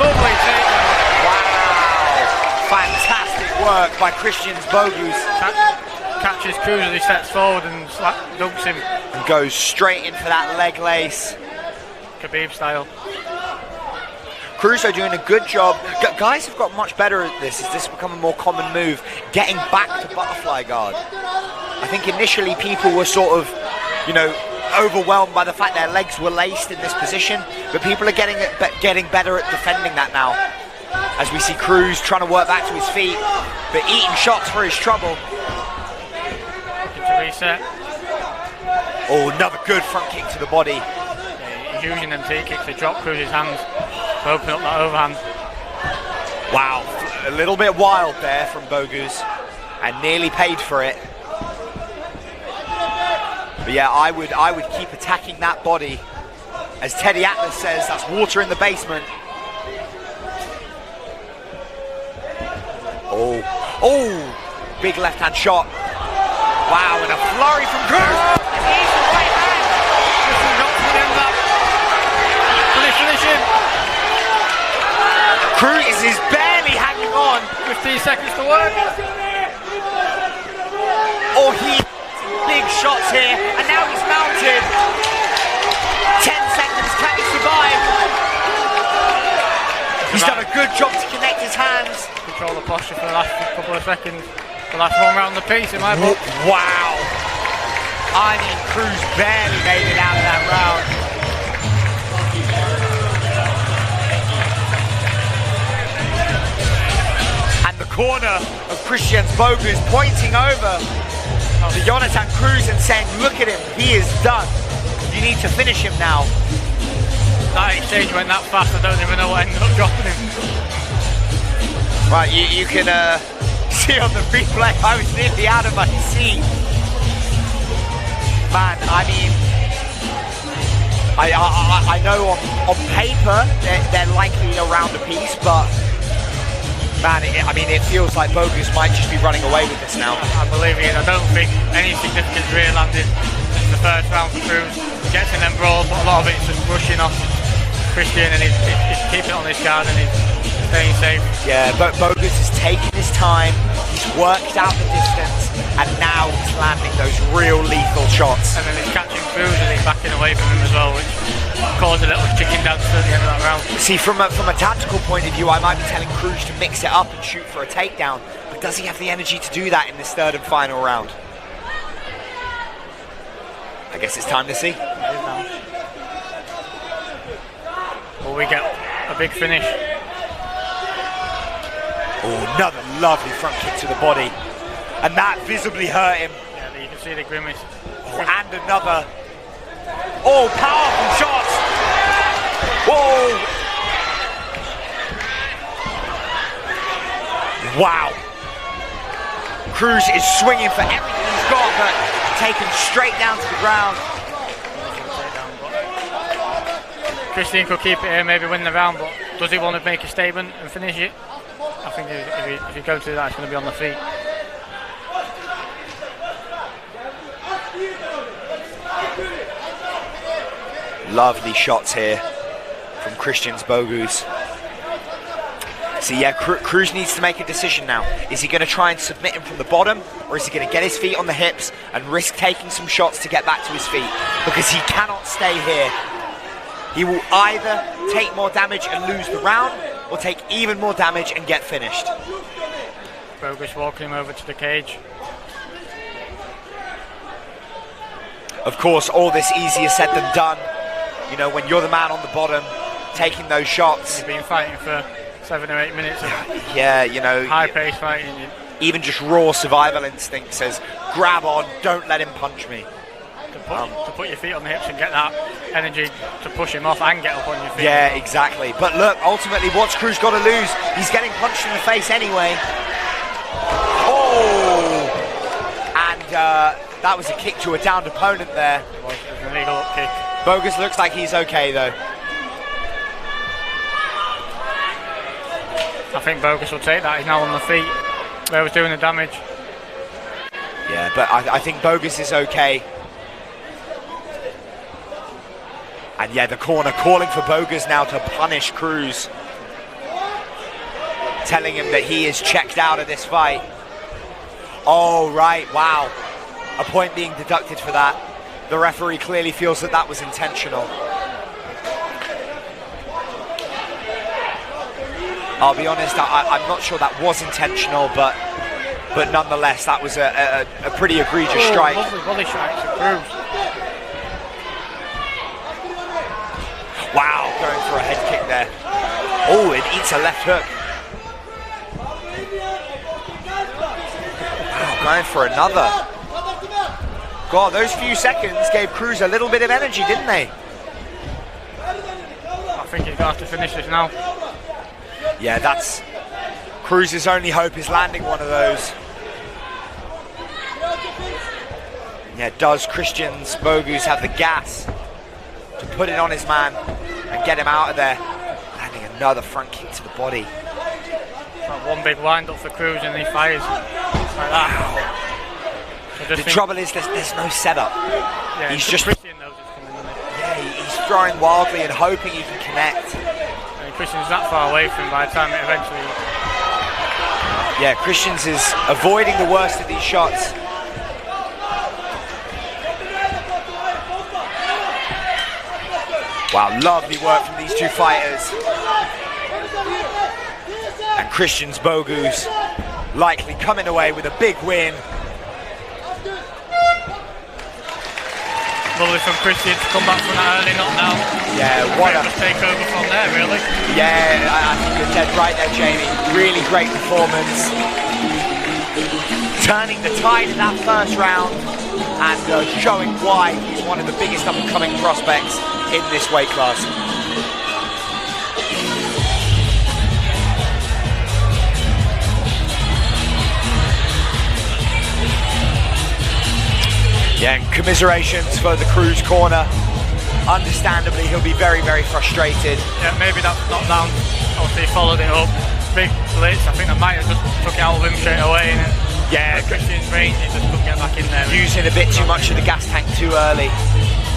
Lovely takedown. Wow! Fantastic work by Kristian's Boguzs. Catches Cruz as he steps forward and dunks him. And goes straight in for that leg lace. Khabib style. Cruz are doing a good job. Guys have got much better at this. Has this become a more common move? Getting back to butterfly guard. I think initially people were sort of, you know, overwhelmed by the fact their legs were laced in this position, but people are getting better at defending that now. As we see Cruz trying to work back to his feet, but eating shots for his trouble. To reset. Oh, another good front kick to the body. Yeah, he's using them T-kicks to drop Cruz's hands to open up that overhand. Wow, a little bit wild there from Boguzs, and nearly paid for it. But yeah, I would keep attacking that body. As Teddy Atlas says, that's water in the basement. Oh, big left hand shot. Wow, and a flurry from Cruz. He's the right hand. Finish him. Cruz is barely hanging on. 15 seconds to work. Oh, big shots here, and now he's mounted. 10 seconds, can he survive? He's done a good job to connect his hands. Control the posture for the last couple of seconds. The last one round the piece in my book. Wow. I mean, Cruz barely made it out of that round. And the corner of Kristian's Boguzs pointing over to Yonatan Cruz and saying, look at him, he is done. You need to finish him now. That exchange went that fast, I don't even know what ended up dropping him. Right, you can see on the replay, I was nearly out of my seat. Man, I mean, I know on paper they're likely around a piece, but man, it feels like Boguzs might just be running away with this now. I believe it. I don't think any significant rear landed in the first round for Cruz. Gets in them brawls, but a lot of it's just rushing off Kristian, and he's keeping it on his guard and he's staying safe. Yeah, but Boguzs has taken his time, he's worked out the distance, and now he's landing those real lethal shots. And then he's catching Cruz and he's backing away from him as well, which caused a little chicken dance at the end of that round. See, from a tactical point of view, I might be telling Cruz to mix it up and shoot for a takedown, but does he have the energy to do that in this third and final round? I guess it's time to see. Will we get a big finish? Oh, another lovely front kick to the body, and that visibly hurt him. Yeah, you can see the grimace. And another. Oh, powerful shots! Whoa! Wow! Cruz is swinging for everything he's got, but taken straight down to the ground. Kristian could keep it here, maybe win the round, but does he want to make a statement and finish it? I think if he goes to that, it's going to be on the feet. Lovely shots here from Kristian's Boguzs. So yeah, Cruz needs to make a decision now. Is he going to try and submit him from the bottom, or is he going to get his feet on the hips and risk taking some shots to get back to his feet? Because he cannot stay here. He will either take more damage and lose the round, or take even more damage and get finished. Boguzs walking him over to the cage. Of course, all this easier said than done. You know, when you're the man on the bottom, taking those shots. You've been fighting for 7 or 8 minutes of you know, high-paced fighting. Even just raw survival instinct says, grab on, don't let him punch me. To put your feet on the hips and get that energy to push him off and get up on your feet. Yeah, exactly. But look, ultimately, what's Cruz got to lose? He's getting punched in the face anyway. Oh! And that was a kick to a downed opponent there. It was an illegal up kick. Boguzs looks like he's okay, though. I think Boguzs will take that. He's now on the feet where he was doing the damage. Yeah, but I think Boguzs is okay. And yeah, the corner calling for Boguzs now to punish Cruz. Telling him that he is checked out of this fight. Oh, right, wow. A point being deducted for that. The referee clearly feels that that was intentional. I'll be honest, I'm not sure that was intentional, but nonetheless, that was a pretty egregious strike. Lovely volley strike to Cruz. Wow, going for a head kick there. Oh, it eats a left hook. Wow, going for another. God, those few seconds gave Cruz a little bit of energy, didn't they? I think he's going to have to finish this now. Yeah, that's Cruz's only hope, is landing one of those. Yeah, does Kristian's Boguzs have the gas to put it on his man and get him out of there? Landing another front kick to the body. One big wind up for Cruz and he fires like that. The trouble is there's no setup. Yeah, he's just Kristian knows it's coming, doesn't he? Yeah, he's throwing wildly and hoping he can connect. And Kristian's that far away from him by the time it eventually. Yeah, Kristian's is avoiding the worst of these shots. Wow, lovely work from these two fighters. And Kristian's Boguzs likely coming away with a big win. Lovely from Kristian to come back from that early knockdown. Yeah, what a take over from there, really. Yeah, I think you're dead right there, Jamie. Really great performance. Turning the tide in that first round and showing why he's one of the biggest up-and-coming prospects in this weight class. Yeah, and commiserations for the Cruz corner. Understandably, he'll be very, very frustrated. Yeah, maybe that knockdown, obviously followed it up. Big blitz, I think that might have just took it out of him straight away. And yeah, Kristian's range, he just couldn't get back in there. Using a bit too much of the gas tank too early.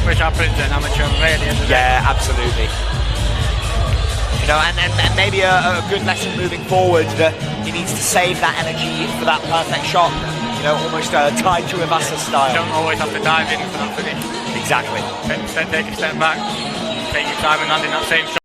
Which happens in amateur MMA at the end of the day. Yeah, absolutely. You know, and maybe a good lesson moving forward that he needs to save that energy for that perfect shot. You know, almost tied to a Basel style. You don't always have to dive in for that finish. Exactly. Take a step back, take your time and land in that same shot.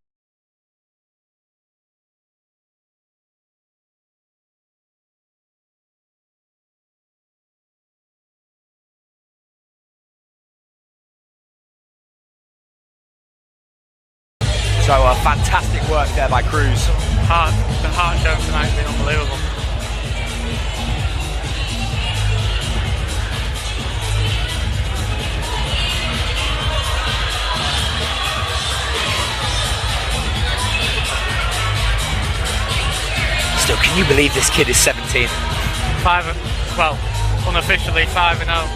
So fantastic work there by Cruz. The heart show tonight has been unbelievable. Still, can you believe this kid is 17? Unofficially 5-0,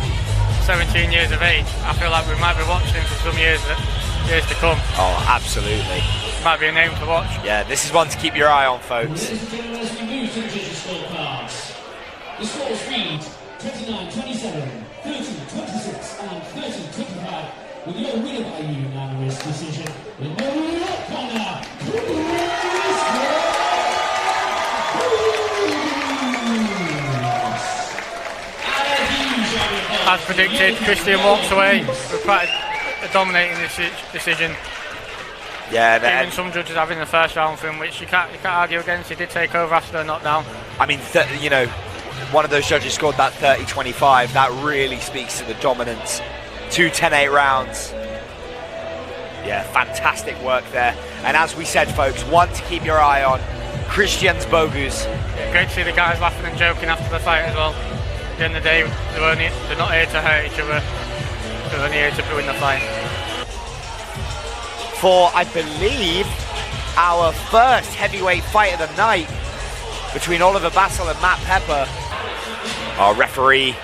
17 years of age. I feel like we might be watching him for some years to come. Oh, absolutely. Might be a name to watch. Yeah, this is one to keep your eye on, folks. The scores read 29-27, 30-26 and 30-25 with your winner by unanimous decision in the corner. as predicted, Kristian walks away with quite a dominating decision. Yeah, even some judges having the first round for him, which you can't argue against. He did take over after the knockdown. I mean, you know, one of those judges scored that 30-25. That really speaks to the dominance. 2 10-8 rounds. Yeah, fantastic work there. And as we said, folks, one to keep your eye on, Kristian's Boguzs. Yeah, great to see the guys laughing and joking after the fight as well. At the end of the day, they're not here to hurt each other. They're only here to win the fight. For, I believe, our first heavyweight fight of the night between Oliver Basel and Matt Pepper. Our referee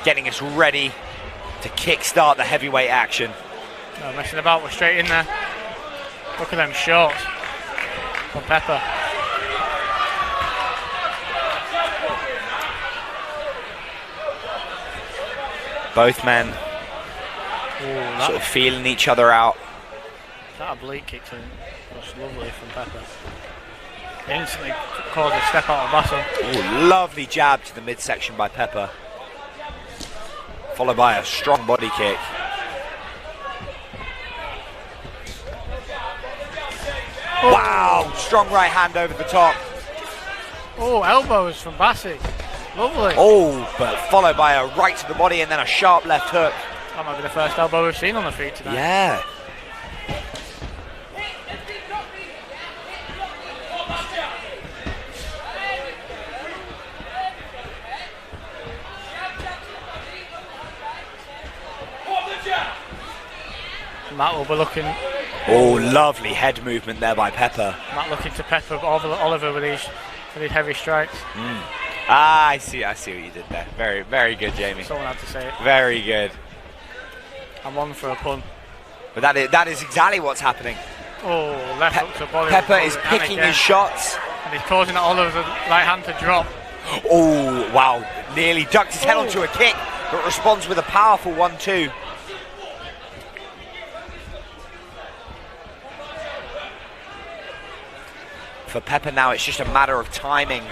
getting us ready to kickstart the heavyweight action. No messing about, we're straight in there. Look at them shorts from Pepper. Both men sort of feeling each other out. That oblique kick to him was lovely from Pepper. Instantly caused a step out of Basel. Ooh, lovely jab to the midsection by Pepper, followed by a strong body kick. Oh. Wow, strong right hand over the top. Oh, elbows from Bassi. Lovely. Oh, but followed by a right to the body and then a sharp left hook. That might be the first elbow we've seen on the feet today. Yeah. Matt will be looking. Oh, lovely head movement there by Pepper. Matt looking to pepper Oliver with these heavy strikes. Ah, I see what you did there. Very, very good, Jamie. Someone had to say it. Very good. I'm on for a pun. But that is exactly what's happening. Oh, left hook to body. Pepper is picking his shots. And he's causing Oliver's right hand to drop. Oh, wow. Nearly ducked his head onto a kick, but responds with a powerful 1-2. For Pepper now, it's just a matter of timing.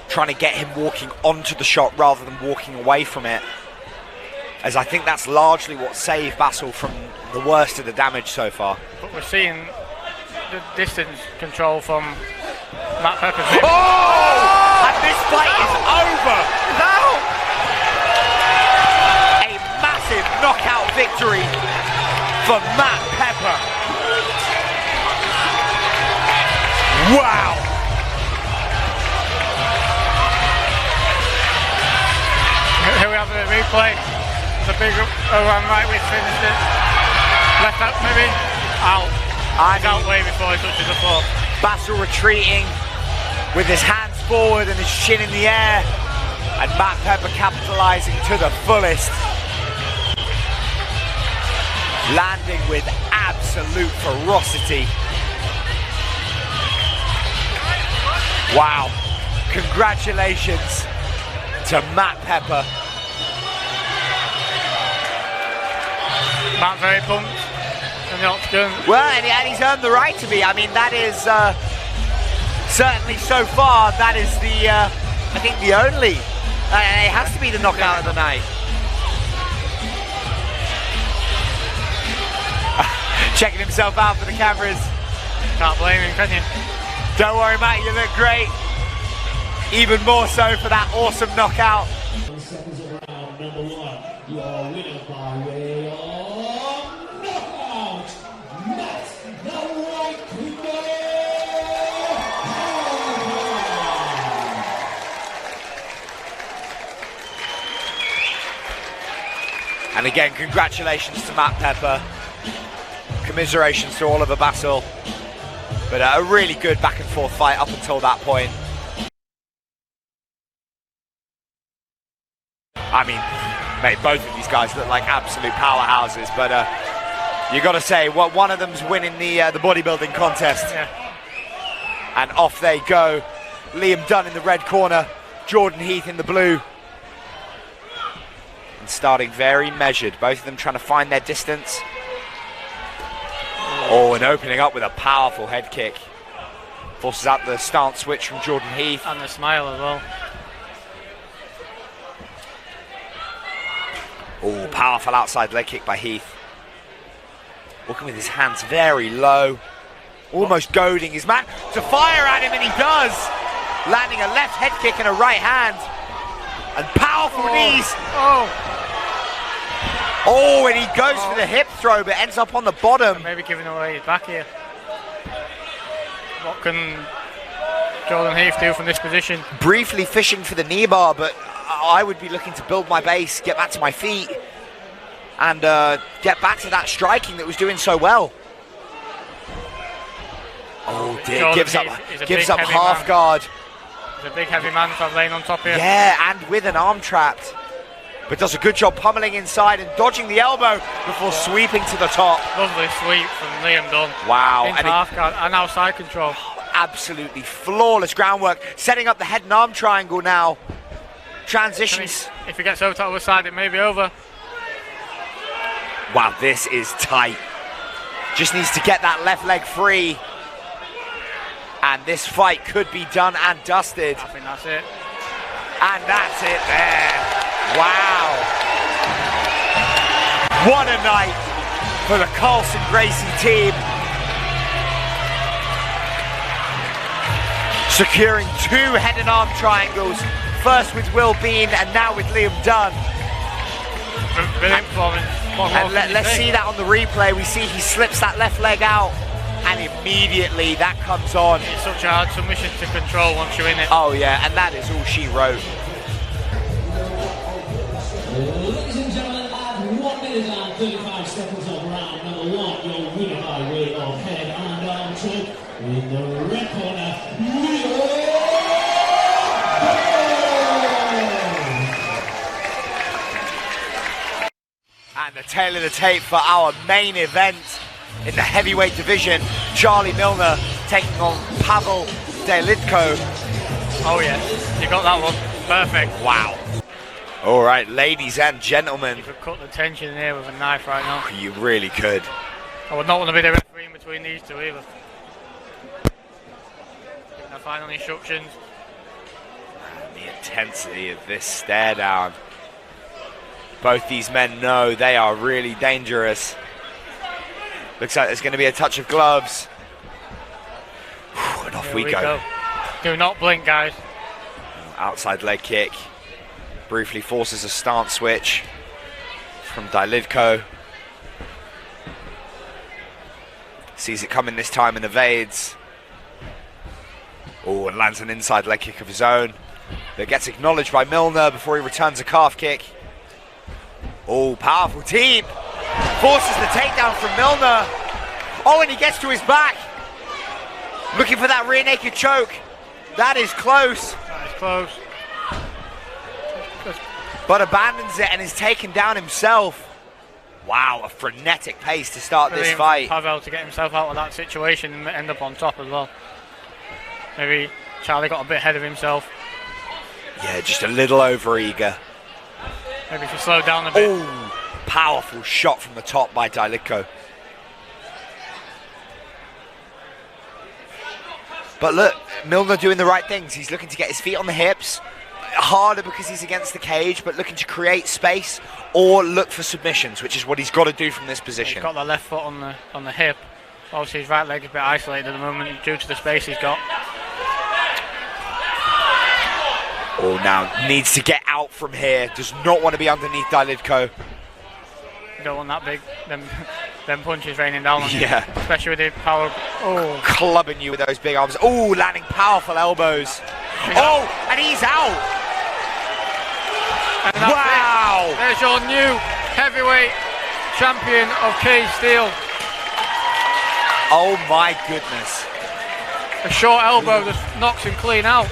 Trying to get him walking onto the shot rather than walking away from it. As I think that's largely what saved Basel from the worst of the damage so far. But we're seeing the distance control from Matt Pepper. Oh! And this fight is over! No! A massive knockout victory for Matt Pepper. Wow! Here we have the replay. The big overhand right, we finished it. Left out maybe. Out. He's out way before he touches the floor. Basel retreating with his hands forward and his chin in the air. And Matt Pepper capitalising to the fullest. Landing with absolute ferocity. Wow. Congratulations to Matt Pepper. Matt very pumped in the octagon. Well, and he's earned the right to be. I mean, that is certainly so far, that is the, I think the only, it has to be the knockout of the night. Checking himself out for the cameras. Can't blame him, can you? Don't worry, Matt, you look great. Even more so for that awesome knockout. 1 seconds of round number 1. Your winner by way of knockout, Matt the White Kingdom. And again, congratulations to Matt Pepper. Commiserations to Oliver Basel. But a really good back and forth fight up until that point. I mean, mate, both of these guys look like absolute powerhouses, but you got to say, one of them's winning the bodybuilding contest. Yeah. And off they go. Liam Dunn in the red corner, Jordan Heath in the blue. And starting very measured, both of them trying to find their distance. Oh, and opening up with a powerful head kick. Forces out the stance switch from Jordan Heath. And the smile as well. Oh, powerful outside leg kick by Heath. Walking with his hands very low. Almost goading his man to fire at him, and he does. Landing a left head kick and a right hand. And powerful knees. Oh, and he goes for the hip throw, but ends up on the bottom. Maybe giving away his back here. What can Jordan Heath do from this position? Briefly fishing for the knee bar, but I would be looking to build my base, get back to my feet, and get back to that striking that was doing so well. Oh dear, gives up half man. guard. He's a big heavy man to have laying on top here. Yeah, and with an arm trapped. But does a good job pummeling inside and dodging the elbow before sweeping to the top. Lovely sweep from Liam Dunn. Wow. Into half guard and outside control. Absolutely flawless groundwork. Setting up the head and arm triangle now. Transitions. If he gets over to the other side, it may be over. Wow, this is tight. Just needs to get that left leg free. And this fight could be done and dusted. I think that's it. And that's it there. Wow. What a night for the Carlson Gracie team. Securing 2 head and arm triangles. First with Will Bean and now with Liam Dunn. Brilliant performance. And let's see that on the replay. We see he slips that left leg out. And immediately that comes on. It's such a hard submission to control once you're in it. Oh yeah, and that is all she wrote. Ladies and gentlemen, at 1 minute and 35 seconds of round number 1, your winner by way of head and arm choke in the red corner, And the tail of the tape for our main event in the heavyweight division. Charlie Milner taking on Pavel Dailidko. Oh yeah, you got that one. Perfect. Wow. All right, ladies and gentlemen. You could cut the tension in here with a knife right now. You really could. I would not want to be the referee in between these two either. Giving the final instructions. And the intensity of this stare down. Both these men know they are really dangerous. Looks like there's going to be a touch of gloves. Whew, and off we go. Do not blink, guys. Outside leg kick. Briefly forces a stance switch from Dailidko. Sees it coming this time and evades. Oh, and lands an inside leg kick of his own. That gets acknowledged by Milner before he returns a calf kick. Oh, powerful team. Forces the takedown from Milner. Oh, and he gets to his back. Looking for that rear naked choke. That is close. That is close. But abandons it and is taken down himself. Wow, a frenetic pace to start this fight. Pavel to get himself out of that situation and end up on top as well. Maybe Charlie got a bit ahead of himself. Yeah, just a little over-eager. Maybe if he slowed down a bit. Oh, powerful shot from the top by Dailidko. But look, Milner doing the right things. He's looking to get his feet on the hips. Harder because he's against the cage, but looking to create space or look for submissions, which is what he's got to do from this position. He's got the left foot on the hip. Obviously his right leg is a bit isolated at the moment due to the space he's got. Oh, now needs to get out from here. Does not want to be underneath Dailidko. You don't want that big, them punches raining down on you. Yeah. Especially with the power. Oh. Clubbing you with those big arms. Oh, landing powerful elbows. Oh, and he's out. And wow. There's your new heavyweight champion of cage steel. Oh my goodness. A short elbow that knocks him clean out.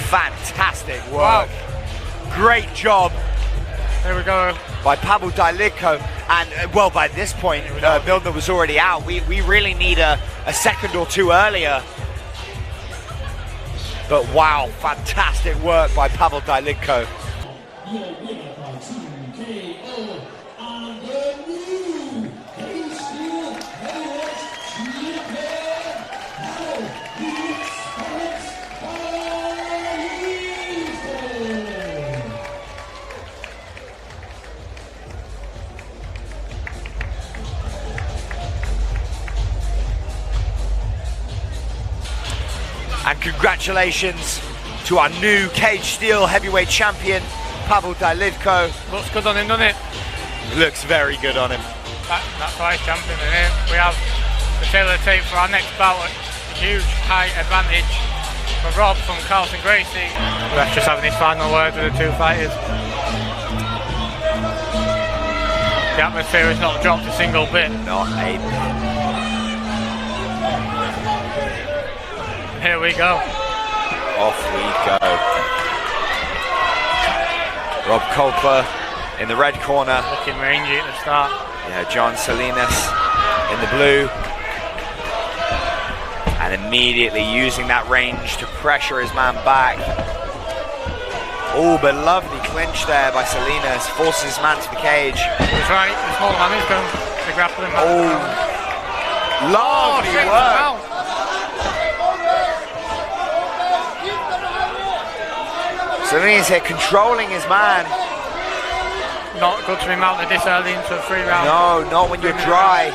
Fantastic work. Wow. Great job. There we go. By Pavel Dailidko. And well, by this point, Milner was already out. We really need a second or two earlier. But wow, fantastic work by Pavel Dailidko. your winner by 2KO and the new cage steel heavyweight champion, And congratulations to our new cage steel heavyweight champion, Pavel Dailidko. Looks good on him, doesn't it? Looks very good on him. That's why he's champion. And here we have the tailor tape for our next bout. A huge height advantage for Rob from Carlson Gracie. Let's just having his final word with the two fighters. The atmosphere has not dropped a single bit. Not a bit. Here we go. Off we go. Rob Kolper in the red corner. Looking rangy at the start. Yeah, John Salinas in the blue. And immediately using that range to pressure his man back. Oh, but lovely clinch there by Salinas. Forces his man to the cage. He's right, the small man is going to grapple him. Oh, lovely work. Salinas here controlling his man. Not good to be mounted this early into a 3 round. No, not when you're dry.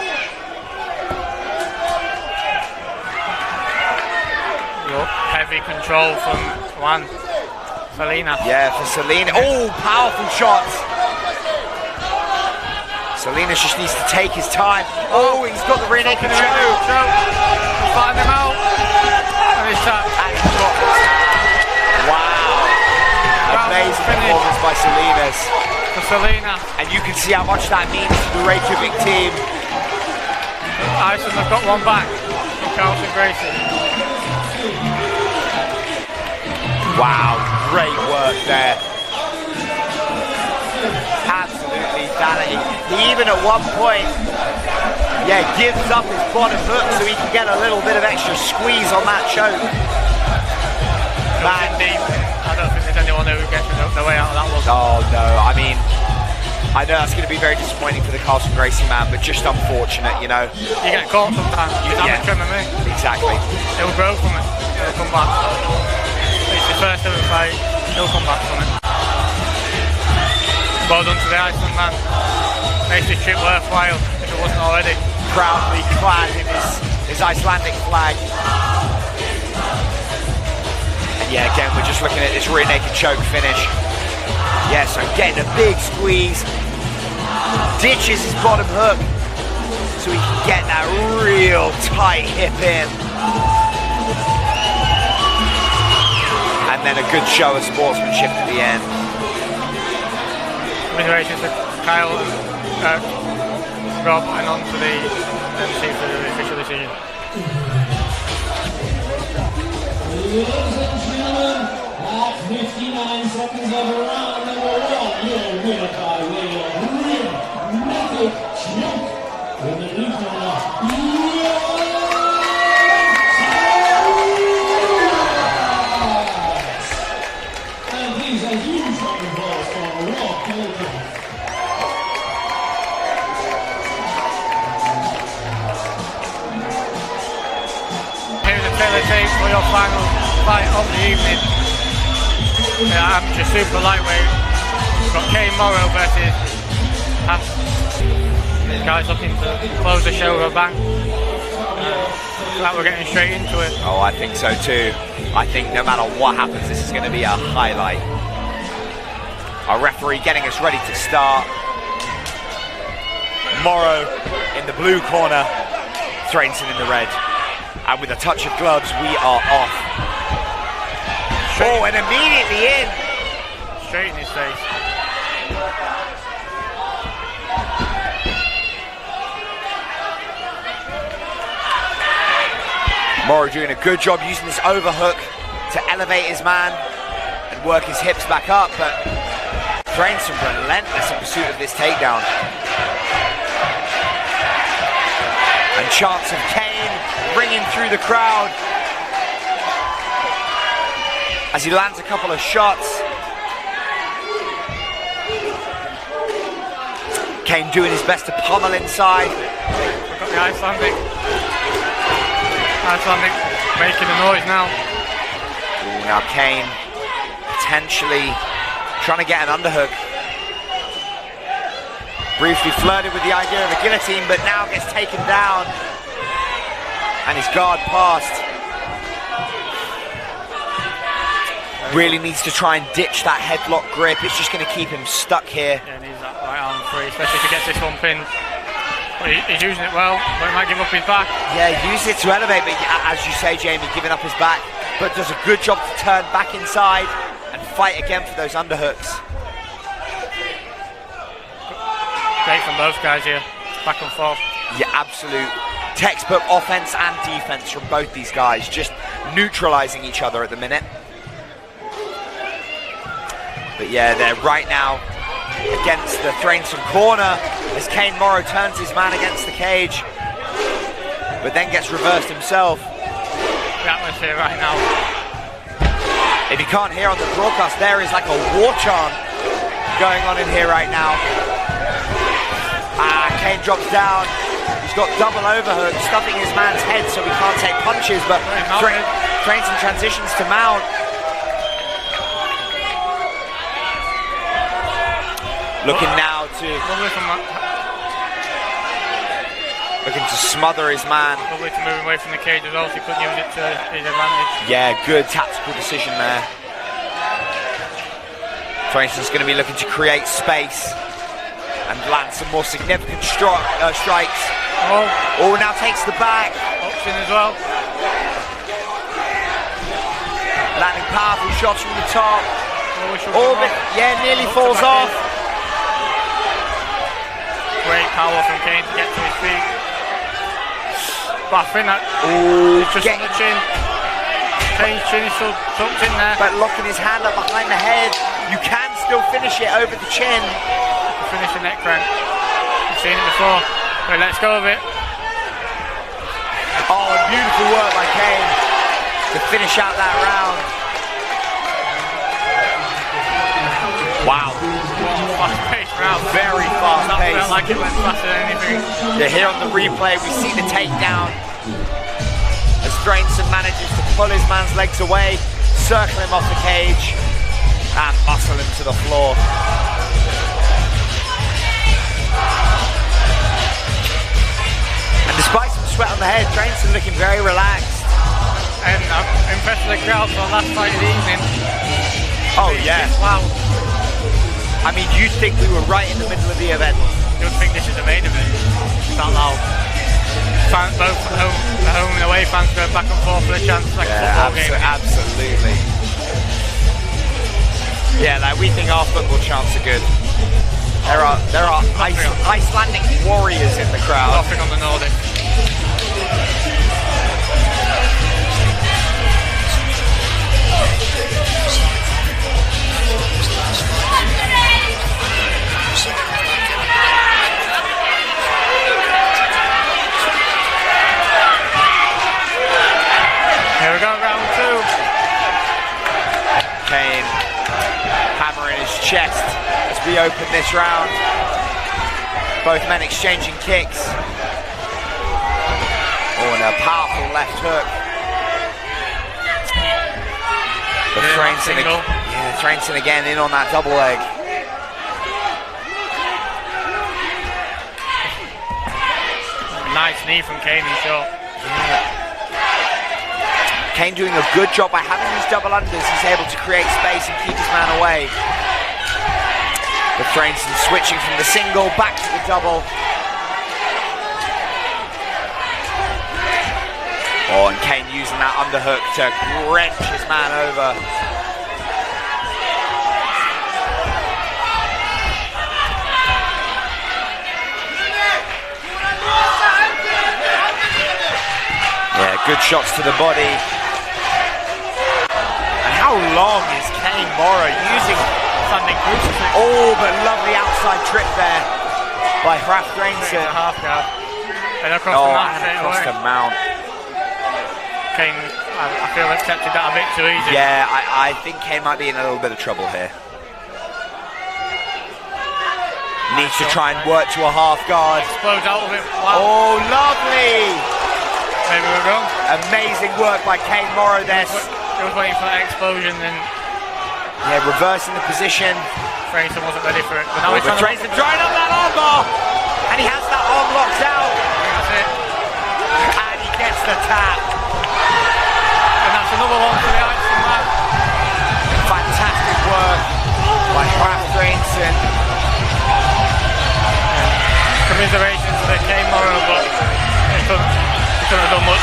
Heavy control from Juan Salinas. Yeah, for Salinas. Oh, powerful shots. Salinas just needs to take his time. Oh, he's got the rear naked choke. He's fighting him out. And he's tapped. Wow. Amazing performance by Salinas. For Salinas. And you can see how much that means to the Reykjavik team. Iceland have got one back from Carlson Gracie. Wow, great work there. Absolutely validating. He even at one point, gives up his bottom hook so he can get a little bit of extra squeeze on that choke. Man, I don't think there's anyone who gets the way out of that one. Oh no, I mean, I know that's going to be very disappointing for the Carlson Gracie man, but just unfortunate, you know. You get caught sometimes. It's amateur MMA. Exactly. He'll grow from it. He'll come back. It's his first ever fight. He'll come back from it. Well done to the Iceland man. Makes this trip worthwhile if it wasn't already. Proudly clad in his Icelandic flag. And yeah, again, we're just looking at this rear naked choke finish. Yeah, so getting a big squeeze. Ditches his bottom hook so he can get that real tight hip in. And then a good show of sportsmanship at the end. Congratulations to Kyle, Rob, and on to the MC for the official decision. Ladies and gentlemen, at 59 seconds of round number 1, your winner by way of rear naked choke in the blue corner. And these are huge round of applause for Rob Kolper. Here's the tailor tape for your final fight of the evening. Amateur super lightweight. We've got Kane Morrow versus Haas. This guy's looking to close the show with a bang. Like we're getting straight into it. Oh, I think so too. I think no matter what happens, this is going to be a highlight. Our referee getting us ready to start. Morrow in the blue corner, Kristinsson in the red. And with a touch of gloves, we are off. Oh, and immediately in. Straight in his face. Morrow doing a good job using this overhook to elevate his man and work his hips back up, but Kristinsson relentless in pursuit of this takedown. And chants of Kane ringing through the crowd as he lands a couple of shots. Kane doing his best to pummel inside. We've got the Icelandic making a noise now. Ooh, now Kane potentially trying to get an underhook. Briefly flirted with the idea of a guillotine, but now gets taken down. And his guard passed. Really needs to try and ditch that headlock grip. It's just going to keep him stuck here. Yeah, needs that right arm free, especially if he gets this one pinned. But he's using it well, but he might give up his back. Yeah, use it to elevate, but as you say, Jamie, giving up his back, but does a good job to turn back inside and fight again for those underhooks. Great from both guys here, back and forth. Yeah, absolute textbook offense and defense from both these guys, just neutralizing each other at the minute. But yeah, they're right now against the Kristinsson corner as Kane Morrow turns his man against the cage, but then gets reversed himself. The atmosphere right now. If you can't hear on the broadcast, there is like a war chant going on in here right now. Kane drops down. He's got double overhook, stuffing his man's head so he can't take punches, but Kristinsson transitions to mount. Looking now to smother his man. Probably to move away from the cage as well, so he couldn't use it to his advantage. Yeah, good tactical decision there. Kristinnsson's going to be looking to create space and land some more significant strikes. Oh, now takes the back. Option as well. Landing powerful shots from the top. Nearly falls off. Great power from Kane to get to his feet. But I think that just on the chin. Kane's chin is still tucked in there. But locking his hand up behind the head, you can still finish it over the chin. Finish the neck crank. I've seen it before. But let's go with it. Oh, beautiful work by Kane to finish out that round. Wow. Fast-paced round. Very fast-paced. Felt like it went faster than anything. Yeah, here on the replay, we see the takedown as Kristinsson manages to pull his man's legs away, circle him off the cage, and muscle him to the floor. And despite some sweat on the head, Kristinsson looking very relaxed. And I'm impressed with the crowd for the last fight of the evening. Oh yeah. Wow. I mean, you'd think we were right in the middle of the event. You'd think this is the main event. That loud. Fans, both home and away fans going back and forth for the chance, like a football game. Absolutely. Yeah, like we think our football chants are good. There are Icelandic warriors in the crowd. Nothing on the Nordic. Here we go, round two. Kane hammering his chest as we open this round. Both men exchanging kicks. Oh, and a powerful left hook. But Kristinsson again in on that double leg. Nice knee from Kane in short. Kane doing a good job by having these double unders. He's able to create space and keep his man away. But Kristinsson switching from the single back to the double. Oh, and Kane using that underhook to wrench his man over. Yeah, good shots to the body. And how long is Kane Morrow using Standing crucifix? Oh, but lovely outside trip there by Kristinsson. Half guard. And across the mount. Kane, I feel accepted that a bit too easy. Yeah, I think Kane might be in a little bit of trouble here. Needs to try and work to a half guard. Explodes out of it. Wow. Oh, lovely! Maybe we're wrong. Amazing work by Kane Morrow there. He was waiting for that explosion and... Yeah, reversing the position. Kristinsson wasn't ready for it. But now he's Kristinsson drawing up that armbar! And he has that arm locked out. That's it. And he gets the tap. And that's another one for the Iceland man.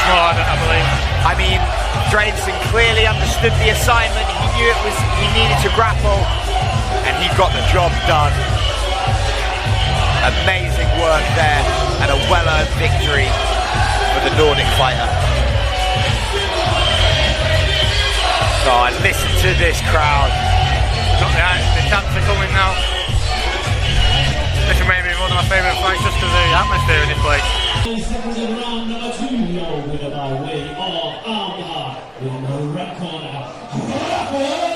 much more, I believe. I mean, Kristinsson clearly understood the assignment. He knew he needed to grapple, and he got the job done. Amazing work there, and a well-earned victory for the Nordic fighter. Oh, and listen to this crowd. Got the chants are coming now. This is maybe one of my favourite fights just because of the atmosphere in this place. Seconds in round number 2, your winner by way of Arnarson, with the red corner, Haraldur.